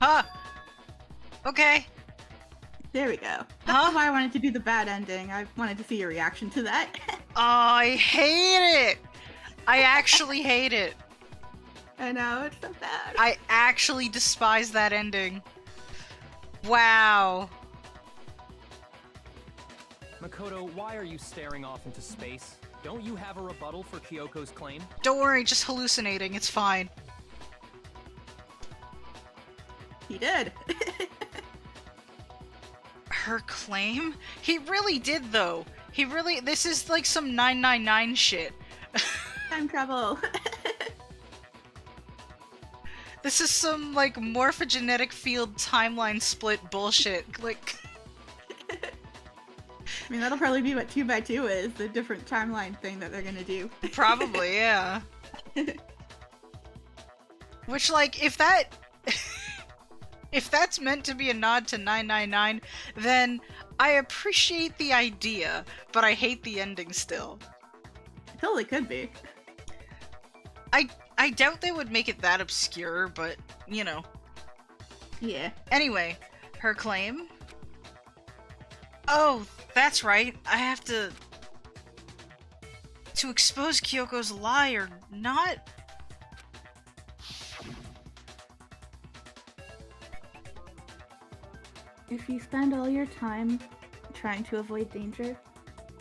Huh! Okay.
There we go.
Huh?
That's why I wanted to do the bad ending. I wanted to see your reaction to that.
I hate it! I actually hate it.
I know, it's so bad.
I actually despise that ending. Wow.
Makoto, why are you staring off into space? Don't you have a rebuttal for Kyoko's claim?
Don't worry, just hallucinating, it's fine.
He did.
Her claim? He really did, though. He really... This is like some 999 shit.
Time travel.
This is some, like, morphogenetic field timeline split bullshit. Like...
I mean, that'll probably be what 2x2 is, the different timeline thing that they're gonna do.
Probably, yeah. Which, like, if that... if that's meant to be a nod to 999, then I appreciate the idea, but I hate the ending still.
It totally could be.
I doubt they would make it that obscure, but, you know.
Yeah.
Anyway, her claim? Oh, that's right. I have to expose Kyoko's lie or not?
If you spend all your time trying to avoid danger,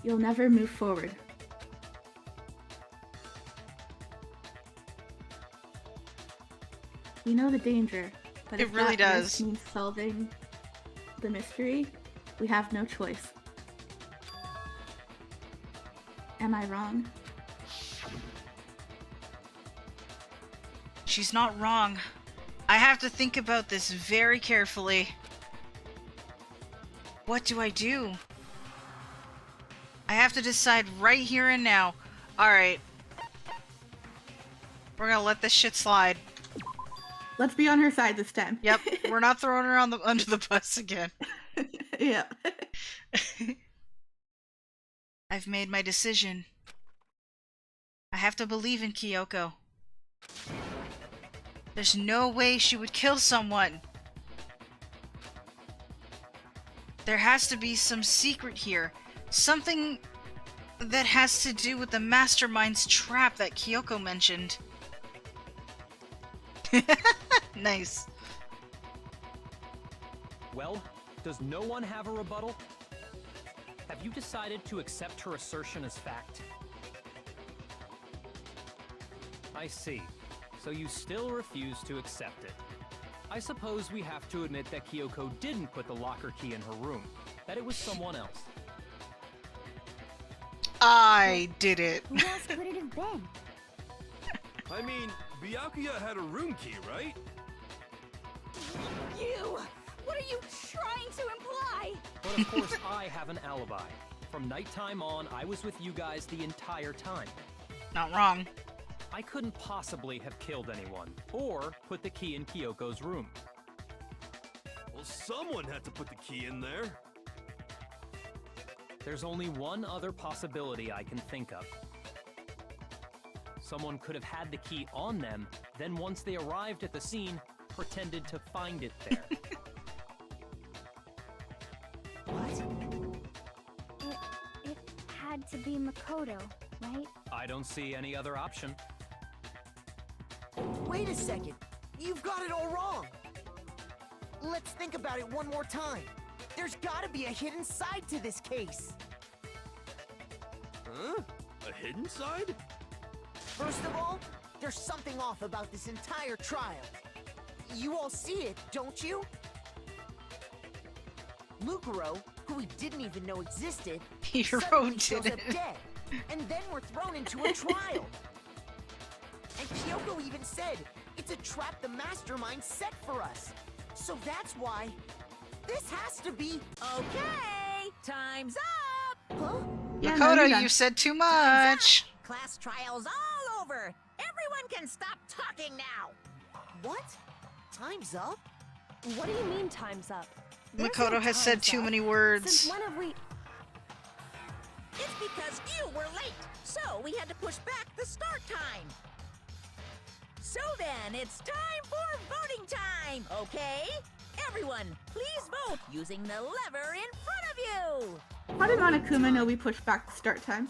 you'll never move forward. We know the danger, but
It
if
really
that
does.
risk means solving the mystery, we have no choice. Am I wrong?
She's not wrong. I have to think about this very carefully. What do I do? I have to decide right here and now. Alright. We're gonna let this shit slide.
Let's be on her side this time.
Yep, we're not throwing her on under the bus again.
Yeah.
I've made my decision. I have to believe in Kyoko. There's no way she would kill someone. There has to be some secret here. Something that has to do with the mastermind's trap that Kyoko mentioned. Nice.
Well, does no one have a rebuttal? Have you decided to accept her assertion as fact? I see. So you still refuse to accept it. I suppose we have to admit that Kyoko didn't put the locker key in her room, that it was someone else.
I did it.
Who else could it have been?
I mean, Byakuya had a room key, right?
You! What are you trying to imply?
But of course I have an alibi. From nighttime on, I was with you guys the entire time.
Not wrong.
I couldn't possibly have killed anyone, or put the key in Kyoko's room.
Well, someone had to put the key in there.
There's only one other possibility I can think of. Someone could have had the key on them, then once they arrived at the scene, pretended to find it there.
It had to be Makoto, right?
I don't see any other option.
Wait a second. You've got it all wrong. Let's think about it one more time. There's gotta be a hidden side to this case.
Huh? A hidden side?
First of all, there's something off about this entire trial. You all see it, don't you? Lucaro, who we didn't even know existed,
Hero
suddenly shows
did
up
it.
dead, and then we're thrown into a trial. And Kyoko even said, it's a trap the mastermind set for us. So that's why this has to be...
Okay, time's up!
Huh?
Yeah, no, you're
Makoto,
done.
you said too
Time's
much.
up! Class trial's all over! Everyone can stop talking now!
What? Time's up?
What do you mean time's up? There's
Makoto
no
has said
time's
too
up.
many words.
Since when have we...
It's because you were late, so we had to push back the start time. So then, it's time for voting time, okay? Everyone, please vote using the lever in front of you!
How did Monokuma know we pushed back the start time?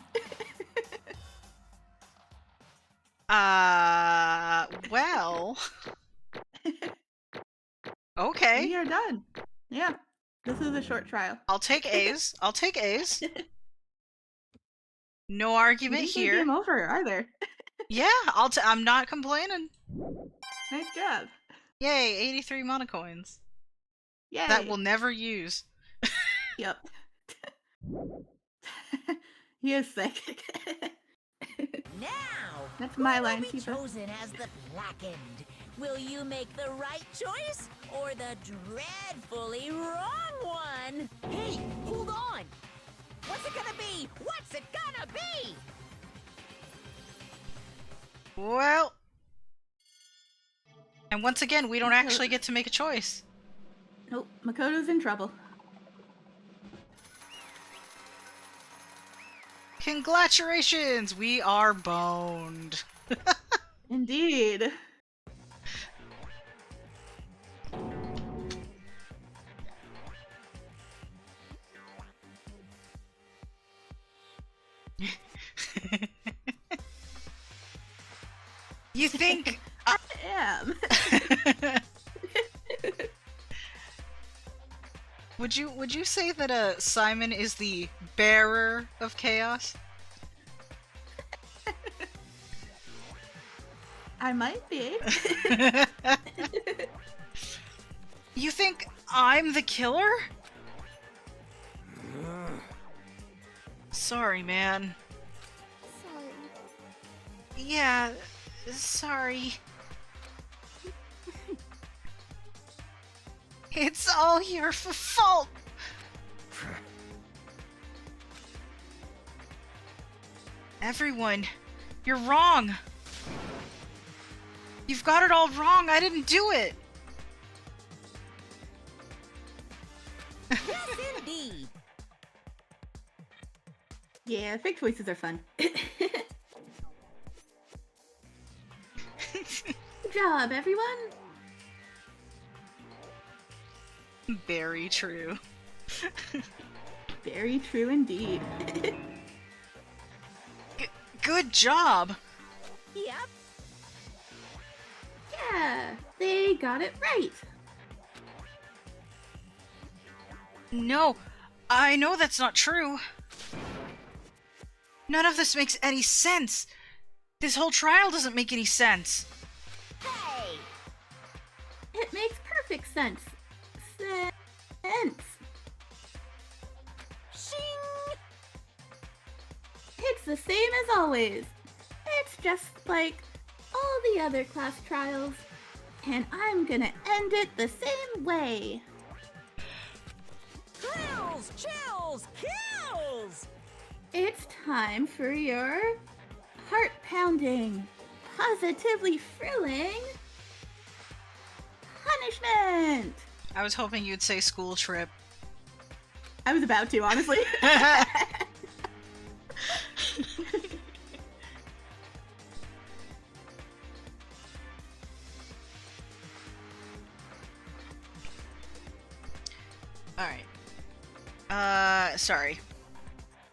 Well. Okay.
We are done. Yeah. This is a short trial.
I'll take A's. I'll take A's. No
You
argument
didn't say
here.
game over either.
Yeah, I'm not complaining.
Nice job.
Yay, 83 monocoins.
Yay.
That we'll never use.
Yep. He is psychic.
Now,
That's my
who
line,
will be
Keeper.
chosen as the Blackened? Will you make the right choice or the dreadfully wrong one?
Hey, hold on!
What's it gonna be? What's it gonna be?
Well, and once again, we don't actually get to make a choice.
Nope, Makoto's in trouble.
Congratulations! We are boned.
Indeed.
You think
I am.
Would you say that Simon is the bearer of chaos?
I might be.
You think I'm the killer? Sorry, man.
Sorry.
Yeah, sorry. It's all your fault. Everyone, you're wrong. You've got it all wrong. I didn't do it.
Yes, indeed.
Yeah, fake voices are fun. Good job, everyone.
Very true.
Very true indeed.
Good job.
Yep.
Yeah, they got it right.
No, I know that's not true. None of this makes any sense. This whole trial doesn't make any sense.
Hey!
It makes perfect sense. Sense.
Shing!
It's the same as always. It's just like all the other class trials. And I'm gonna end it the same way.
Thrills, chills, kills!
It's time for your heart-pounding, positively thrilling punishment!
I was hoping you'd say school trip.
I was about to, honestly.
Alright. Sorry.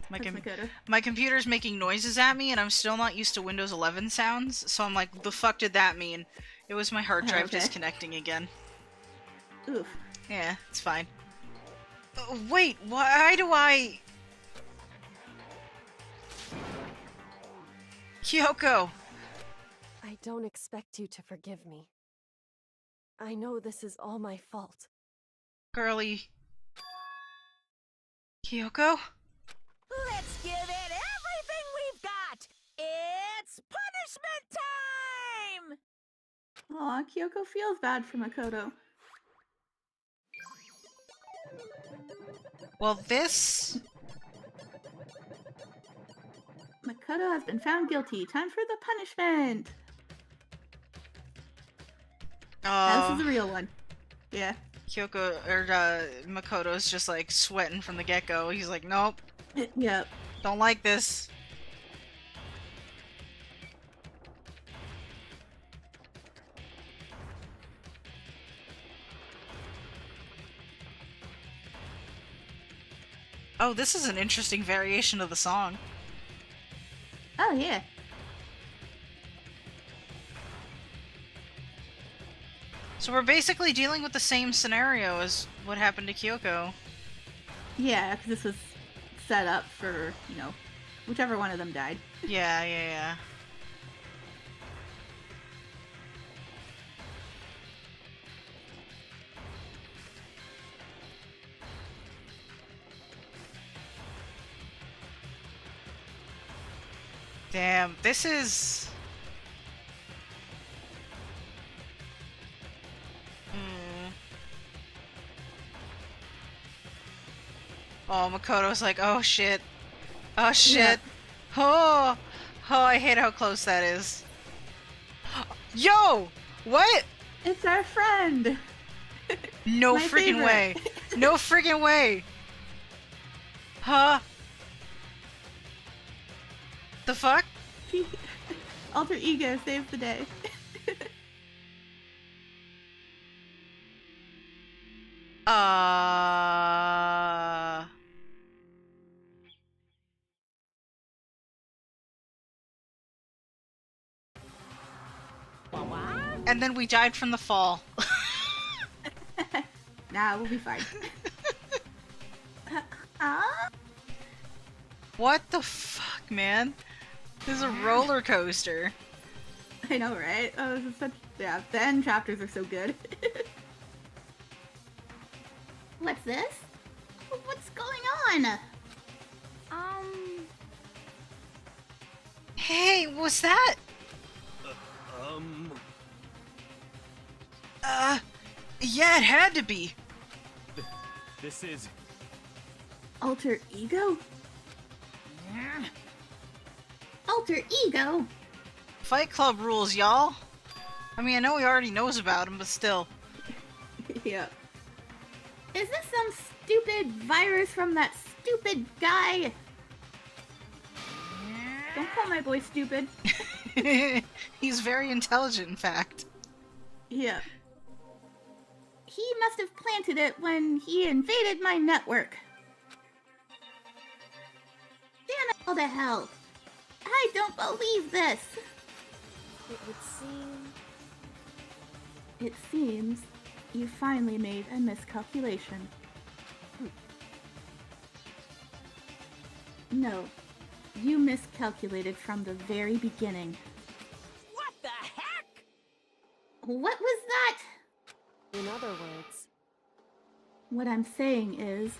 That's Makoto.
My computer's making noises at me, and I'm still not used to Windows 11 sounds, so I'm like, the fuck did that mean? It was my hard drive
Okay.
disconnecting again.
Oof.
Yeah, it's fine. Wait, why do I... Kyoko!
I don't expect you to forgive me. I know this is all my fault.
Girly... Kyoko?
Let's give it everything we've got! It's punishment time!
Aw, Kyoko feels bad for Makoto.
Well, this...
Makoto has been found guilty. Time for the punishment. This is the real one. Yeah.
Kyoko, or, Makoto's just, like, sweating from the get-go. He's like, nope,
Yep.
don't like this. Oh, this is an interesting variation of the song.
Oh, yeah.
So we're basically dealing with the same scenario as what happened to Kyoko.
Yeah, because this was set up for, whichever one of them died.
Yeah. Damn, this is... Oh, Makoto's like, oh shit. Oh shit. Oh, I hate how close that is. Yo! What?
It's our friend!
No
My
freaking
favorite.
way. No freaking way. Huh? The fuck?
Alter Ego saved the day.
And then we died from the fall.
Nah, we'll be fine.
What the fuck, man? This is a roller coaster.
I know, right? Oh, this is such... Yeah, the end chapters are so good. What's this? What's going on?
Hey, what's that? Yeah, it had to be.
This is...
Alter Ego? Alter Ego?
Fight Club rules, y'all. I mean, I know he already knows about him, but still.
Yeah. Is this some stupid virus from that stupid guy? Don't call my boy stupid.
He's very intelligent, in fact.
Yeah. He must have planted it when he invaded my network. Damn it all to hell. I don't believe this.
It would seem...
It seems you finally made a miscalculation. No, you miscalculated from the very beginning.
What the heck?
What was that?
In other words,
What I'm saying is,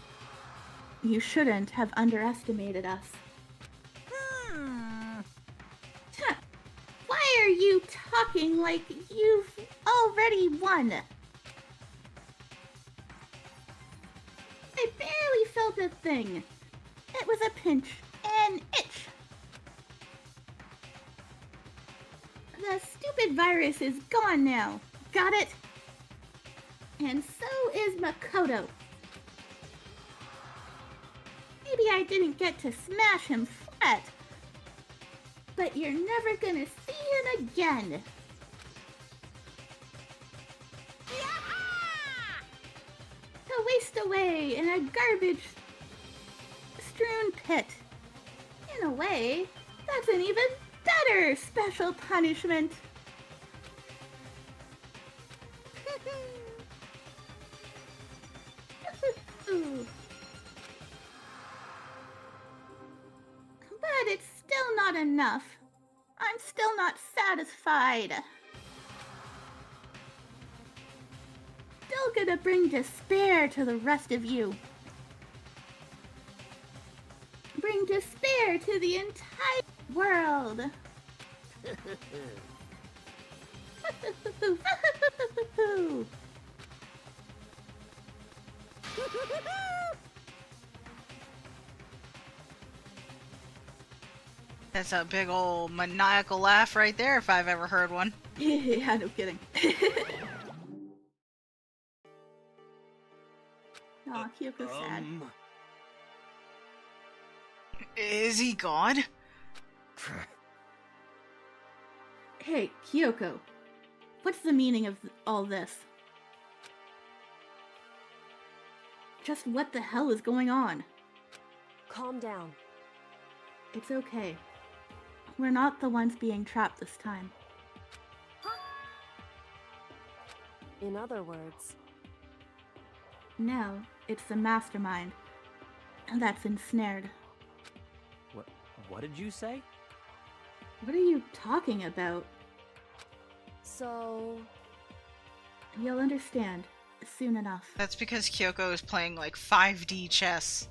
you shouldn't have underestimated us. Huh. Why are you talking like you've already won? I barely felt a thing. It was a pinch, an itch. The stupid virus is gone now. Got it? And so is Makoto. Maybe I didn't get to smash him flat, but you're never gonna see him again. To waste away in a garbage strewn pit. In a way, that's an even better special punishment. But it's still not enough. I'm still not satisfied. Still gonna bring despair to the rest of you. Bring despair to the entire world.
That's a big old maniacal laugh right there, if I've ever heard one.
Yeah, no kidding. Aw, Kyoko's sad.
Is he gone?
Hey, Kyoko. What's the meaning of all this? Just what the hell is going on?
calm down.
It's okay. We're not the ones being trapped this time.
In other words,
Now, it's the mastermind that's ensnared.
What did you say?
What are you talking about?
so...
You'll understand soon enough.
That's because Kyoko is playing like 5D chess.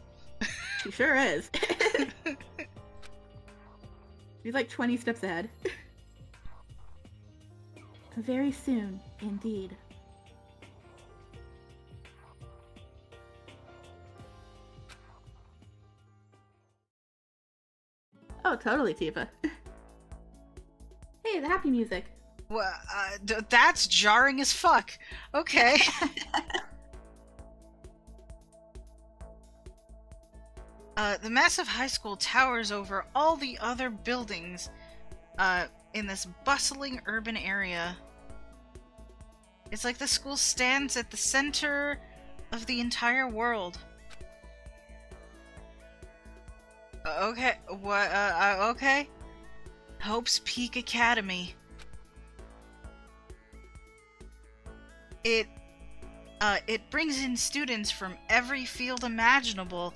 She sure is. He's like 20 steps ahead. Very soon, indeed. Oh, totally, Tifa. Hey, the happy music.
Well, that's jarring as fuck. Okay. The massive high school towers over all the other buildings in this bustling urban area. It's like the school stands at the center of the entire world. Okay, what, okay. Hope's Peak Academy. It brings in students from every field imaginable.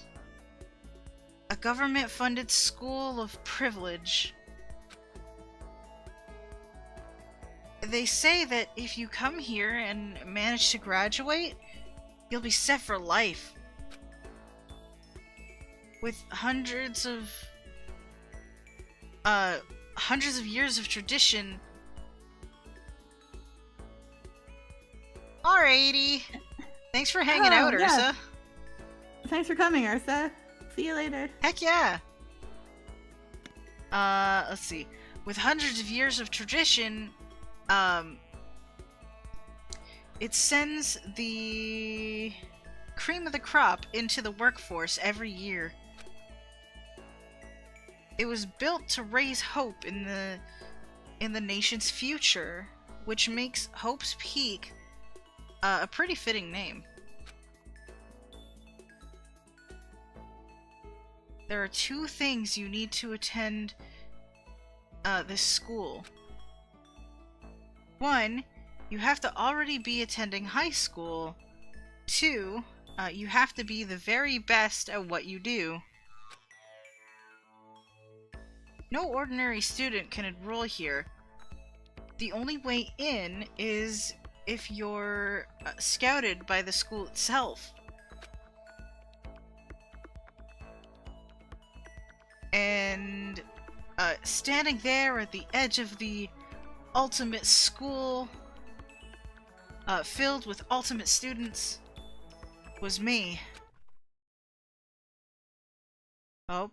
A government-funded school of privilege. They say that if you come here and manage to graduate, you'll be set for life. With hundreds of years of tradition. Alrighty. Thanks for hanging out,
yeah.
Ursa.
Thanks for coming, Ursa. See you later.
Heck yeah. Let's see. With hundreds of years of tradition, it sends the cream of the crop into the workforce every year. It was built to raise hope in the nation's future, which makes Hope's Peak a pretty fitting name. There are 2 things you need to attend this school. 1, you have to already be attending high school. 2, you have to be the very best at what you do. No ordinary student can enroll here. The only way in is if you're scouted by the school itself. And standing there at the edge of the ultimate school, filled with ultimate students, was me. Oh.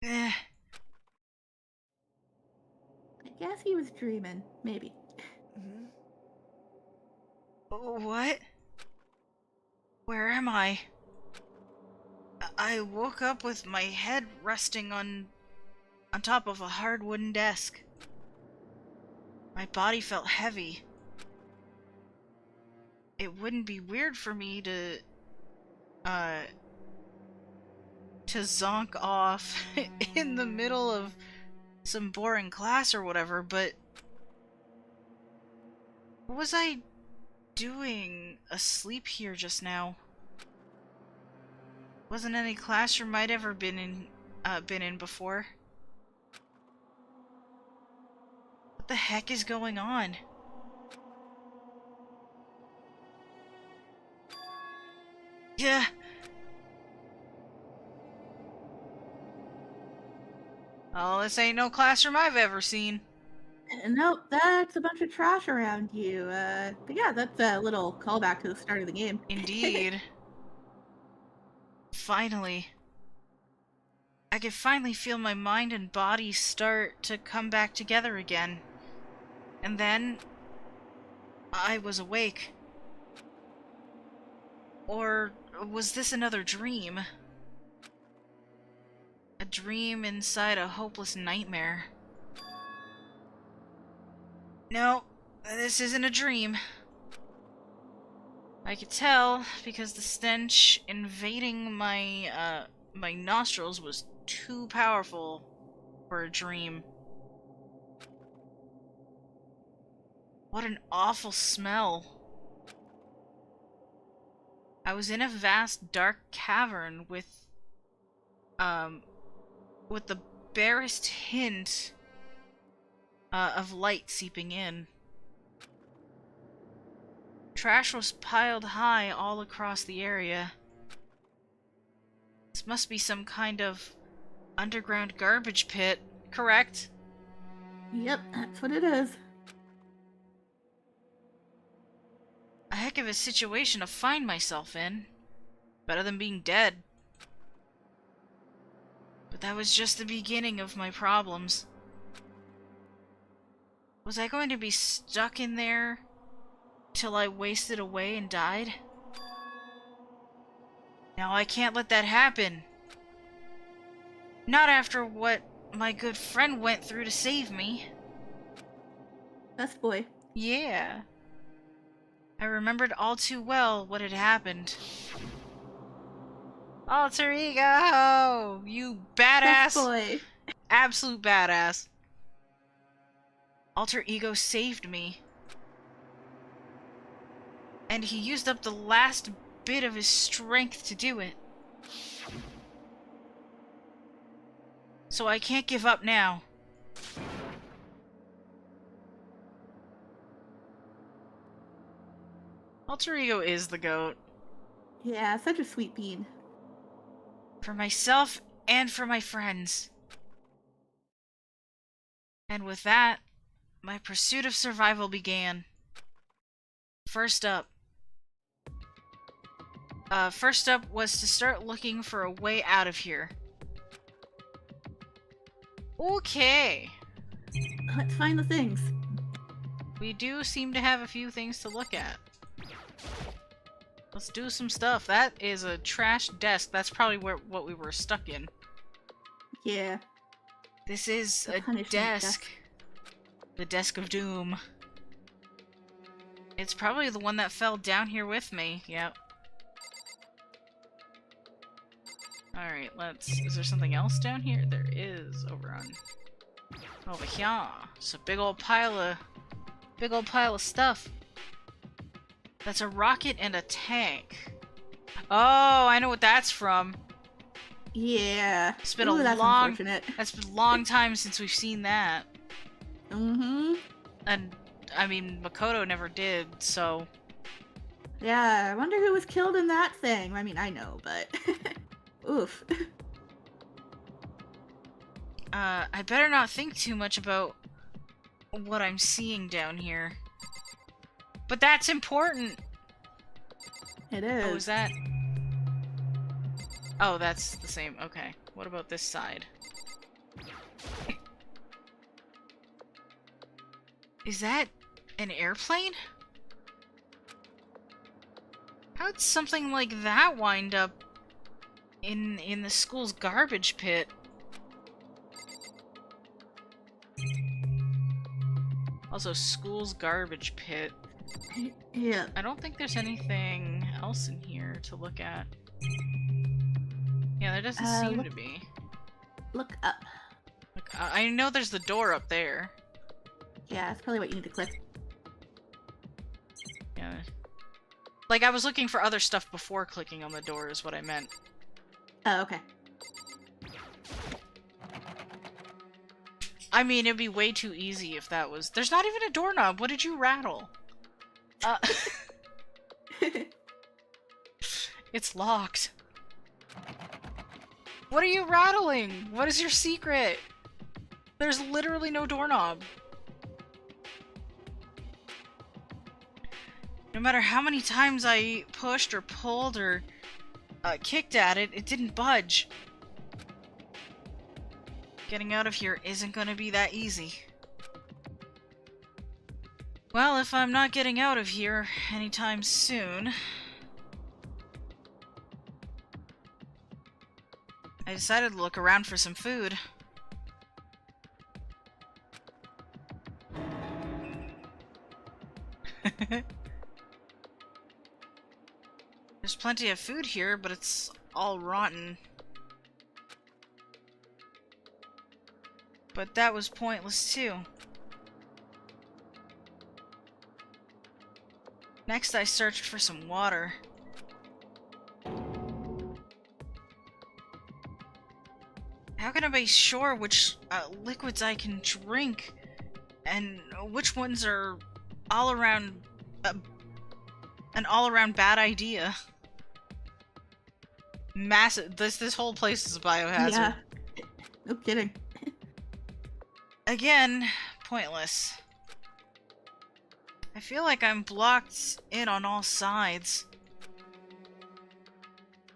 I guess he was dreaming, maybe.
What? Where am I? I woke up with my head resting on top of a hard wooden desk. My body felt heavy. It wouldn't be weird for me to zonk off in the middle of some boring class or whatever, but what was I doing asleep here just now? Wasn't any classroom I'd ever been in before. What the heck is going on? Yeah. Oh, this ain't no classroom I've ever seen.
Nope, that's a bunch of trash around you. But yeah, that's a little callback to the start of the game.
Indeed. Finally. I could finally feel my mind and body start to come back together again. And then I was awake. Or was this another dream? A dream inside a hopeless nightmare. No, this isn't a dream. I could tell because the stench invading my my nostrils was too powerful for a dream. What an awful smell. I was in a vast dark cavern with the barest hint of light seeping in. Trash was piled high all across the area. This must be some kind of underground garbage pit, correct?
Yep, that's what it is.
A heck of a situation to find myself in. Better than being dead. But that was just the beginning of my problems. Was I going to be stuck in there till I wasted away and died? Now I can't let that happen. Not after what my good friend went through to save me.
Best boy.
Yeah. I remembered all too well what had happened. Alter Ego! You badass!
Best boy.
Absolute badass. Alter Ego saved me. And he used up the last bit of his strength to do it. So I can't give up now. Alter Ego is the GOAT.
Yeah, such a sweet bean.
For myself and for my friends. And with that, my pursuit of survival began. First up was to start looking for a way out of here. Okay.
Let's find the things.
We do seem to have a few things to look at. Let's do some stuff. That is a trash desk. That's probably what we were stuck in.
Yeah.
This is
The
a
punishment
desk. The desk of doom. It's probably the one that fell down here with me. Yep. Alright, is there something else down here? There is over here. It's a big old pile of stuff. That's a rocket and a tank. Oh, I know what that's from.
Yeah.
It's been
that's unfortunate.
That's been a long time since we've seen that.
Mm-hmm.
And I mean, Makoto never did, so.
Yeah, I wonder who was killed in that thing. I mean, I know, but oof.
I better not think too much about what I'm seeing down here. But that's important!
It is.
Oh, is that... Oh, that's the same. Okay. What about this side? Is that an airplane? How'd something like that wind up in the school's garbage pit? Also, school's garbage pit.
Yeah.
I don't think there's anything else in here to look at. Yeah, there doesn't seem to be.
Look up.
Look, I know there's the door up there.
Yeah, that's probably what you need to click.
Yeah. Like, I was looking for other stuff before clicking on the door is what I meant.
Oh, okay.
I mean, it'd be way too easy if that was... There's not even a doorknob. What did you rattle? It's locked. What are you rattling? What is your secret? There's literally no doorknob. No matter how many times I pushed or pulled or kicked at it, it didn't budge. Getting out of here isn't gonna be that easy. Well, if I'm not getting out of here anytime soon... I decided to look around for some food. There's plenty of food here, but it's all rotten. But that was pointless too. Next, I searched for some water. How can I be sure which liquids I can drink and which ones are all around an all-around bad idea? massive. This whole place is a biohazard.
Yeah. No kidding.
Again, pointless. I feel like I'm blocked in on all sides.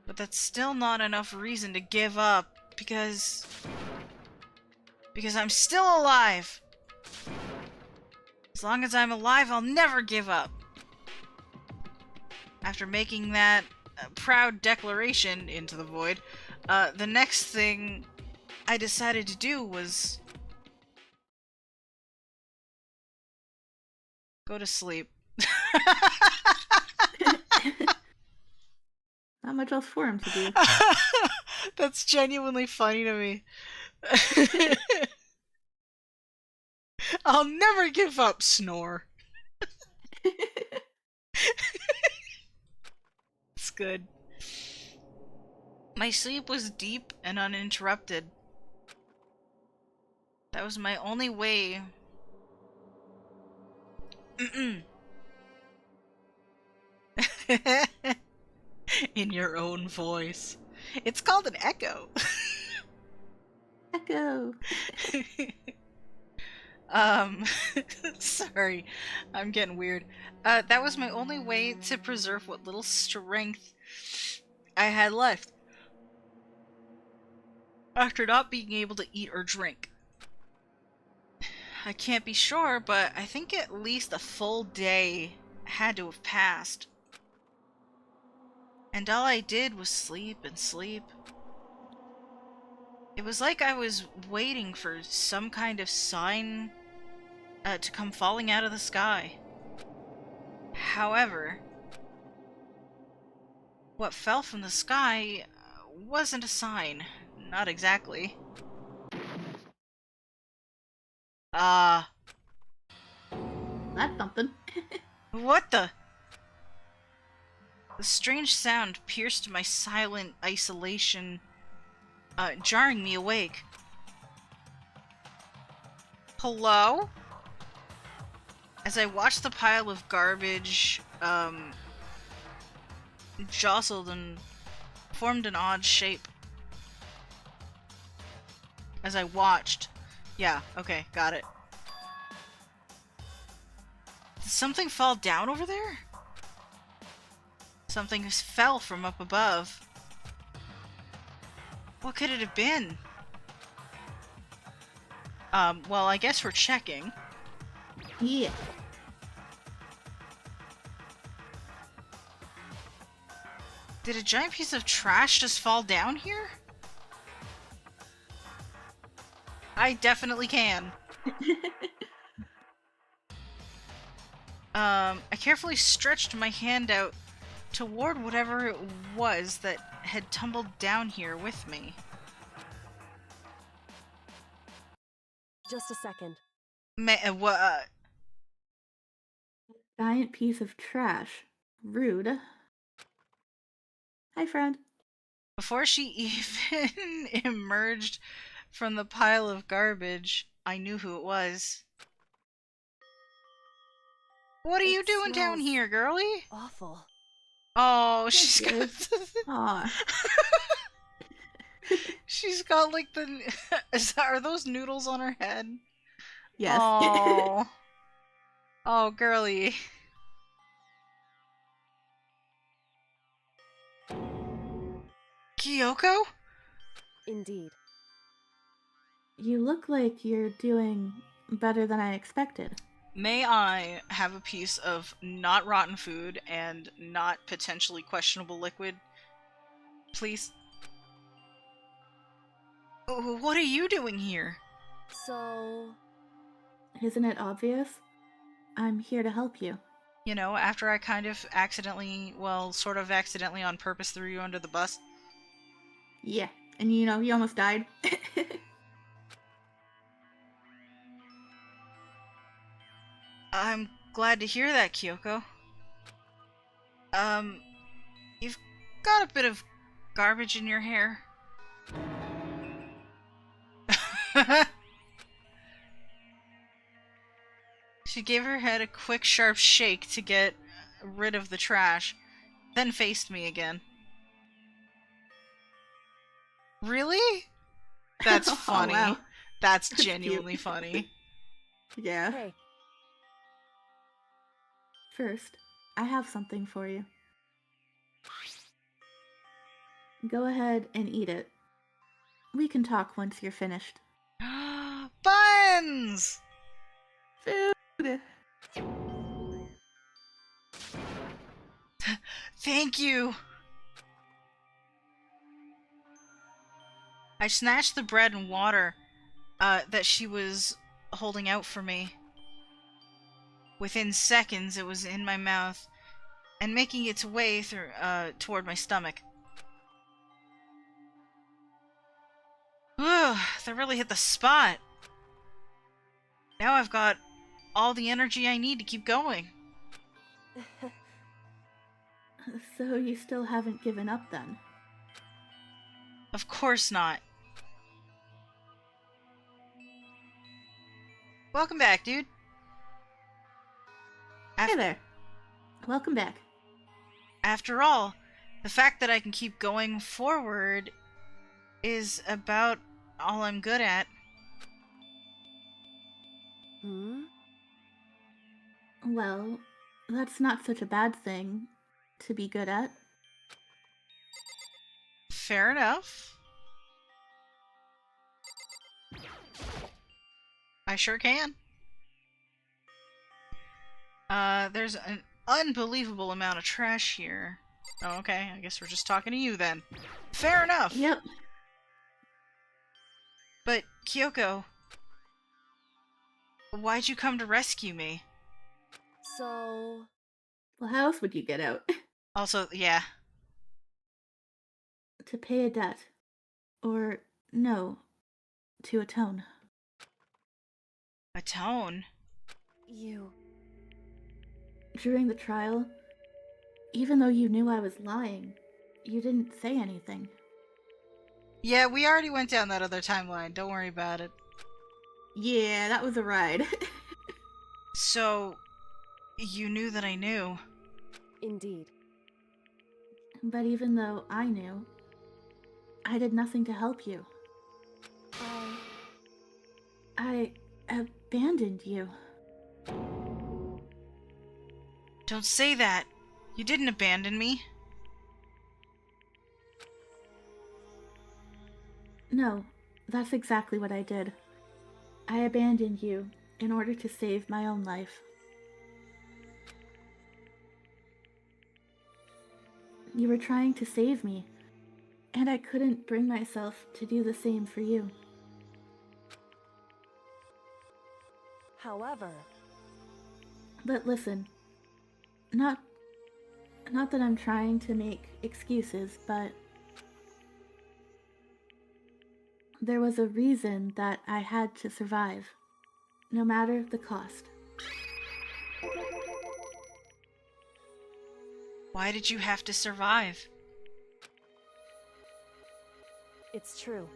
But that's still not enough reason to give up, because I'm still alive. As long as I'm alive, I'll never give up. After making that proud declaration into the void, the next thing I decided to do was go to sleep.
Not much else for him to do.
That's genuinely funny to me. I'll never give up, snore. It's good. My sleep was deep and uninterrupted. That was my only way. In your own voice. It's called an echo.
Echo.
Sorry. I'm getting weird. That was my only way to preserve what little strength I had left. After not being able to eat or drink. I can't be sure, but I think at least a full day had to have passed. And all I did was sleep and sleep. It was like I was waiting for some kind of sign to come falling out of the sky. However, what fell from the sky wasn't a sign. Not exactly.
That's something.
What the? The strange sound pierced my silent isolation, jarring me awake. Hello? As I watched the pile of garbage, jostled and formed an odd shape. As I watched. Yeah, okay, got it. Did something fall down over there? Something fell from up above. What could it have been? Well, I guess we're checking.
Yeah.
Did a giant piece of trash just fall down here? I definitely can. I carefully stretched my hand out toward whatever it was that had tumbled down here with me.
Just a second.
Giant piece of trash. Rude. Hi, friend.
Before she even emerged from the pile of garbage, I knew who it was. What are you doing down here, girlie?
Awful.
Oh, she's got...
Aw.
She's got like the... Are those noodles on her head?
Yes.
Oh. Oh, girlie. Kyoko?
Indeed.
You look like you're doing better than I expected.
May I have a piece of not rotten food and not potentially questionable liquid, please? Oh, what are you doing here?
So...
Isn't it obvious? I'm here to help you.
You know, after I kind of accidentally, well, sort of accidentally on purpose threw you under the bus.
Yeah, and you know, you almost died.
I'm glad to hear that, Kyoko. You've got a bit of garbage in your hair. She gave her head a quick, sharp shake to get rid of the trash, then faced me again. Really? That's
Oh,
funny.
wow.
That's
That's
genuinely
cute.
funny.
Yeah.
Hey,
First, I have something for you. Go ahead and eat it. We can talk once you're finished.
Buns!
Food!
Thank you! I snatched the bread and water that she was holding out for me. Within seconds, it was in my mouth and making its way through toward my stomach. Ugh, that really hit the spot. Now I've got all the energy I need to keep going.
So you still haven't given up then?
Of course not. Welcome back, dude.
Hey there. Welcome back.
After all, the fact that I can keep going forward is about all I'm good at.
hmm?
Well, that's not such a bad thing to be good at.
Fair enough. I sure can. There's an unbelievable amount of trash here. Oh, okay. I guess we're just talking to you then. Fair enough.
Yep.
But, Kyoko, why'd you come to rescue me?
So...
Well, how else would you get out?
Also, yeah.
To pay a debt. Or, no, to atone.
Atone?
you...
During the trial, even though you knew I was lying, you didn't say anything.
Yeah, we already went down that other timeline. Don't worry about it.
Yeah, that was a ride.
So, you knew that I knew.
Indeed.
But even though I knew, I did nothing to help you. I abandoned you.
Don't say that. You didn't abandon me.
No, that's exactly what I did. I abandoned you in order to save my own life. You were trying to save me, and I couldn't bring myself to do the same for you.
However...
But listen, not that I'm trying to make excuses, but there was a reason that I had to survive, no matter the cost.
Why did you have to survive?
It's true.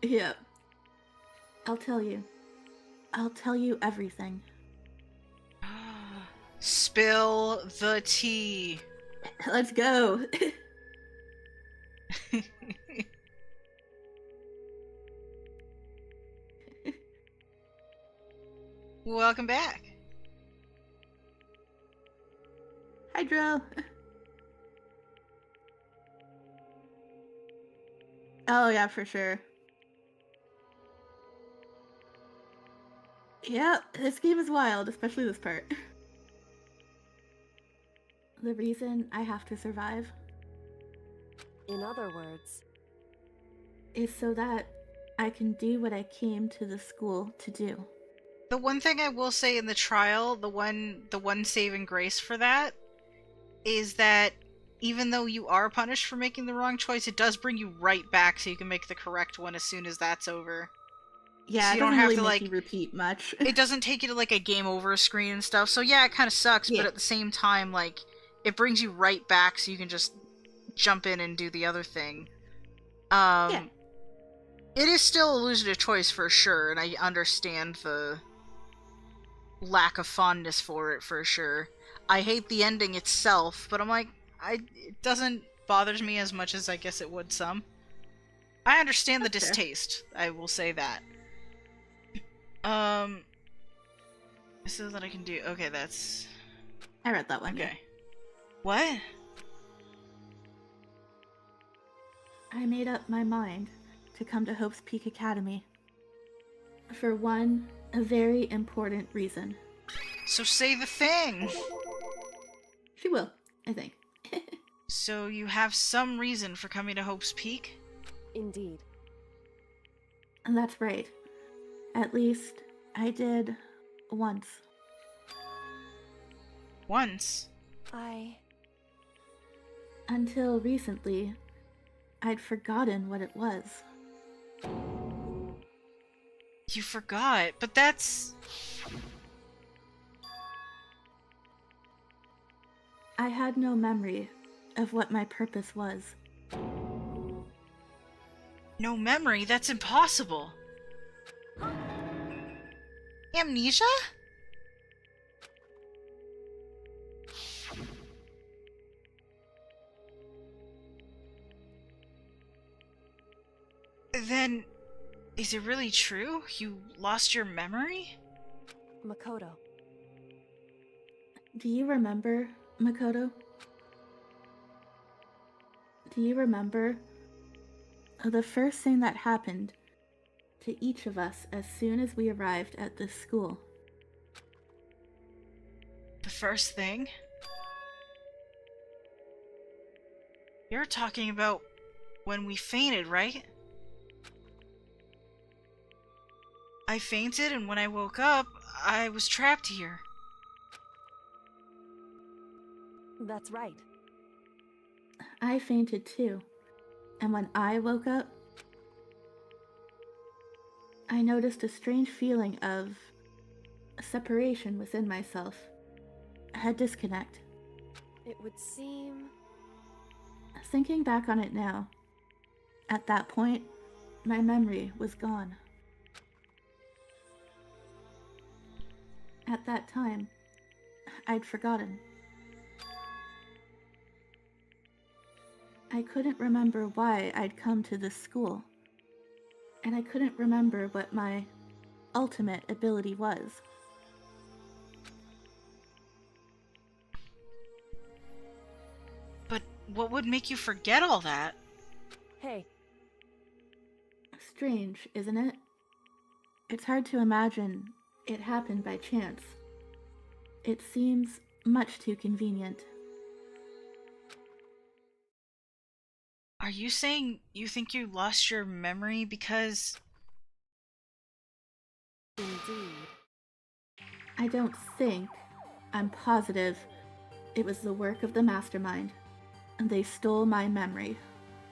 Yep. I'll tell you. I'll tell you everything.
Spill the tea.
Let's go.
Welcome back.
Hydro. Oh yeah, for sure. Yeah, this game is wild, especially this part. The reason I have to survive
In other words...
is so that I can do what I came to the school to do.
The one thing I will say in the trial, the one saving grace for that, is that even though you are punished for making the wrong choice, it does bring you right back so you can make the correct one as soon as that's over.
Yeah,
So
it
you don't
doesn't
have
really
to,
make
like-
you repeat much.
It doesn't take you to, like, a game over screen and stuff, so yeah, it kind of sucks,
Yeah.
but at the same time, like, it brings you right back so you can just jump in and do the other thing.
Yeah.
It is still illusion of choice for sure, and I understand the lack of fondness for it for sure. I hate the ending itself, but I'm like, it doesn't bother me as much as I guess it would some. I understand the distaste, I will say that. So that I can do, okay, that's...
I read that one.
Okay. What?
I made up my mind to come to Hope's Peak Academy. For one, a very important reason.
So say the thing!
She will, I think.
So you have some reason for coming to Hope's Peak?
Indeed.
And that's right. At least, I did once.
Once?
Until recently, I'd forgotten what it was.
You forgot, but that's...
I had no memory of what my purpose was.
No memory? That's impossible! Amnesia? Then, is it really true? You lost your memory?
Makoto.
Do you remember, Makoto? Do you remember the first thing that happened to each of us as soon as we arrived at this school?
The first thing? You're talking about when we fainted, right? I fainted, and when I woke up, I was trapped here.
That's right.
I fainted too, and when I woke up, I noticed a strange feeling of separation within myself, a disconnect.
It would seem...
Thinking back on it now, at that point, my memory was gone. At that time, I'd forgotten. I couldn't remember why I'd come to this school, and I couldn't remember what my ultimate ability was.
But what would make you forget all that?
Hey.
Strange, isn't it? It's hard to imagine it happened by chance. It seems much too convenient.
Are you saying you think you lost your memory because...
Indeed.
I don't think, I'm positive, it was the work of the mastermind, and they stole my memory.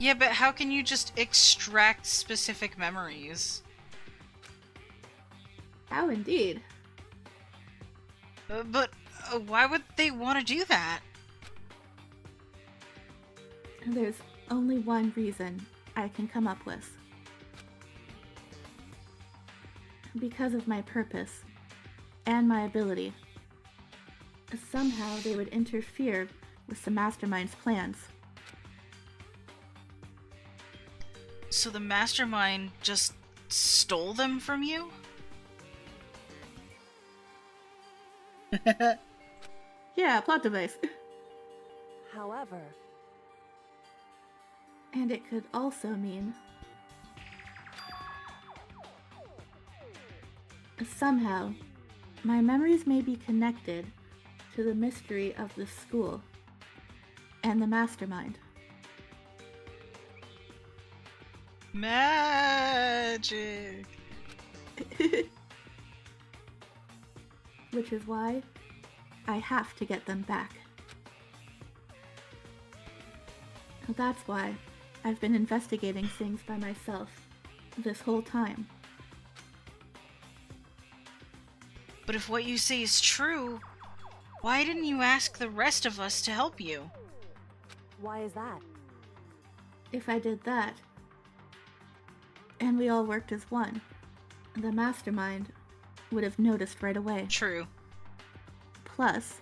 Yeah, but how can you just extract specific memories?
How indeed?
But why would they want to do that?
There's only one reason I can come up with. Because of my purpose and my ability. Somehow they would interfere with the mastermind's plans.
So the mastermind just stole them from you?
Yeah, plot device.
However...
And it could also mean... Somehow, my memories may be connected to the mystery of the school and the mastermind.
Magic!
Which is why I have to get them back. That's why I've been investigating things by myself this whole time.
But if what you say is true, why didn't you ask the rest of us to help you?
Why is that?
If I did that, and we all worked as one, the mastermind would have noticed right away.
True.
Plus,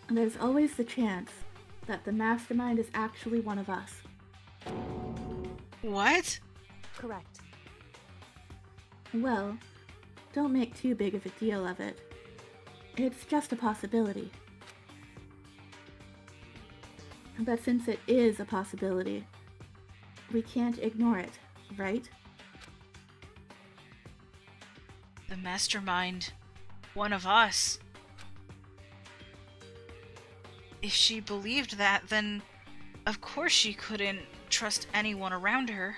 there's always the chance that the mastermind is actually one of us.
What?
Correct.
Well, don't make too big of a deal of it. It's just a possibility. But since it is a possibility, we can't ignore it, right?
The mastermind. One of us. If she believed that, then of course she couldn't trust anyone around her.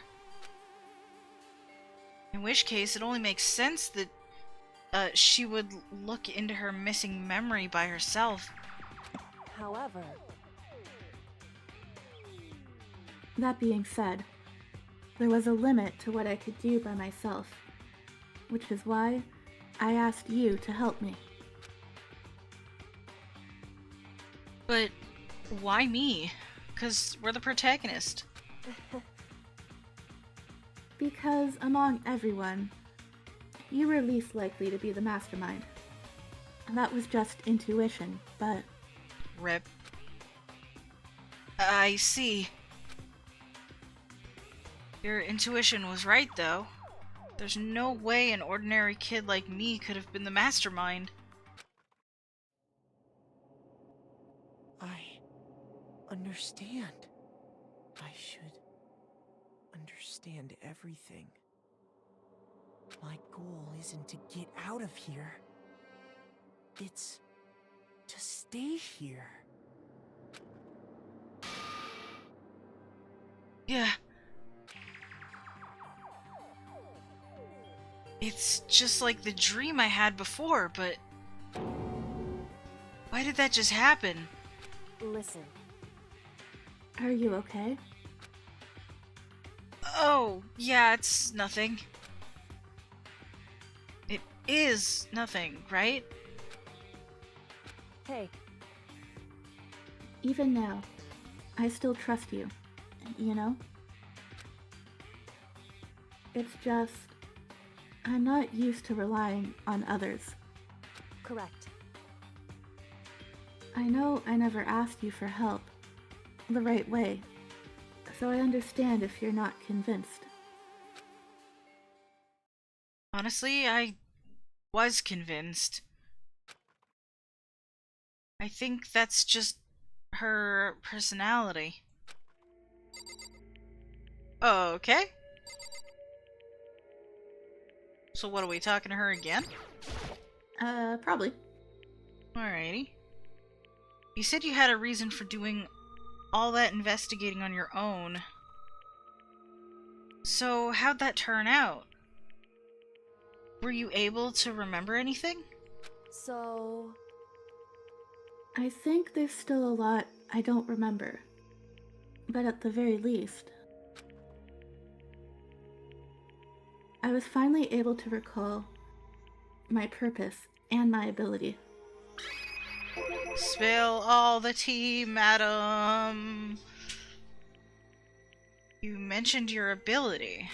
In which case, it only makes sense that she would look into her missing memory by herself.
However,
that being said, there was a limit to what I could do by myself, which is why I asked you to help me.
But why me? 'Cause we're the protagonist.
Because among everyone, you were least likely to be the mastermind. That was just intuition, but...
Rip. I see. Your intuition was right, though. There's no way an ordinary kid like me could have been the mastermind.
I understand. I should understand everything. My goal isn't to get out of here. It's to stay here.
Yeah. It's just like the dream I had before, but... why did that just happen?
listen.
Are you okay?
Oh, yeah, it's nothing. It is nothing, right?
Hey,
Even now, I still trust you, you know? It's just, I'm not used to relying on others.
correct.
I know I never asked you for help the right way, so I understand if you're not convinced.
Honestly, I was convinced. I think that's just her personality. Okay. So what, are we talking to her again?
Probably.
Alrighty. You said you had a reason for doing all that investigating on your own. So how'd that turn out? Were you able to remember anything?
So,
I think there's still a lot I don't remember. But at the very least, I was finally able to recall my purpose and my ability.
Spill all the tea, madam. You mentioned your ability.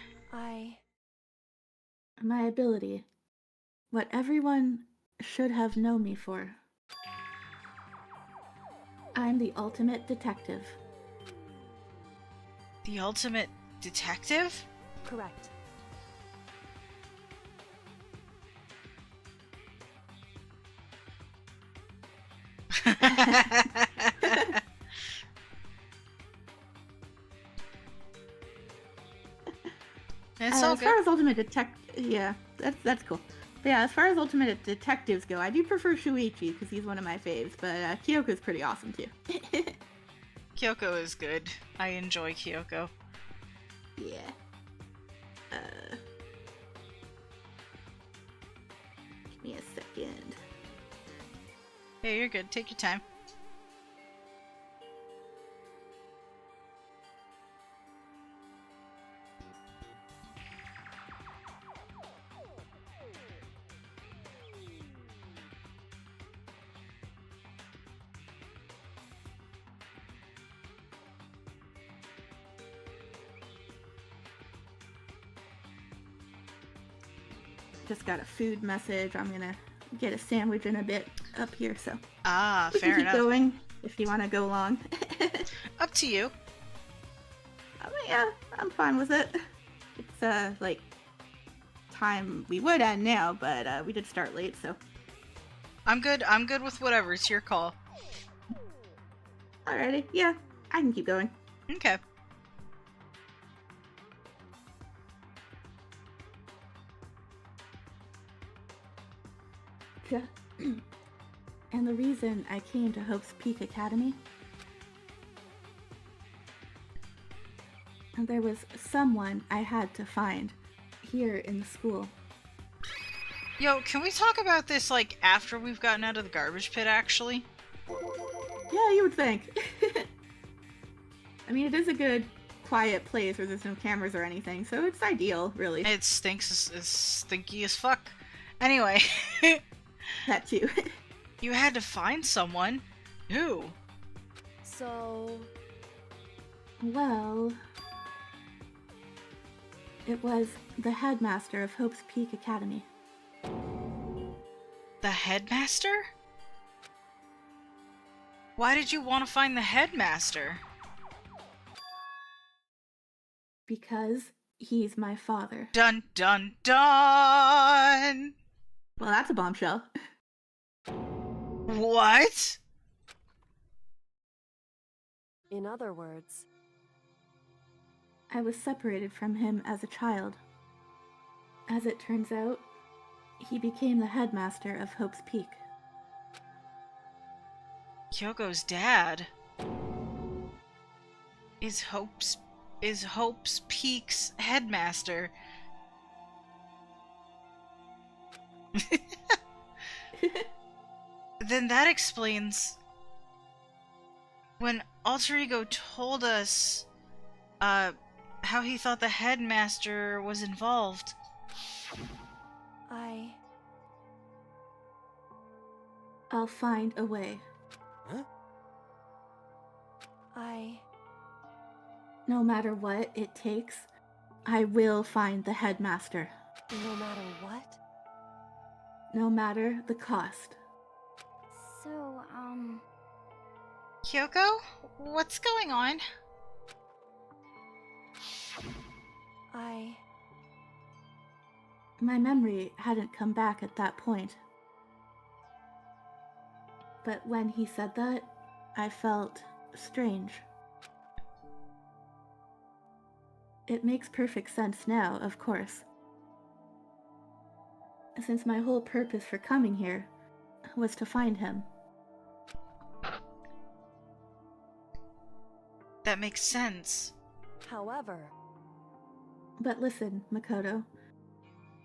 My ability. What everyone should have known me for. I'm the ultimate detective.
The ultimate detective?
correct.
It's all
As far
good.
as ultimate yeah, that's cool. But yeah, as far as ultimate detectives go, I do prefer Shuichi because he's one of my faves, but Kyoko's pretty awesome too.
Kyoko is good. I enjoy Kyoko.
Yeah. Give me a second.
Hey, you're good. Take your time.
just got a food message. I'm gonna get a sandwich in a bit up here, so we
fair
can keep
enough.
going if you want to go along.
Up to you.
Yeah, I'm fine with it. It's like time we would end now, but we did start late, so
I'm good with whatever. It's your call.
alrighty. Yeah, I can keep going.
Okay.
Yeah. And the reason I came to Hope's Peak Academy, and there was someone I had to find here in the school.
Yo, can we talk about this, like, after we've gotten out of the garbage pit, actually?
Yeah, you would think. I mean, it is a good, quiet place where there's no cameras or anything, so it's ideal, really.
It stinks, it's stinky as fuck. Anyway.
That too.
You had to find someone. Who?
So...
Well... It was the headmaster of Hope's Peak Academy.
The headmaster? Why did you want to find the headmaster?
Because he's my father.
Dun dun dun!
Well, that's a bombshell.
What?
In other words,
I was separated from him as a child. As it turns out, he became the headmaster of Hope's Peak.
Kyoko's dad is Hope's Peak's headmaster. Then that explains when Alter Ego told us how he thought the headmaster was involved.
I'll find a way.
Huh?
No matter what it takes, I will find the headmaster.
No matter what?
No matter the cost.
So,
Kyoko, what's going on?
My memory hadn't come back at that point. But when he said that, I felt strange. It makes perfect sense now, of course. Since my whole purpose for coming here was to find him.
That makes sense.
However...
But listen, Makoto.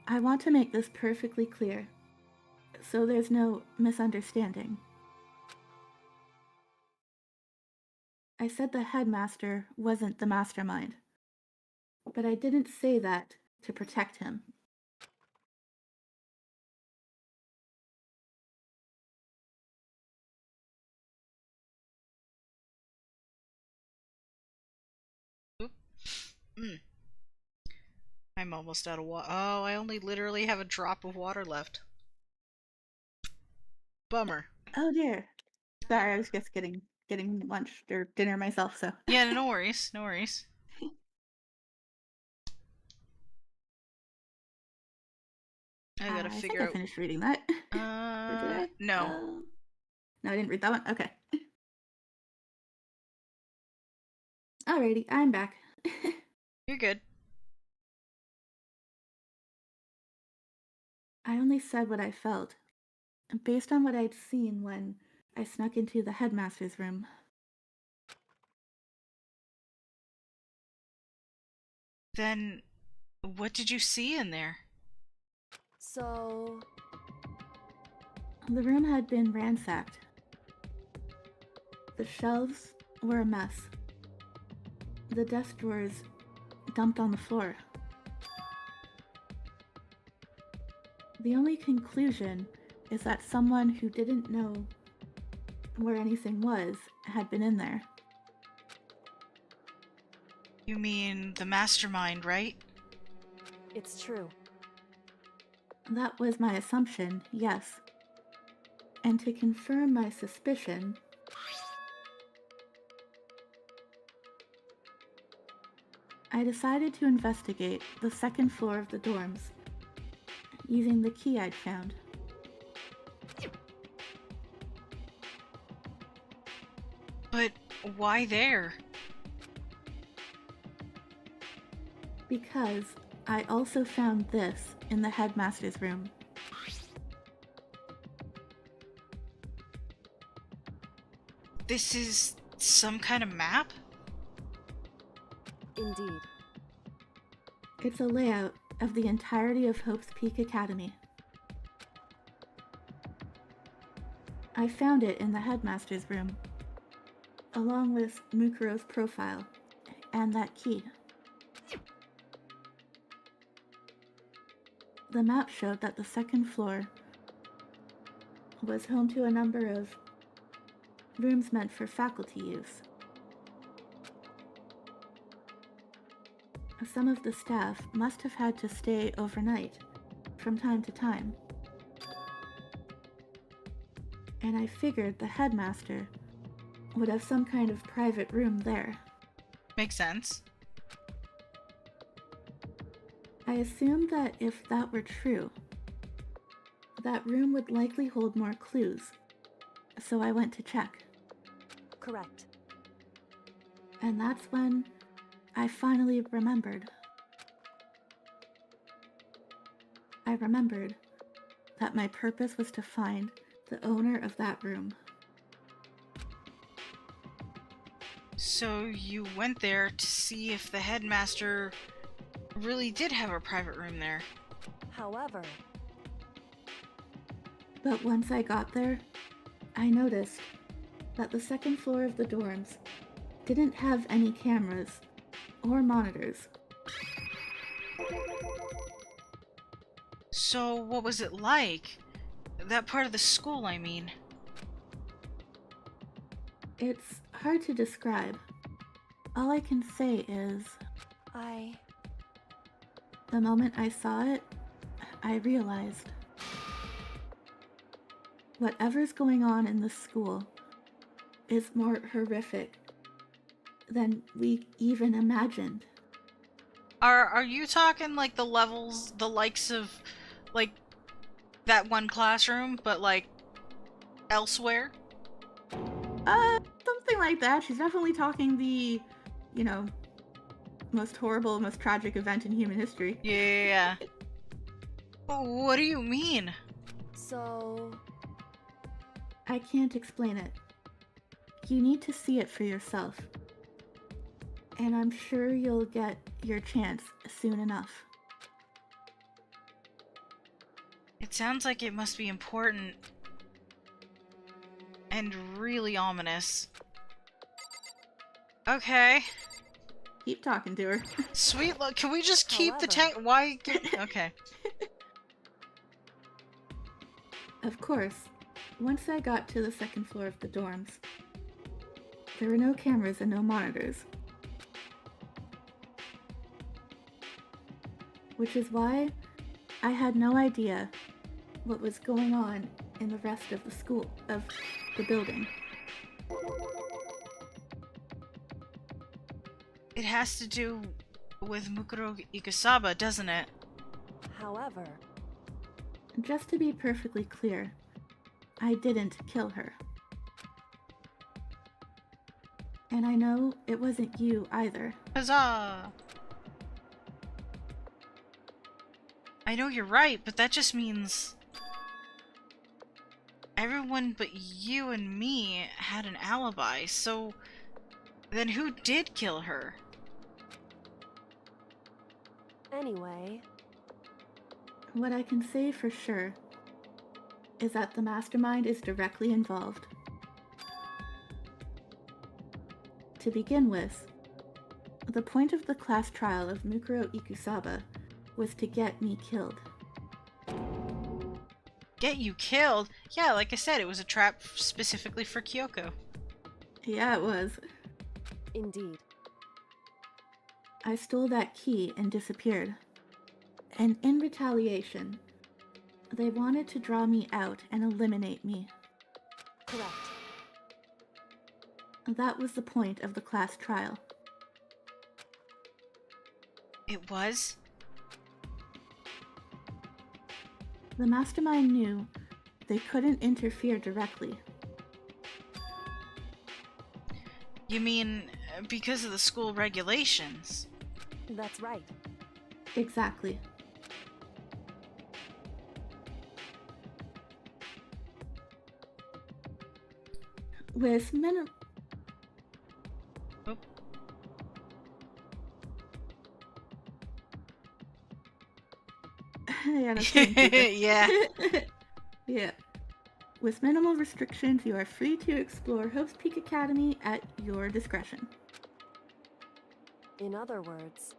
I want to make this perfectly clear, so there's no misunderstanding. I said the headmaster wasn't the mastermind, but I didn't say that to protect him.
I'm almost out of water. Oh, I only literally have a drop of water left. Bummer.
Oh dear. Sorry, I was just getting lunch or dinner myself, so.
Yeah, no worries, no worries. I gotta figure out.
I finished reading that. Or did I?
No.
No, I didn't read that one. Okay. Alrighty, I'm back.
You're good.
I only said what I felt, based on what I'd seen when I snuck into the headmaster's room.
Then, what did you see in there?
So...
The room had been ransacked. The shelves were a mess. The desk drawers dumped on the floor. The only conclusion is that someone who didn't know where anything was had been in there.
You mean the mastermind, right?
It's true.
That was my assumption, yes. And to confirm my suspicion, I decided to investigate the second floor of the dorms, using the key I'd found.
But why there?
Because I also found this in the headmaster's room.
This is some kind of map?
Indeed.
It's a layout of the entirety of Hope's Peak Academy. I found it in the headmaster's room, along with Mukuro's profile and that key. The map showed that the second floor was home to a number of rooms meant for faculty use. Some of the staff must have had to stay overnight from time to time. And I figured the headmaster would have some kind of private room there.
Makes sense.
I assumed that if that were true, that room would likely hold more clues, so I went to check.
Correct.
And that's when I finally remembered. I remembered that my purpose was to find the owner of that room.
So you went there to see if the headmaster really did have a private room there.
However,
But once I got there, I noticed that the second floor of the dorms didn't have any cameras or monitors.
So what was it like? That part of the school, I mean.
It's hard to describe. All I can say is, the moment I saw it, I realized whatever's going on in the school is more horrific than we even imagined.
Are you talking like the levels, the likes of, like, that one classroom, but, like, elsewhere?
Something like that. She's definitely talking the, most horrible, most tragic event in human history.
Yeah. What do you mean?
so
I can't explain it. You need to see it for yourself. And I'm sure you'll get your chance soon enough.
It sounds like it must be important. And really ominous. Okay.
Keep talking to her.
Sweet, look, can we just keep the
However-
tank? Why? Okay.
Of course, once I got to the second floor of the dorms, there were no cameras and no monitors. Which is why I had no idea what was going on in the rest of the building.
It has to do with Mukuro Ikusaba, doesn't it?
however,
Just to be perfectly clear, I didn't kill her. And I know it wasn't you either.
Huzzah! I know you're right, but that just means everyone but you and me had an alibi, so then who did kill her?
anyway,
What I can say for sure is that the mastermind is directly involved. To begin with, the point of the class trial of Mukuro Ikusaba was to get me killed.
Get you killed? Yeah, like I said, it was a trap specifically for Kyoko.
Yeah, it was.
indeed.
I stole that key and disappeared. And in retaliation, They wanted to draw me out and eliminate me.
Correct.
That was the point of the class trial.
It was?
The mastermind knew they couldn't interfere directly.
You mean because of the school regulations?
That's right.
Exactly. With
Oh.
Yeah, that's pretty
Yeah.
Yeah. With minimal restrictions, you are free to explore Hope's Peak Academy at your discretion.
In other words,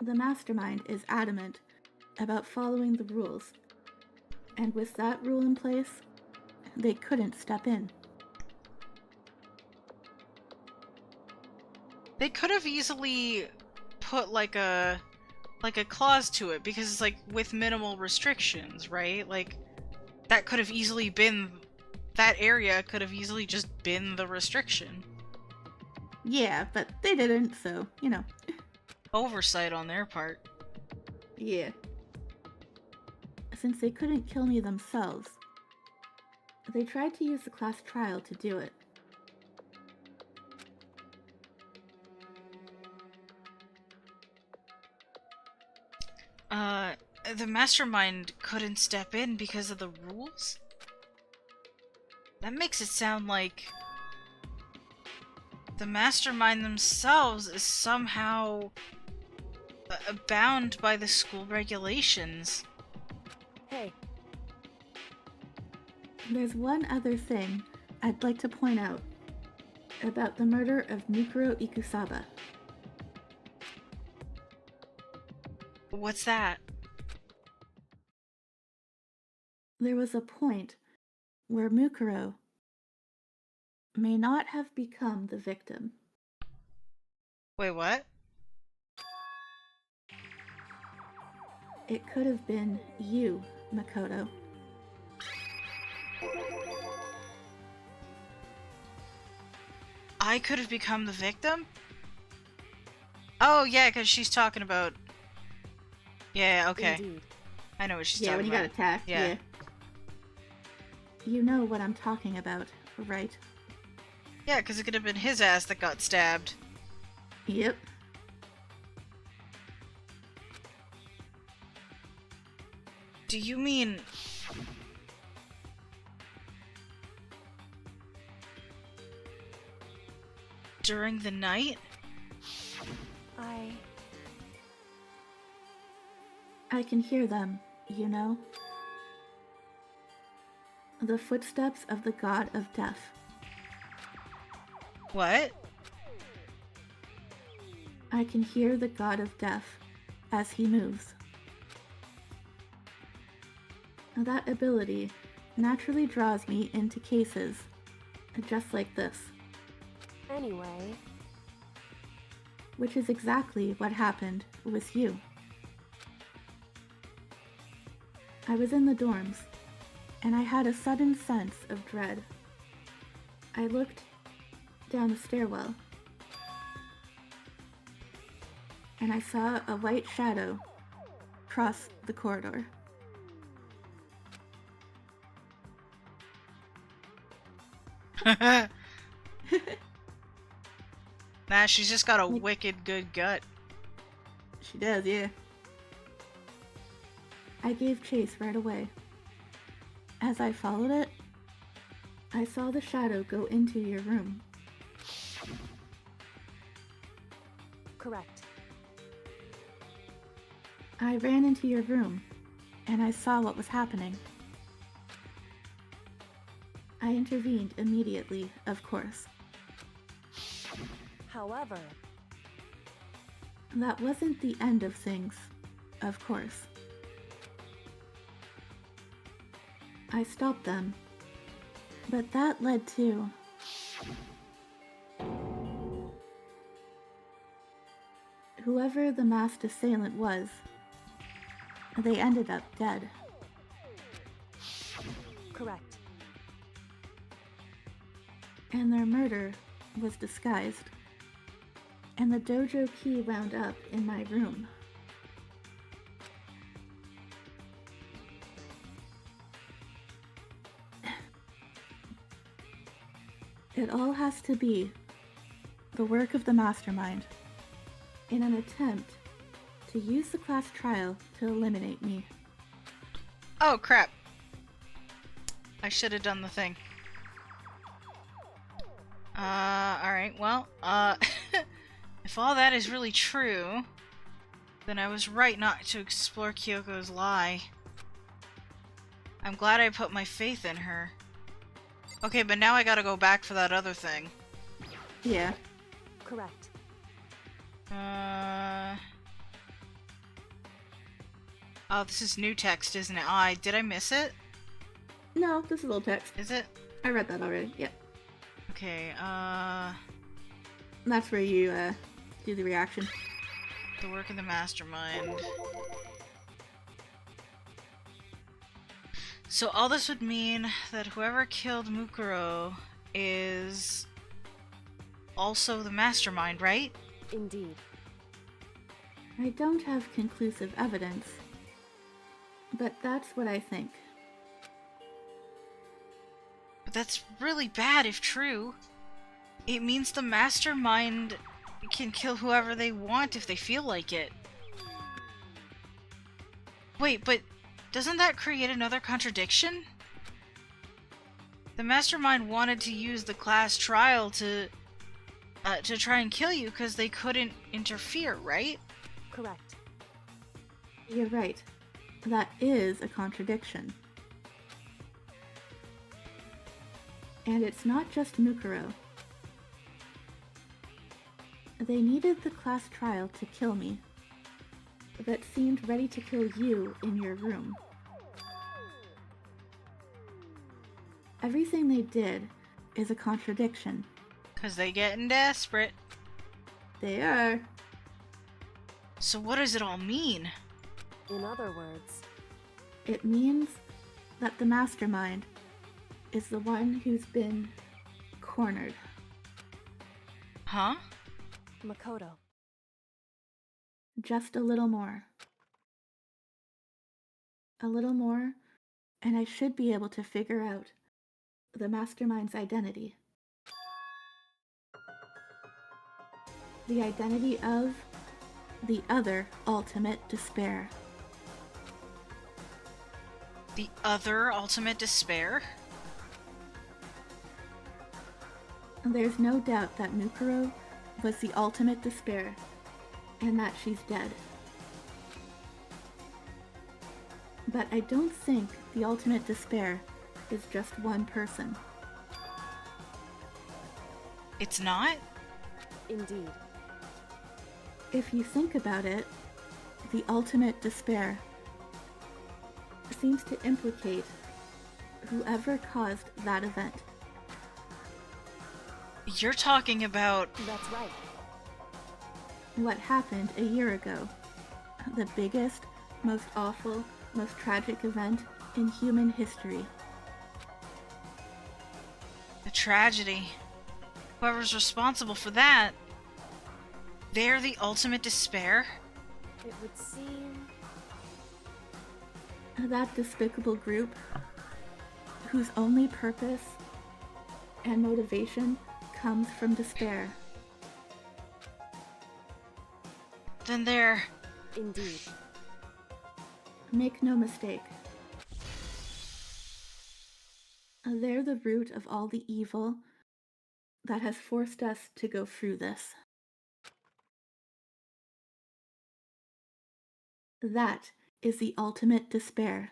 The mastermind is adamant about following the rules, and with that rule in place, they couldn't step in.
They could have easily put like a clause to it, because it's like with minimal restrictions, right? Like that could have easily been, that area could have easily just been the restriction.
Yeah, but they didn't, so, you know.
Oversight on their part.
Yeah. Since they couldn't kill me themselves, they tried to use the class trial to do it.
The mastermind couldn't step in because of the rules? That makes it sound like the mastermind themselves is somehow bound by the school regulations.
hey,
There's one other thing I'd like to point out about the murder of Mikuro Ikusaba.
What's that?
There was a point where Mukuro may not have become the victim.
Wait, what?
It could have been you, Makoto.
I could have become the victim? Oh, yeah, because she's talking about... Yeah, okay.
indeed.
I know what she's
Yeah, when
talking
you
about.
got attacked,
Yeah.
yeah. You know what I'm talking about, right?
Yeah, because it could have been his ass that got stabbed.
Yep.
Do you mean... during the night?
I can hear them, you know? The footsteps of the god of death.
What?
I can hear the god of death as he moves. That ability naturally draws me into cases just like this,
Anyway,
which is exactly what happened with you. I was in the dorms, and I had a sudden sense of dread. I looked down the stairwell, and I saw a white shadow cross the corridor.
Nah, she's just got a wicked good gut.
She does, yeah. I gave chase right away. As I followed it, I saw the shadow go into your room.
correct.
I ran into your room, and I saw what was happening. I intervened immediately, of course.
However,
That wasn't the end of things, of course. I stopped them, but that led to... whoever the masked assailant was, they ended up dead.
Correct.
And their murder was disguised. And the dojo key wound up in my room. It all has to be the work of the mastermind in an attempt to use the class trial to eliminate me.
Oh, crap. I should have done the thing. Alright, well, if all that is really true, then I was right not to explore Kyoko's lie. I'm glad I put my faith in her. Okay, but now I gotta go back for that other thing.
Yeah.
Correct.
Oh, this is new text, isn't it? Did I miss it?
No, this is old text.
Is it?
I read that already, yep.
Okay,
That's where you, do the reaction.
the work of the mastermind. So all this would mean that whoever killed Mukuro is also the mastermind, right?
Indeed.
I don't have conclusive evidence, but that's what I think.
But that's really bad if true. It means the mastermind can kill whoever they want if they feel like it. Wait, but doesn't that create another contradiction? The mastermind wanted to use the class trial to try and kill you because they couldn't interfere, right?
Correct.
You're right. That is a contradiction. And it's not just Mukuro. They needed the class trial to kill me, but seemed ready to kill you in your room. Everything they did is a contradiction.
'Cause they getting desperate.
They are.
So what does it all mean?
In other words,
It means that the mastermind is the one who's been cornered.
Huh?
Makoto.
Just a little more. A little more, and I should be able to figure out the mastermind's identity. The identity of the other ultimate despair.
The other ultimate despair?
There's no doubt that Mukuro was the ultimate despair, and that she's dead. But I don't think the ultimate despair is just one person.
It's not?
Indeed.
If you think about it, the ultimate despair seems to implicate whoever caused that event.
You're talking about...
That's right.
What happened a year ago. The biggest, most awful, most tragic event in human history.
the tragedy. Whoever's responsible for that, they're the ultimate despair?
It would seem...
That despicable group, whose only purpose and motivation comes from despair.
Then they're...
Indeed.
Make no mistake. They're the root of all the evil that has forced us to go through this. That is the ultimate despair.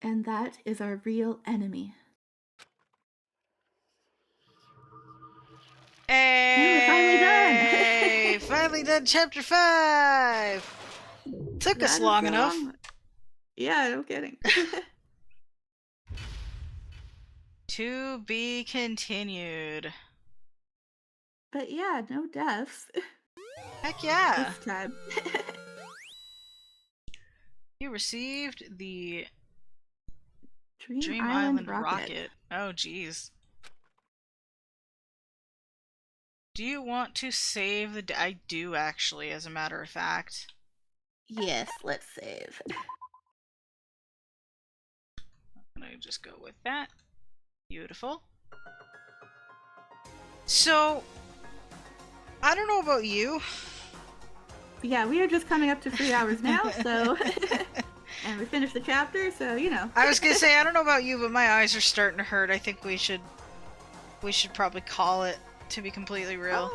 And that is our real enemy.
Hey!
We're finally done!
Hey! Finally done chapter 5! Took us
That is
long
so
enough.
long. Yeah, no kidding.
To be continued.
But yeah, no deaths
Heck yeah!
this time.
You received the
Dream
Island
Island
Rocket. Oh, jeez. Do you want to save the... I do, actually, as a matter of fact.
Yes, let's save.
I'm gonna just go with that. Beautiful. So, I don't know about you.
Yeah, we are just coming up to 3 hours now, so... and we finished the chapter, so, you know.
I was gonna say, I don't know about you, but my eyes are starting to hurt. I think we should probably call it, to be completely real.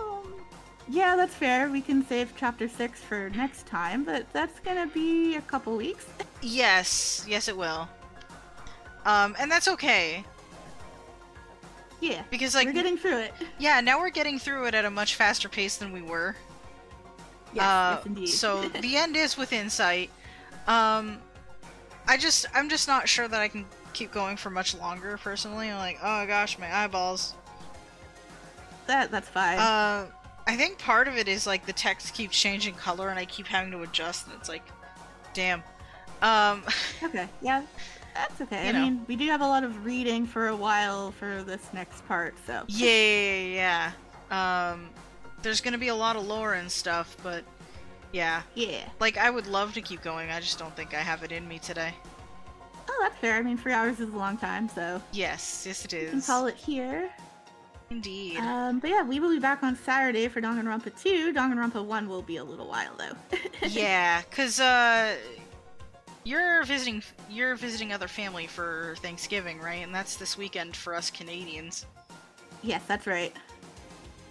Yeah, that's fair. We can save chapter 6 for next time, but that's gonna be a couple weeks.
Yes, it will. And that's okay.
Yeah,
because like
we're getting through it.
Yeah, now we're getting through it at a much faster pace than we were.
Yes, yes indeed.
So the end is within sight. I'm just not sure that I can keep going for much longer. Personally, I'm like, oh gosh, my eyeballs.
That's fine.
I think part of it is like the text keeps changing color and I keep having to adjust, and it's like, damn.
Okay, yeah. That's okay. I mean, we do have a lot of reading for a while for this next part, so...
Yeah. There's gonna be a lot of lore and stuff, but... Yeah.
Yeah.
Like, I would love to keep going, I just don't think I have it in me today.
Oh, that's fair. I mean, 3 hours is a long time, so...
Yes it is.
We can call it here.
Indeed.
But yeah, we will be back on Saturday for Danganronpa 2. Danganronpa 1 will be a little while, though.
Yeah, cause, You're visiting other family for Thanksgiving, right? And that's this weekend for us Canadians.
Yes, that's right.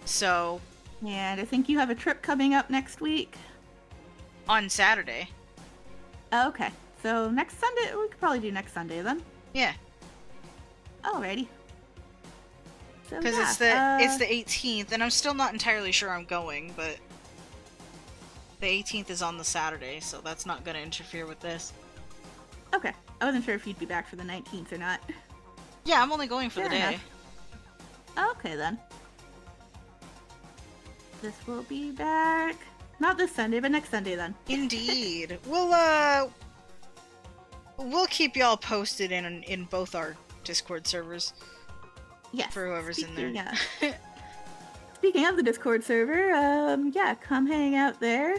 So...
And I think you have a trip coming up next week.
On Saturday.
Okay. So next Sunday, we could probably do next Sunday then.
Yeah.
Alrighty. So,
because it's the 18th, and I'm still not entirely sure I'm going, but the 18th is on the Saturday, so that's not going to interfere with this.
Okay. I wasn't sure if you'd be back for the 19th or not.
Yeah, I'm only going for the day.
Okay, then. This will be back... Not this Sunday, but next Sunday, then.
Indeed. We'll keep y'all posted in both our Discord servers.
Yes.
For whoever's in there.
Speaking of the Discord server, yeah, come hang out there.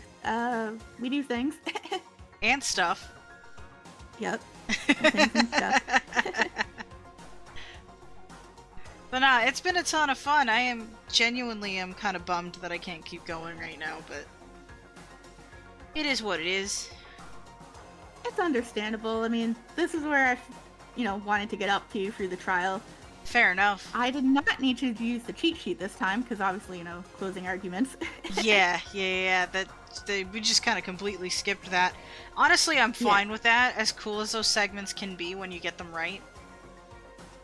We do things.
And stuff.
Yep. Things and stuff.
But nah, it's been a ton of fun. I am genuinely kind of bummed that I can't keep going right now, but it is what it is.
It's understandable. I mean, this is where I, wanted to get up to through the trial.
Fair enough.
I did not need to use the cheat sheet this time because obviously, closing arguments.
Yeah. We just kind of completely skipped that. Honestly, I'm fine with that. As cool as those segments can be when you get them right.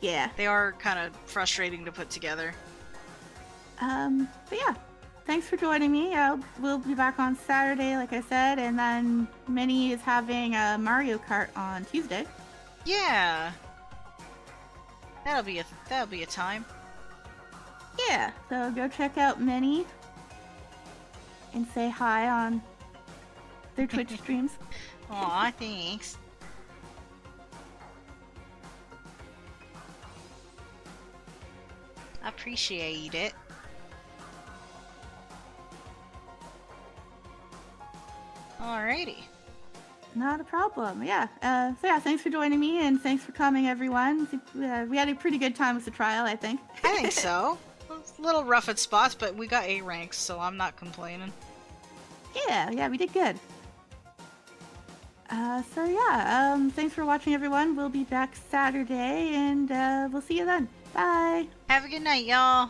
Yeah.
They are kind of frustrating to put together.
But yeah. Thanks for joining me. We'll be back on Saturday, like I said, and then Minnie is having a Mario Kart on Tuesday.
Yeah. That'll be a time.
Yeah, so go check out Minnie and say hi on their Twitch streams.
Aw, thanks. Appreciate it. Alrighty.
Not a problem, yeah. So yeah, thanks for joining me, and thanks for coming, everyone. We had a pretty good time with the trial, I think.
I think so. It's a little rough at spots, but we got A ranks, so I'm not complaining.
Yeah, we did good. So yeah, thanks for watching, everyone. We'll be back Saturday, and we'll see you then. Bye!
Have a good night, y'all!